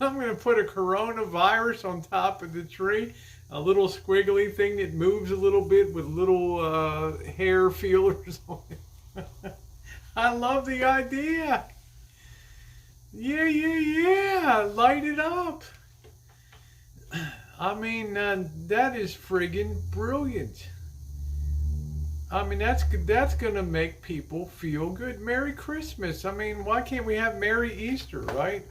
I'm going to put a coronavirus on top of the tree. A little squiggly thing that moves a little bit with little hair feelers on it. I love the idea. Yeah. Light it up. I mean, that is friggin' brilliant. I mean, that's going to make people feel good. Merry Christmas. I mean, why can't we have Merry Easter, right?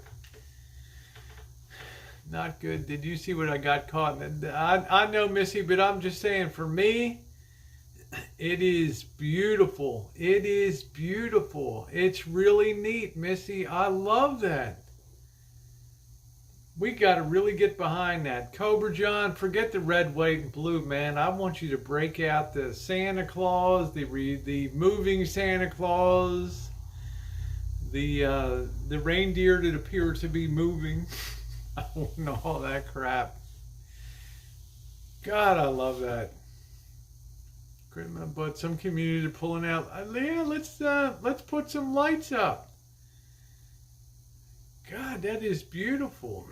Not good. Did you see what I got caught in? I know, Missy, but I'm just saying, for me, it is beautiful. It is beautiful. It's really neat, Missy. I love that. We got to really get behind that. Cobra John, forget the red, white, and blue, man. I want you to break out the Santa Claus, the moving Santa Claus, the reindeer that appear to be moving. I want all that crap. God, I love that. But some communities are pulling out. Yeah, let's put some lights up. God, that is beautiful.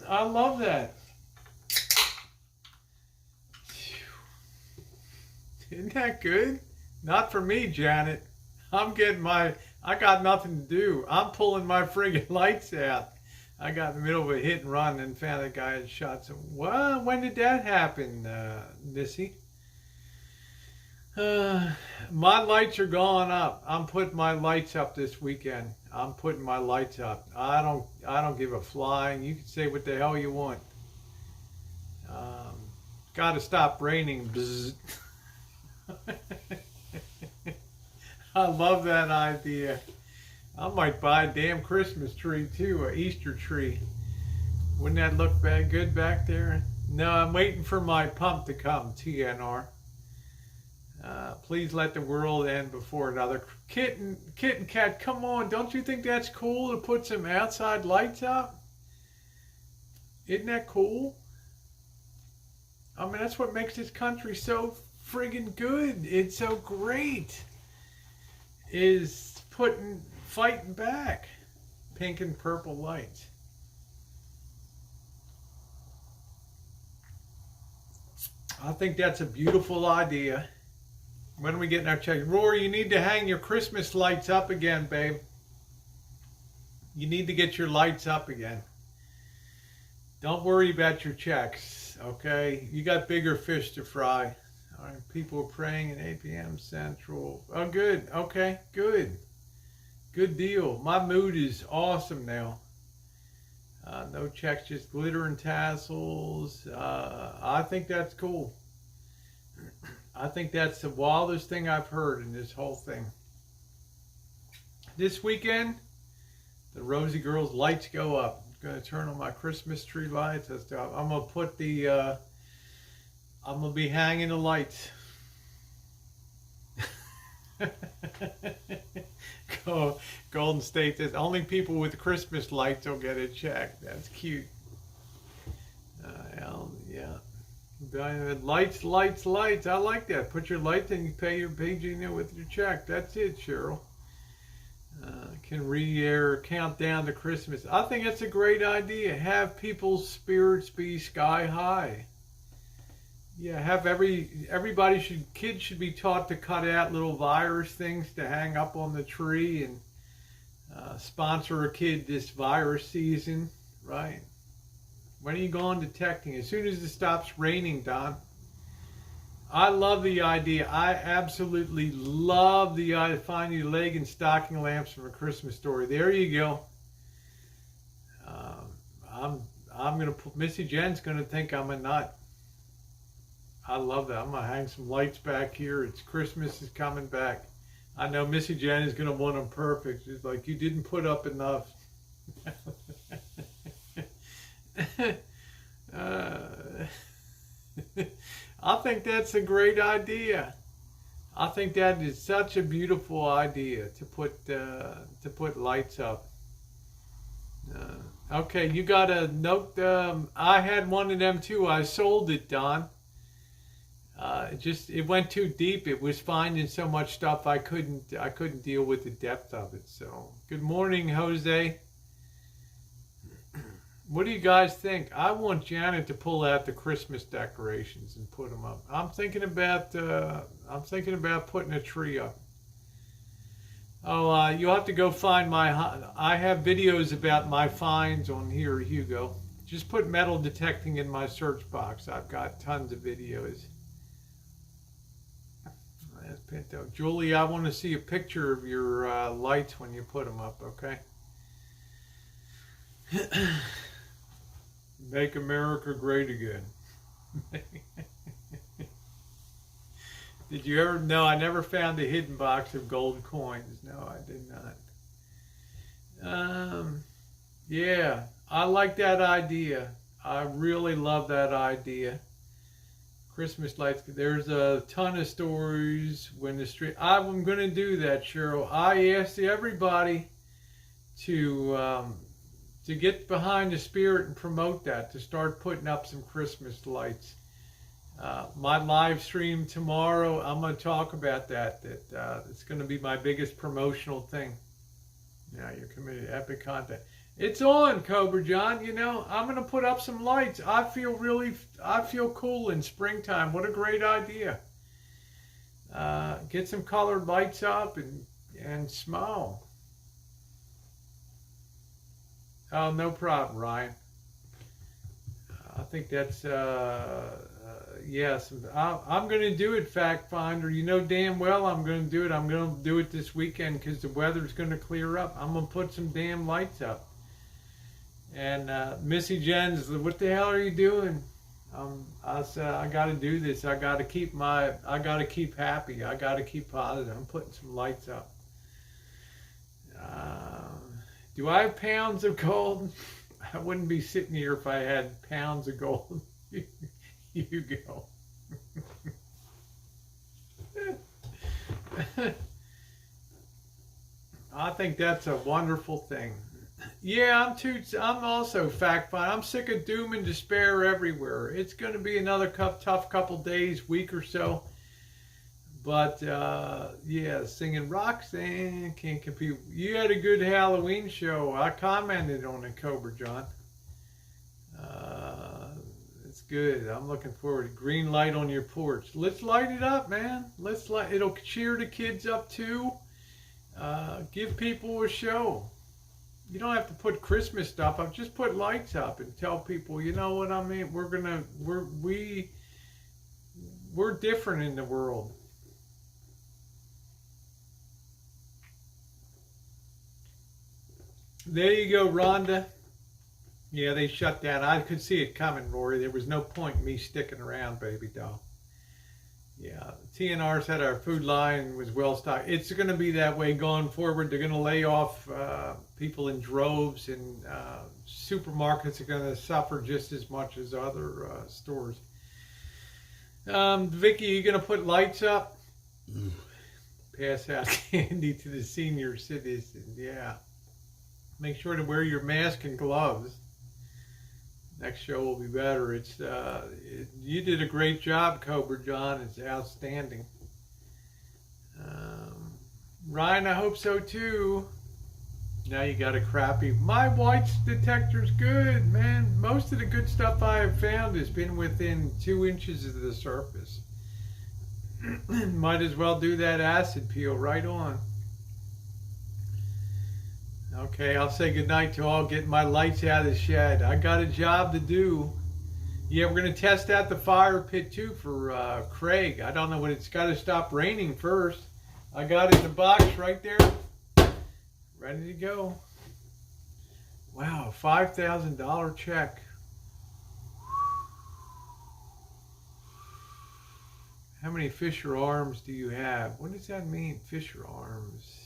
I love that. Isn't that good? Not for me, Janet. I got nothing to do. I'm pulling my friggin' lights out. I got in the middle of a hit and run and found a guy had shot some. Well, when did that happen, Missy? My lights are going up. I'm putting my lights up this weekend. I'm putting my lights up. I don't give a flying. You can say what the hell you want. Gotta stop raining. Bzz. I love that idea. I might buy a damn Christmas tree too, an Easter tree. Wouldn't that look good back there? No, I'm waiting for my pump to come, TNR. Please let the world end before another. Kitten cat, come on. Don't you think that's cool to put some outside lights up? Isn't that cool? I mean, that's what makes this country so friggin' good. It's so great. Is fighting back. Pink and purple lights. I think that's a beautiful idea. When are we getting our check? Rory, you need to hang your Christmas lights up again, babe. You need to get your lights up again. Don't worry about your checks, okay? You got bigger fish to fry. All right, people are praying at 8 p.m. Central. Oh, good. Okay, good. Good deal. My mood is awesome now. No checks, just glitter and tassels. I think that's cool. I think that's the wildest thing I've heard in this whole thing. This weekend, the Rosie Girls lights go up. I'm going to turn on my Christmas tree lights. I'm going to put the, I'm going to be hanging the lights. Golden State says only people with Christmas lights will get a check. That's cute. Yeah. Lights. I like that. Put your lights and you pay your PG with your check. That's it, Cheryl. Can re-air countdown to Christmas. I think that's a great idea. Have people's spirits be sky high. Yeah, have kids should be taught to cut out little virus things to hang up on the tree and sponsor a kid this virus season, right? When are you going detecting? As soon as it stops raining, Don. I love the idea. I absolutely love the idea. Find you leg and stocking lamps from A Christmas Story. There you go. I'm gonna put Missy Jen's gonna think I'm a nut. I love that. I'm gonna hang some lights back here. It's Christmas is coming back. I know Missy Jen is gonna want them perfect. It's like you didn't put up enough. I think that's a great idea. I think that is such a beautiful idea to put lights up. Okay, you got a note. I had one of them too. I sold it, Don. It went too deep. It was finding so much stuff I couldn't deal with the depth of it. So, good morning, Jose. What do you guys think? I want Janet to pull out the Christmas decorations and put them up. I'm thinking about putting a tree up. Oh, you'll have to go find I have videos about my finds on here, Hugo. Just put metal detecting in my search box. I've got tons of videos. That's Pinto. Julie, I want to see a picture of your lights when you put them up, okay? Make America great again. Did you ever? No, I never found a hidden box of gold coins. No, I did not. Yeah, I like that idea. I really love that idea. Christmas lights. There's a ton of stories when the street. I'm going to do that, Cheryl. I asked everybody to get behind the spirit and promote that, to start putting up some Christmas lights. My live stream tomorrow, I'm going to talk about that. It's going to be my biggest promotional thing. Yeah, you're committed. Epic content. It's on, Cobra John. You know, I'm going to put up some lights. I feel cool in springtime. What a great idea. Get some colored lights up and smile. Oh, no problem, Ryan. I think that's, yes. I'm going to do it, Fact Finder. You know damn well I'm going to do it. I'm going to do it this weekend because the weather's going to clear up. I'm going to put some damn lights up. And Missy Jen's, what the hell are you doing? I said I got to do this. I got to keep happy. I got to keep positive. I'm putting some lights up. Do I have pounds of gold? I wouldn't be sitting here if I had pounds of gold. You go. I think that's a wonderful thing. Yeah, I'm also fact finding. I'm sick of doom and despair everywhere. It's going to be another tough couple days, week or so. But yeah, singing Roxanne can't compete. You had a good Halloween show. I commented on it, Cobra John. It's good. I'm looking forward to green light on your porch. Let's light it up, man. It'll cheer the kids up too. Give people a show. You don't have to put Christmas stuff up. Just put lights up and tell people, you know what I mean? We're different in the world. There you go, Rhonda. Yeah, they shut down. I could see it coming, Rory. There was no point in me sticking around, baby doll. Yeah, TNR said our food line was well stocked. It's going to be that way going forward. They're going to lay off people in droves, and supermarkets are going to suffer just as much as other stores. Vicky, you going to put lights up? Pass out candy to the senior citizens. Yeah. Make sure to wear your mask and gloves. Next show will be better. You did a great job, Cobra John. It's outstanding. Ryan, I hope so too. Now you got a crappy. My white detector's good, man. Most of the good stuff I have found has been within 2 inches of the surface. Might as well do that acid peel right on. Okay, I'll say goodnight to all. Get my lights out of the shed. I got a job to do. Yeah, we're going to test out the fire pit too for Craig. I don't know when it's got to stop raining first. I got it in the box right there. Ready to go. Wow, $5,000 check. How many Fisher arms do you have? What does that mean, Fisher arms?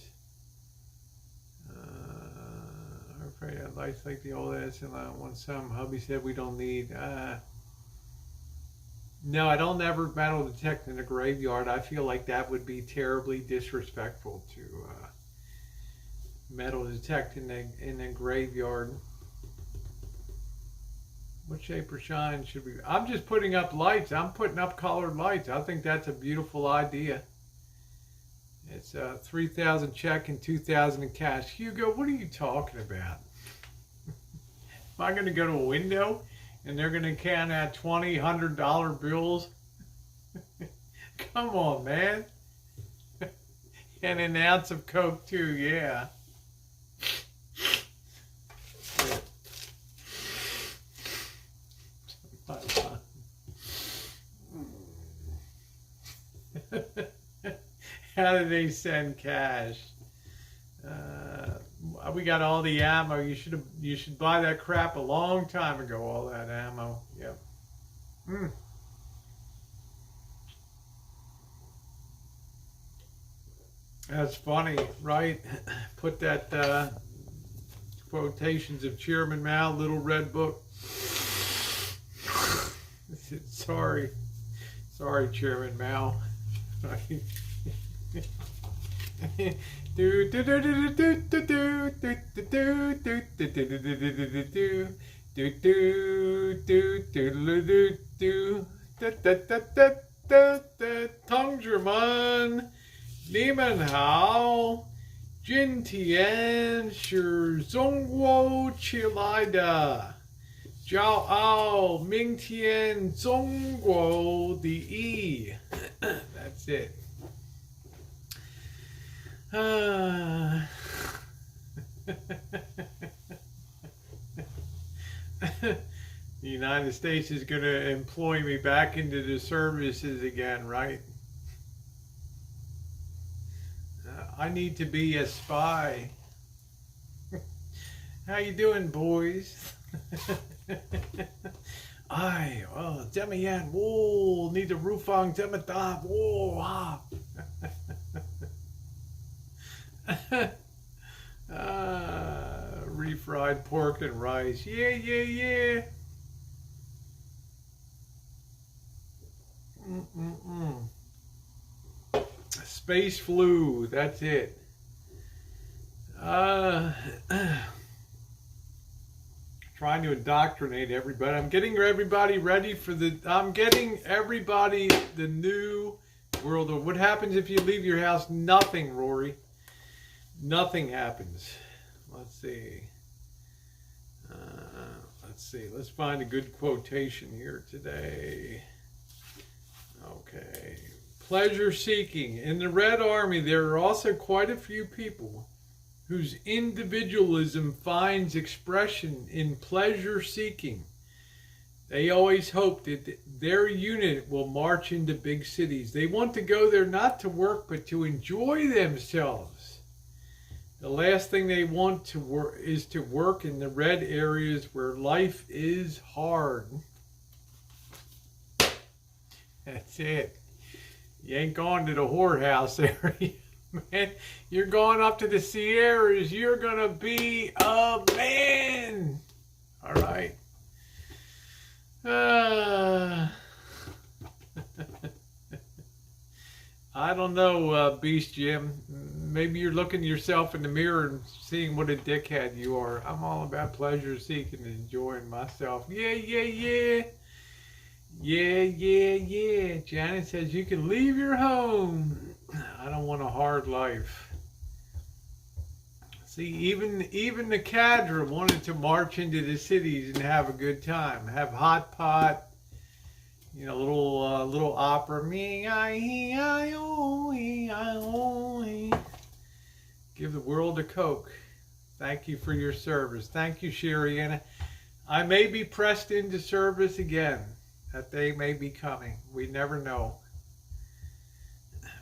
I'm afraid I'd like the old ass and I want some. Hubby said we don't need. No, I don't ever metal detect in a graveyard. I feel like that would be terribly disrespectful to metal detect in a graveyard. What shape or shine should we? I'm just putting up lights. I'm putting up colored lights. I think that's a beautiful idea. It's 3,000 check and 2,000 in cash. Hugo, what are you talking about? Am I going to go to a window and they're going to count out $20, $100 bills? Come on, man. And an ounce of Coke too, yeah. How do they send cash? We got all the ammo. You should buy that crap a long time ago. All that ammo. Yep. That's funny, right? Put that quotations of Chairman Mao, Little Red Book. Sorry, Chairman Mao. Tongjerman, Niemen Hao, Jin Tian, Shi Zhongguo Chilida, Jiao Ao, Ming Tian, Zhongguo the E. That's it. The United States is going to employ me back into the services again, right? I need to be a spy. How you doing, boys? Demian, whoa, need the Rufang Demetop, whoa, ah. Refried pork and rice, yeah, yeah, yeah. Space flu, that's it. Trying to indoctrinate everybody. I'm getting everybody ready for the new world. What happens if you leave your house? Nothing, Rory. Nothing happens. Let's see. Let's find a good quotation here today. Okay. Pleasure seeking. In the Red Army, there are also quite a few people whose individualism finds expression in pleasure seeking. They always hope that their unit will march into big cities. They want to go there not to work, but to enjoy themselves. The last thing they want to work is to work in the red areas where life is hard. That's it. You ain't going to the whorehouse area, man. You're going up to the Sierras. You're going to be a man. All right. I don't know, Beast Jim. Maybe you're looking yourself in the mirror and seeing what a dickhead you are. I'm all about pleasure seeking and enjoying myself. Yeah, yeah, yeah. Yeah, yeah, yeah. Janet says you can leave your home. I don't want a hard life. See, even the cadre wanted to march into the cities and have a good time. Have hot pot, you know, little opera. Give the world a Coke. Thank you for your service. Thank you, Sherianna. I may be pressed into service again. That day may be coming. We never know.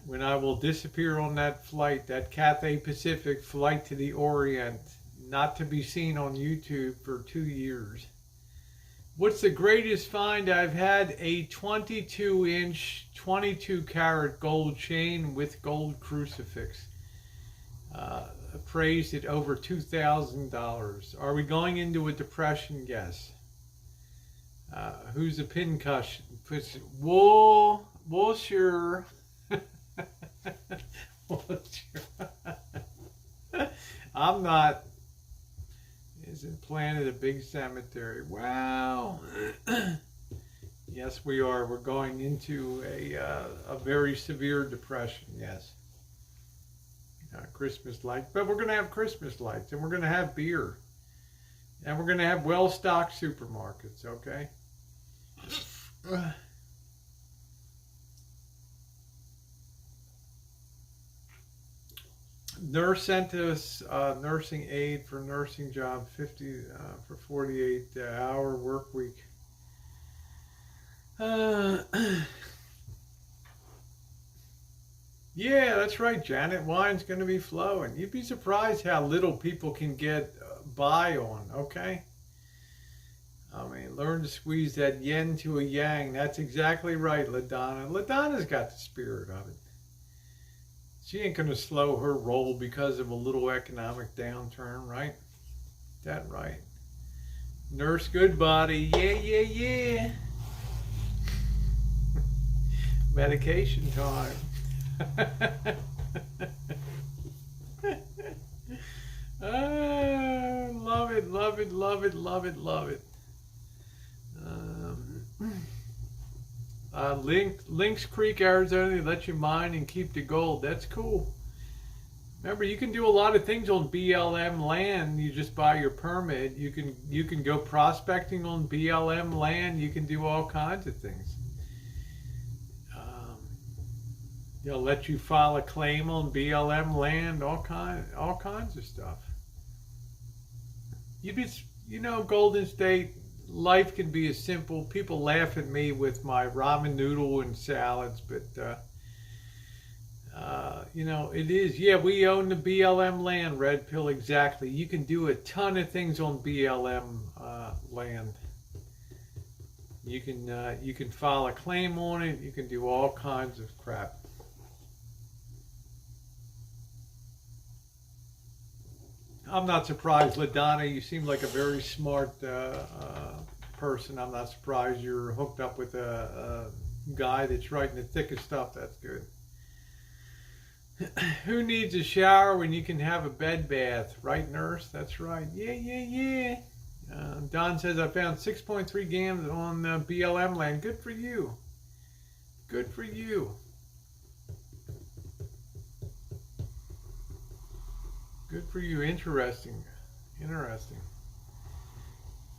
When I will disappear on that flight, that Cathay Pacific flight to the Orient, not to be seen on YouTube for 2 years. What's the greatest find I've had? A 22-inch, 22-carat gold chain with gold crucifix. Appraised at over $2,000. Are we going into a depression? Yes. Who's a pincushion? Whoa, sure. I'm not. Isn't planted a big cemetery? Wow. Yes, we are. We're going into a very severe depression. Yes. Christmas lights, but we're going to have Christmas lights, and we're going to have beer, and we're going to have well-stocked supermarkets. Okay. Nurse sent us nursing aid for nursing job, 50 for 48-hour work week. Yeah, that's right, Janet. Wine's going to be flowing. You'd be surprised how little people can get by on, okay? I mean, learn to squeeze that yin to a yang. That's exactly right, LaDonna. LaDonna's got the spirit of it. She ain't going to slow her roll because of a little economic downturn, right? That right. Nurse Goodbody. Yeah, yeah, yeah. Medication time. Love it, love it, love it, love it, love it. Lynx Creek, Arizona, they let you mine and keep the gold. That's cool. Remember, you can do a lot of things on BLM land. You just buy your permit. You can go prospecting on BLM land. You can do all kinds of things. They'll let you file a claim on BLM land. All kinds of stuff. Golden State. Life can be as simple. People laugh at me with my ramen noodle and salads, but it is. Yeah, we own the BLM land, Red Pill, exactly. You can do a ton of things on BLM land. You can file a claim on it. You can do all kinds of crap. I'm not surprised, LaDonna. You seem like a very smart person. I'm not surprised you're hooked up with a guy that's writing the thickest stuff. That's good. Who needs a shower when you can have a bed bath? Right, nurse? That's right. Yeah. Don says, I found 6.3 grams on BLM land. Good for you. Good for you. Good for you. Interesting.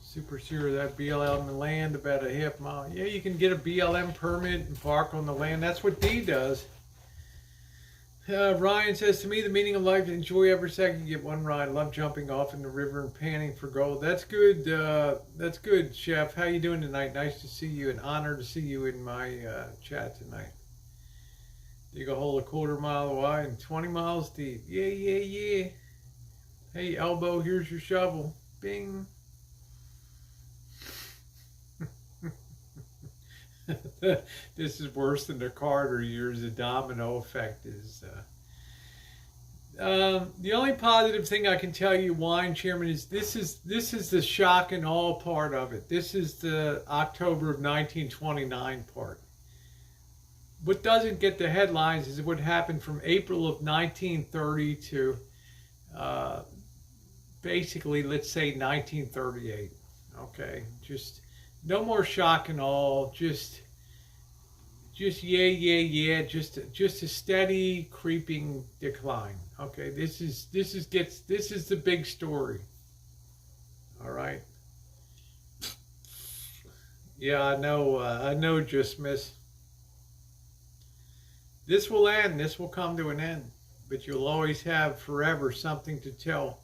Super sure that BLM land about a half mile. Yeah, you can get a BLM permit and park on the land. That's what D does. Ryan says, to me, the meaning of life is enjoy every second you get one ride. Love jumping off in the river and panning for gold. That's good. That's good, Chef. How you doing tonight? Nice to see you. An honor to see you in my chat tonight. Dig a hole 1/4 mile wide and 20 miles deep. Yeah. Hey, Elbow, here's your shovel. Bing. This is worse than the Carter years. The domino effect is. The only positive thing I can tell you, Wine Chairman, is this is the shock and awe part of it. This is the October of 1929 part. What doesn't get the headlines is what happened from April of 1930 to basically, let's say 1938. Okay, just no more shock and awe. Just yeah. Just a steady creeping decline. Okay, this is the big story. All right. Yeah, I know. Just miss. This will end. This will come to an end. But you'll always have forever something to tell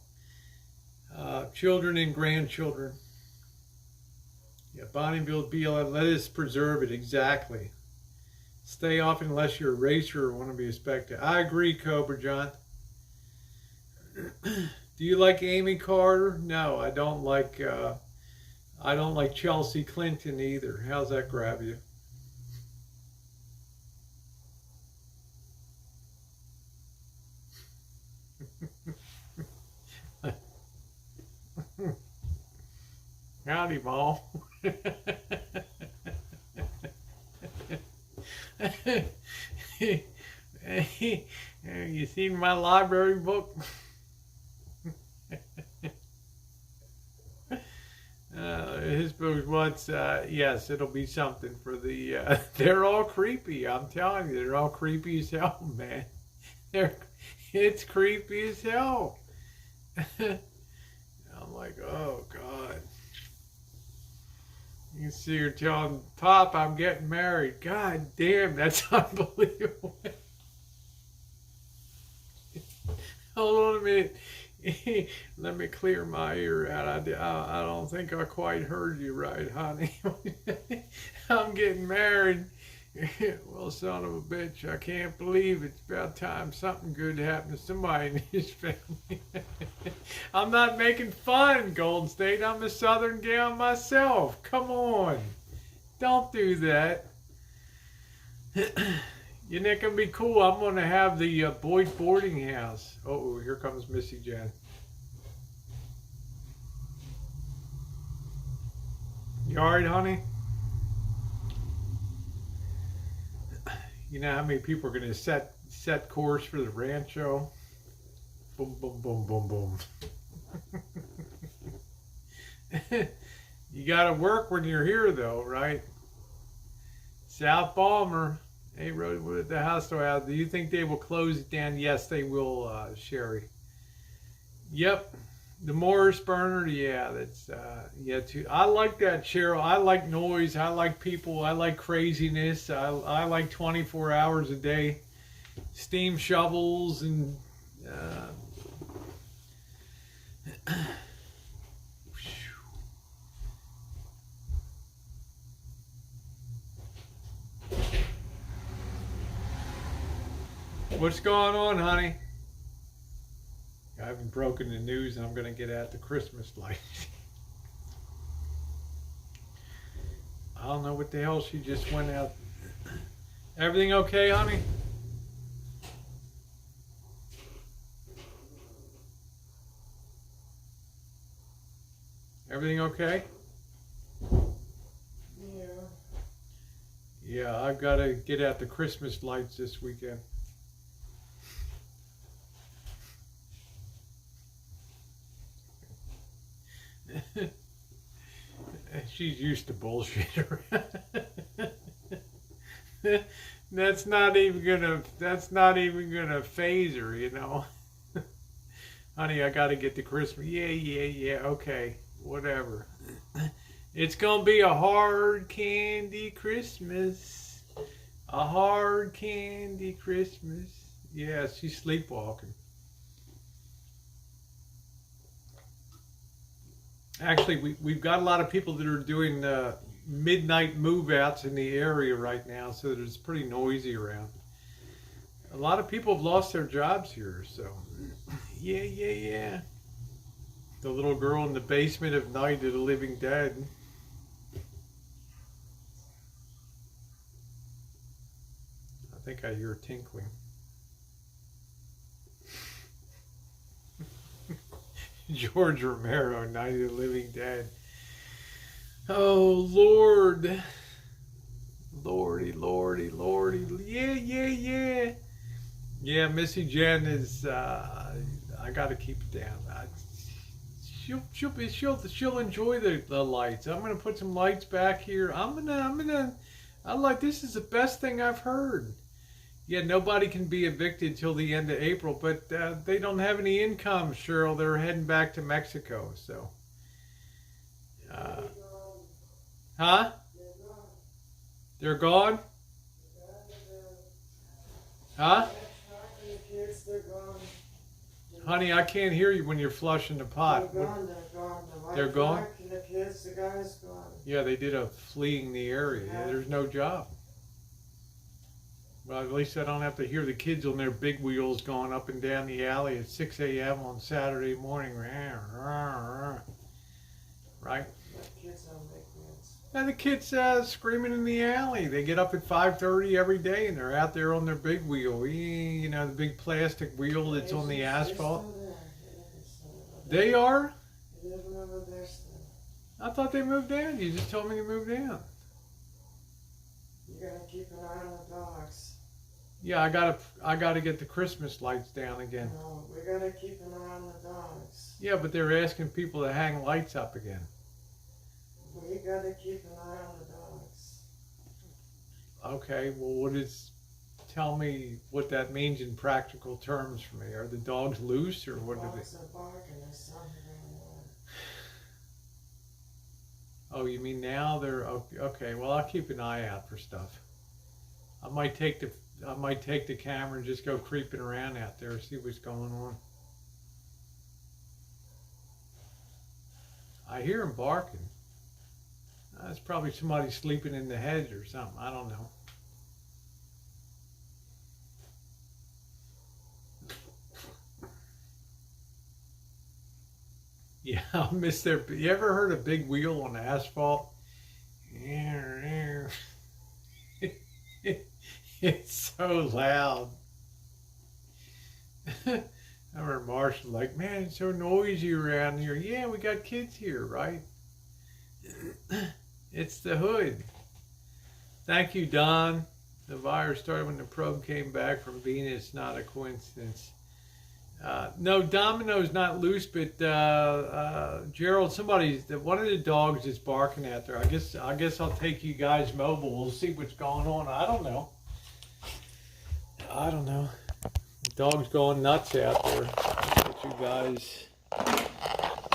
children and grandchildren. Yeah, Bonneville BLM, let us preserve it. Exactly. Stay off unless you're a racer or want to be a spectator. I agree, Cobra John. Do you like Amy Carter? No, I don't like Chelsea Clinton either. How's that grab you? Howdy, Mom. You seen my library book? His book once, yes, it'll be something for the, they're all creepy, I'm telling you, they're all creepy as hell, man. It's creepy as hell. I'm like, oh, God. You can see her telling Pop, I'm getting married. God damn, that's unbelievable. Hold on a minute. Let me clear my ear out. I don't think I quite heard you right, honey. I'm getting married. Well, son of a bitch, I can't believe it's about time something good happened to somebody in his family. I'm not making fun, Golden State. I'm a Southern gal myself. Come on. Don't do that. You think it'll be cool? I'm going to have the Boyd boarding house. Oh, here comes Missy Jan. You all right, honey? You know how many people are going to set course for the rancho? Boom, boom, boom, boom, boom. You got to work when you're here, though, right? South Balmer. Hey, Road, the house to house. Do you think they will close it down? Yes, they will, Sherry. Yep. The Morris burner, yeah, that's, yeah, too. I like that, Cheryl. I like noise. I like people. I like craziness. I like 24 hours a day. Steam shovels and, what's going on, honey? I haven't broken the news and I'm going to get out the Christmas lights. I don't know what the hell she just went out. Everything okay, honey? Everything okay? Yeah. Yeah, I've got to get out the Christmas lights this weekend. She's used to bullshit. That's not even gonna phase her, you know. Honey, I gotta get to Christmas. Yeah, okay, whatever. It's gonna be a hard candy Christmas. A hard candy Christmas. Yeah, she's sleepwalking. Actually, we've got a lot of people that are doing midnight move-outs in the area right now, so that it's pretty noisy around. A lot of people have lost their jobs here, so yeah. The little girl in the basement of Night of the Living Dead. I think I hear tinkling. George Romero, Night of the Living Dead. Oh, Lord. Lordy. Yeah. Yeah, Missy Jen is, I gotta keep it down. She'll enjoy the lights. I'm gonna put some lights back here. This is the best thing I've heard. Yeah, nobody can be evicted till the end of April, but they don't have any income, Cheryl. They're heading back to Mexico, so. Huh? They're gone? Huh? Honey, I can't hear you when you're flushing the pot. They're gone. They're gone? The kids, the guy's gone. Yeah, they did a fleeing the area. Yeah, there's no job. Well, at least I don't have to hear the kids on their big wheels going up and down the alley at 6 a.m. on Saturday morning. Right? The kids don't make sense. And the kids screaming in the alley. They get up at 5:30 every day and they're out there on their big wheel. You know, the big plastic wheel that's on the asphalt. They are? I thought they moved down. You just told me they moved down. You gotta keep an eye on the dogs. Yeah, I gotta get the Christmas lights down again. No, we gotta keep an eye on the dogs. Yeah, but they're asking people to hang lights up again. We gotta keep an eye on the dogs. Okay, well, tell me what that means in practical terms for me. Are the dogs loose or what? Dogs are barking. There's something going on. Oh, you mean now they're okay? Well, I'll keep an eye out for stuff. I might take the camera and just go creeping around out there, see what's going on. I hear them barking. That's probably somebody sleeping in the hedge or something. I don't know. Yeah, I'll miss their. You ever heard a big wheel on the asphalt? It's so loud. I remember Marshall like, man, it's so noisy around here. Yeah, we got kids here, right? It's the hood. Thank you, Don. The virus started when the probe came back from Venus, not a coincidence. No, Domino's not loose, but Gerald, one of the dogs is barking out there. I guess I'll take you guys mobile. We'll see what's going on. I don't know. The dog's going nuts out there. I'll take you guys.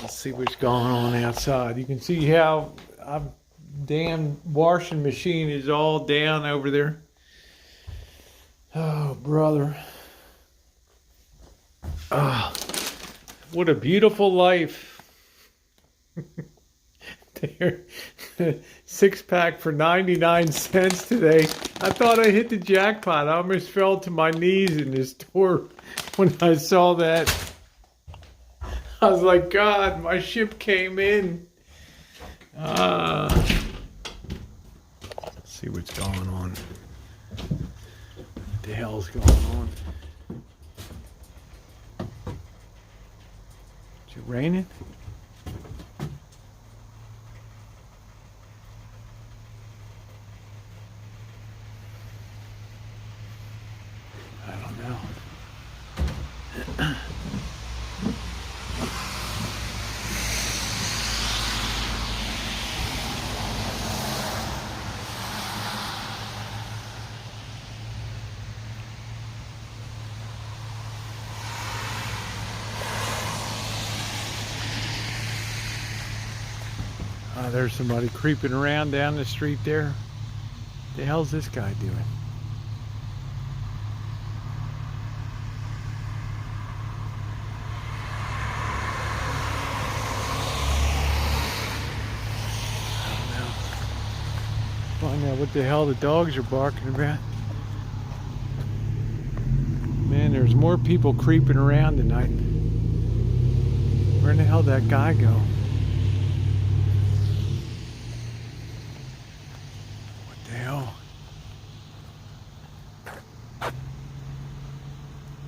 Let's see what's going on outside. You can see how damn washing machine is all down over there. Oh, brother. Ah, what a beautiful life. There, 6-pack for 99 cents today. I thought I hit the jackpot. I almost fell to my knees in the store when I saw that. I was like, God, my ship came in. See what's going on. What the hell's going on? Is it raining? I don't know. There's somebody creeping around down the street there. What the hell's this guy doing? I don't know. Find out what the hell the dogs are barking about. Man, there's more people creeping around tonight. Where in the hell did that guy go?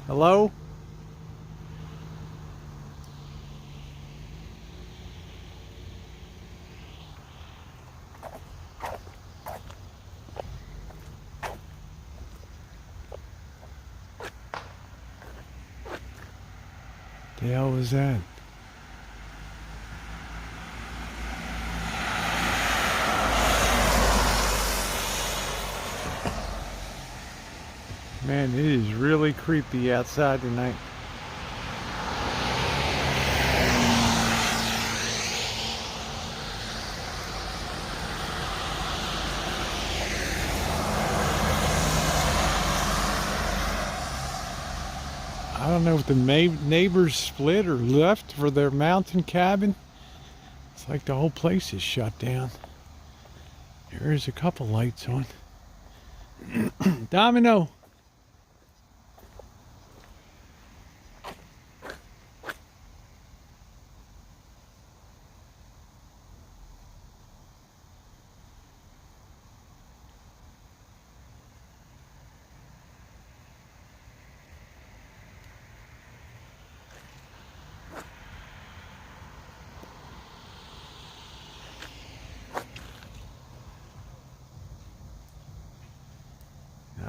Hello? The hell was that? Man, it is really creepy outside tonight. I don't know if the neighbors split or left for their mountain cabin. It's like the whole place is shut down. There is a couple lights on. Domino!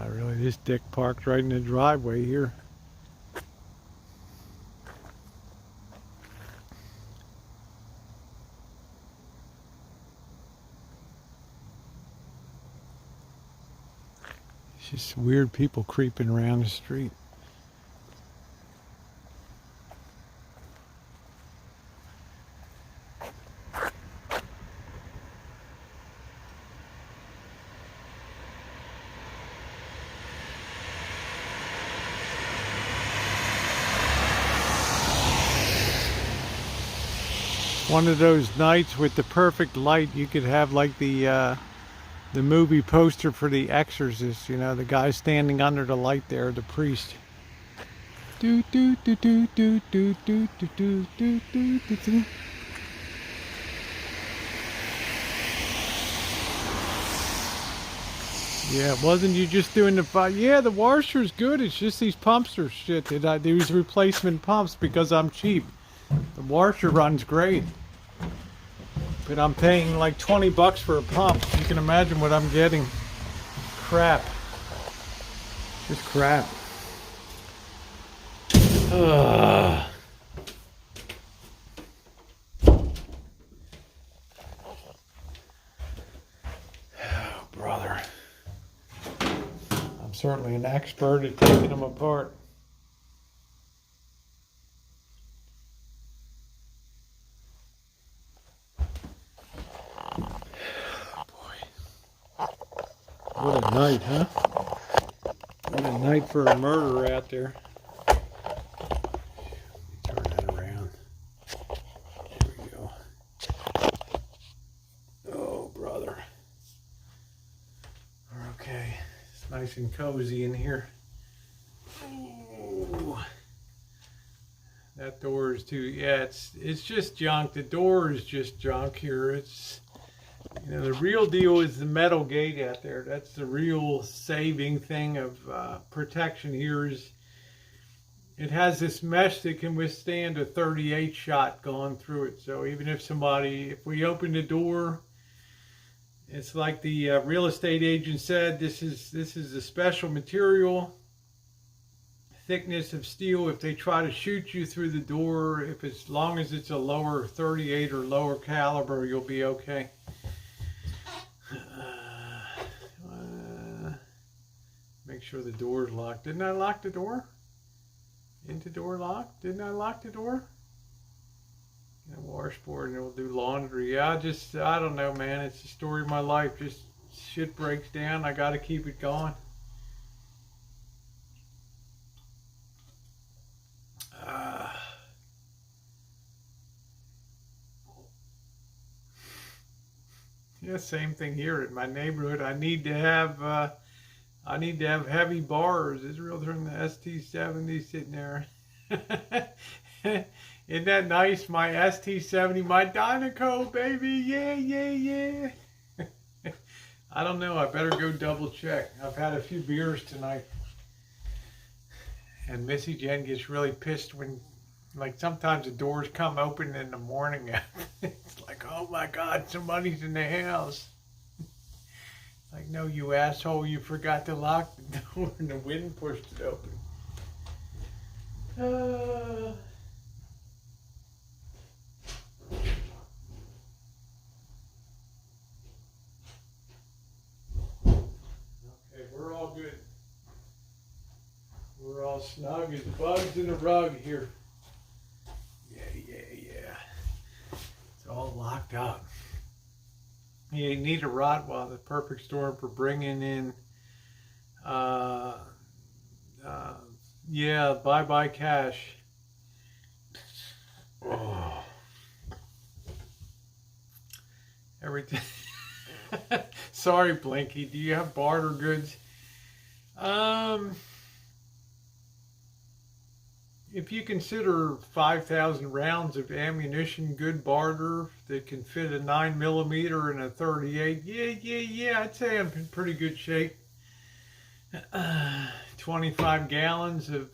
Really, this dick parked right in the driveway here. It's just weird people creeping around the street. One of those nights with the perfect light. You could have like the movie poster for The Exorcist, you know, the guy standing under the light there, the priest. Do do do do do do do do do do do do do. Yeah, wasn't you just doing the fire? Yeah, the washer's good. It's just these pumps are shit. These replacement pumps because I'm cheap. The washer runs great. But I'm paying like 20 bucks for a pump. You can imagine what I'm getting. Crap. Just crap. Ugh. Oh, brother. I'm certainly an expert at taking them apart. What a night, huh? What a night for a murder out there. Let me turn that around. There we go. Oh, brother. Okay. It's nice and cozy in here. Ooh. That door is too, yeah, it's just junk. The door is just junk here. You know, the real deal is the metal gate out there. That's the real saving thing of protection here is it has this mesh that can withstand a 38 shot going through it. So even if we open the door, it's like the real estate agent said, this is a special material, thickness of steel. If they try to shoot you through the door, if as long as it's a lower 38 or lower caliber, you'll be okay. Make sure the door's locked. Didn't I lock the door? Into door locked? Didn't I lock the door? And washboard, and we'll do laundry. Yeah, I don't know, man. It's the story of my life. Just shit breaks down. I got to keep it going. Yeah, same thing here in my neighborhood. I need to have heavy bars. It's real from the ST70 sitting there. Isn't that nice? My ST70, my Dynaco, baby. Yeah, yeah, yeah. I don't know. I better go double check. I've had a few beers tonight. And Missy Jen gets really pissed when, like, sometimes the doors come open in the morning. It's like, oh my God, somebody's in the house. Like, no, you asshole, you forgot to lock the door and the wind pushed it open. Okay, we're all good. We're all snug as bugs in a rug here. Yeah, yeah, yeah. It's all locked up. You need a Rottweiler, the perfect storm for bringing in, yeah, bye-bye cash. Oh. Everything. Sorry, Blinky. Do you have barter goods? If you consider 5,000 rounds of ammunition good barter that can fit a 9mm and a 38, yeah, I'd say I'm in pretty good shape. 25 gallons of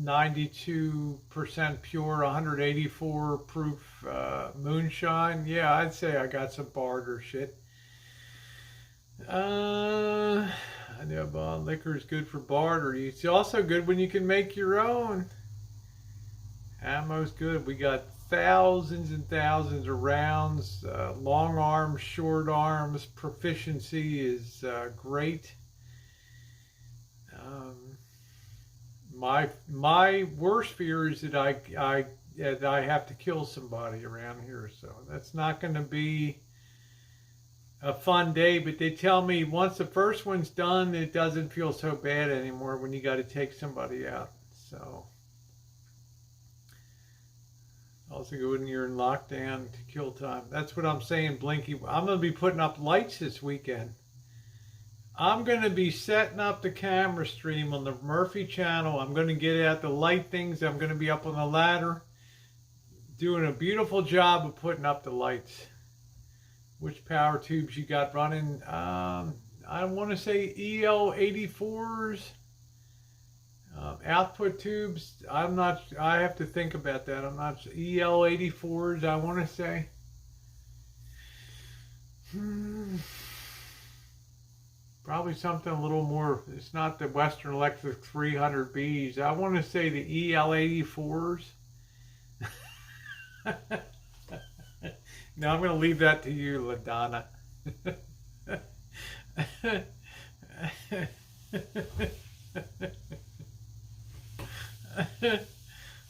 92% pure, 184 proof moonshine. Yeah, I'd say I got some barter shit. I know liquor is good for barter. It's also good when you can make your own. Ammo's good. We got thousands and thousands of rounds. Long arms, short arms. Proficiency is great. My worst fear is that I have to kill somebody around here. So that's not going to be a fun day, but they tell me once the first one's done, it doesn't feel so bad anymore when you got to take somebody out. So also good when you're in lockdown to kill time. That's what I'm saying, Blinky. I'm going to be putting up lights this weekend. I'm going to be setting up the camera stream on the Murphy channel. I'm going to get out the light things. I'm going to be up on the ladder doing a beautiful job of putting up the lights. Which power tubes you got running? I want to say EL84s. Output tubes. I'm not. I have to think about that. I'm not. EL84s. I want to say. Probably something a little more. It's not the Western Electric 300Bs. I want to say the EL84s. No, I'm going to leave that to you, LaDonna.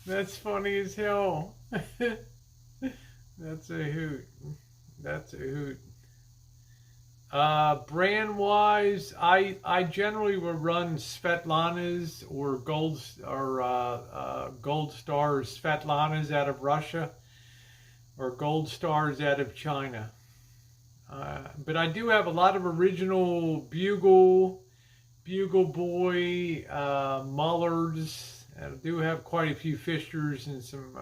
That's funny as hell. That's a hoot. That's a hoot. Brand wise, I generally will run Svetlana's or Gold Star's Svetlana's out of Russia, or Gold Stars out of China. But I do have a lot of original Bugle Boy, Mullards. I do have quite a few Fishers and some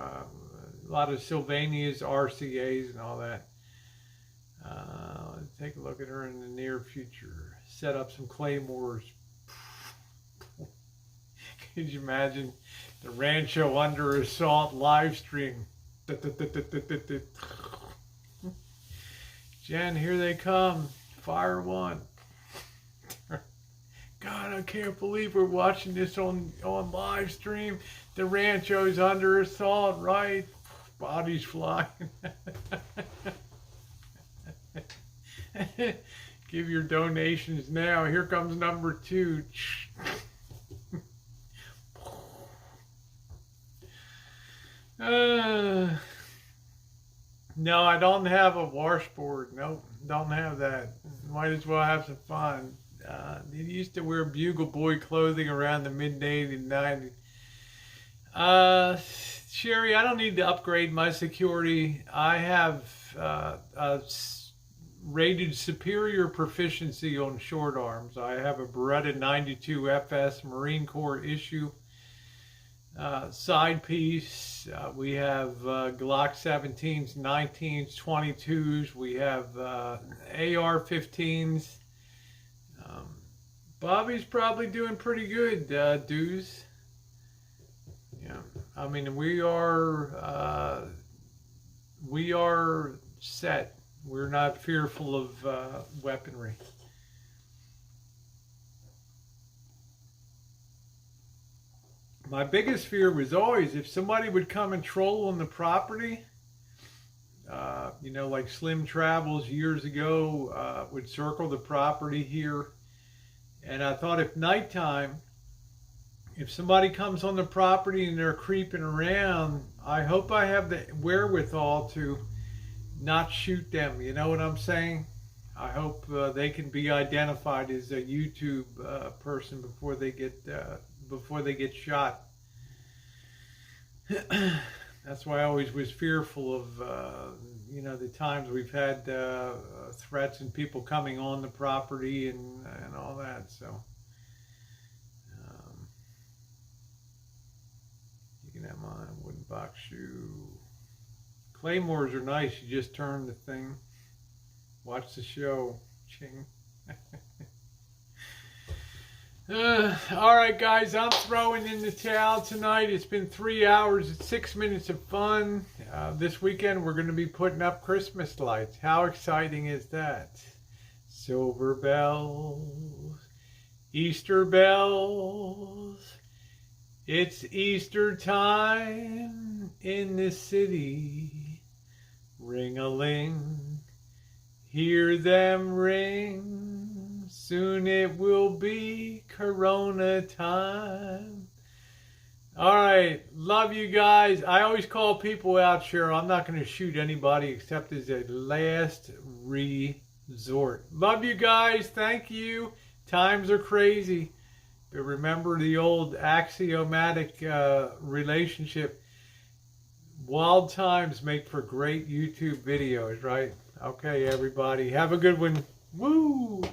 A lot of Sylvanias, RCAs, and all that. Let's take a look at her in the near future. Set up some claymores. Could you imagine the Rancho Under Assault live stream? Jen, here they come. Fire one. God, I can't believe we're watching this on live stream. The Rancho's under assault, right? Bodies flying. Give your donations now. Here comes number 2. No, I don't have a washboard. Nope, don't have that. Might as well have some fun. They used to wear Bugle Boy clothing around the mid-90s. Sherry, I don't need to upgrade my security. I have rated superior proficiency on short arms. I have a Beretta 92 FS Marine Corps issue side piece. We have Glock 17s, 19s, 22s. We have AR-15s. Bobby's probably doing pretty good, dudes. Yeah, I mean, we are set. We're not fearful of weaponry. My biggest fear was always if somebody would come and troll on the property. You know, like Slim Travels years ago would circle the property here. And I thought if nighttime, if somebody comes on the property and they're creeping around, I hope I have the wherewithal to not shoot them. You know what I'm saying? I hope they can be identified as a YouTube person before they get shot. That's why I always was fearful of you know, the times we've had threats and people coming on the property and all that. So you can have mine. Wooden box shoe. Claymores are nice. You just turn the thing, watch the show. Ching. All right, guys, I'm throwing in the towel tonight. It's been 3 hours and 6 minutes of fun. This weekend, we're going to be putting up Christmas lights. How exciting is that? Silver bells, Easter bells. It's Easter time in the city. Ring-a-ling, hear them ring. Soon it will be Corona time. All right, love you guys. I always call people out, Cheryl. I'm not going to shoot anybody except as a last resort. Love you guys. Thank you. Times are crazy. But remember the old axiomatic relationship. Wild times make for great YouTube videos, right? Okay, everybody. Have a good one. Woo!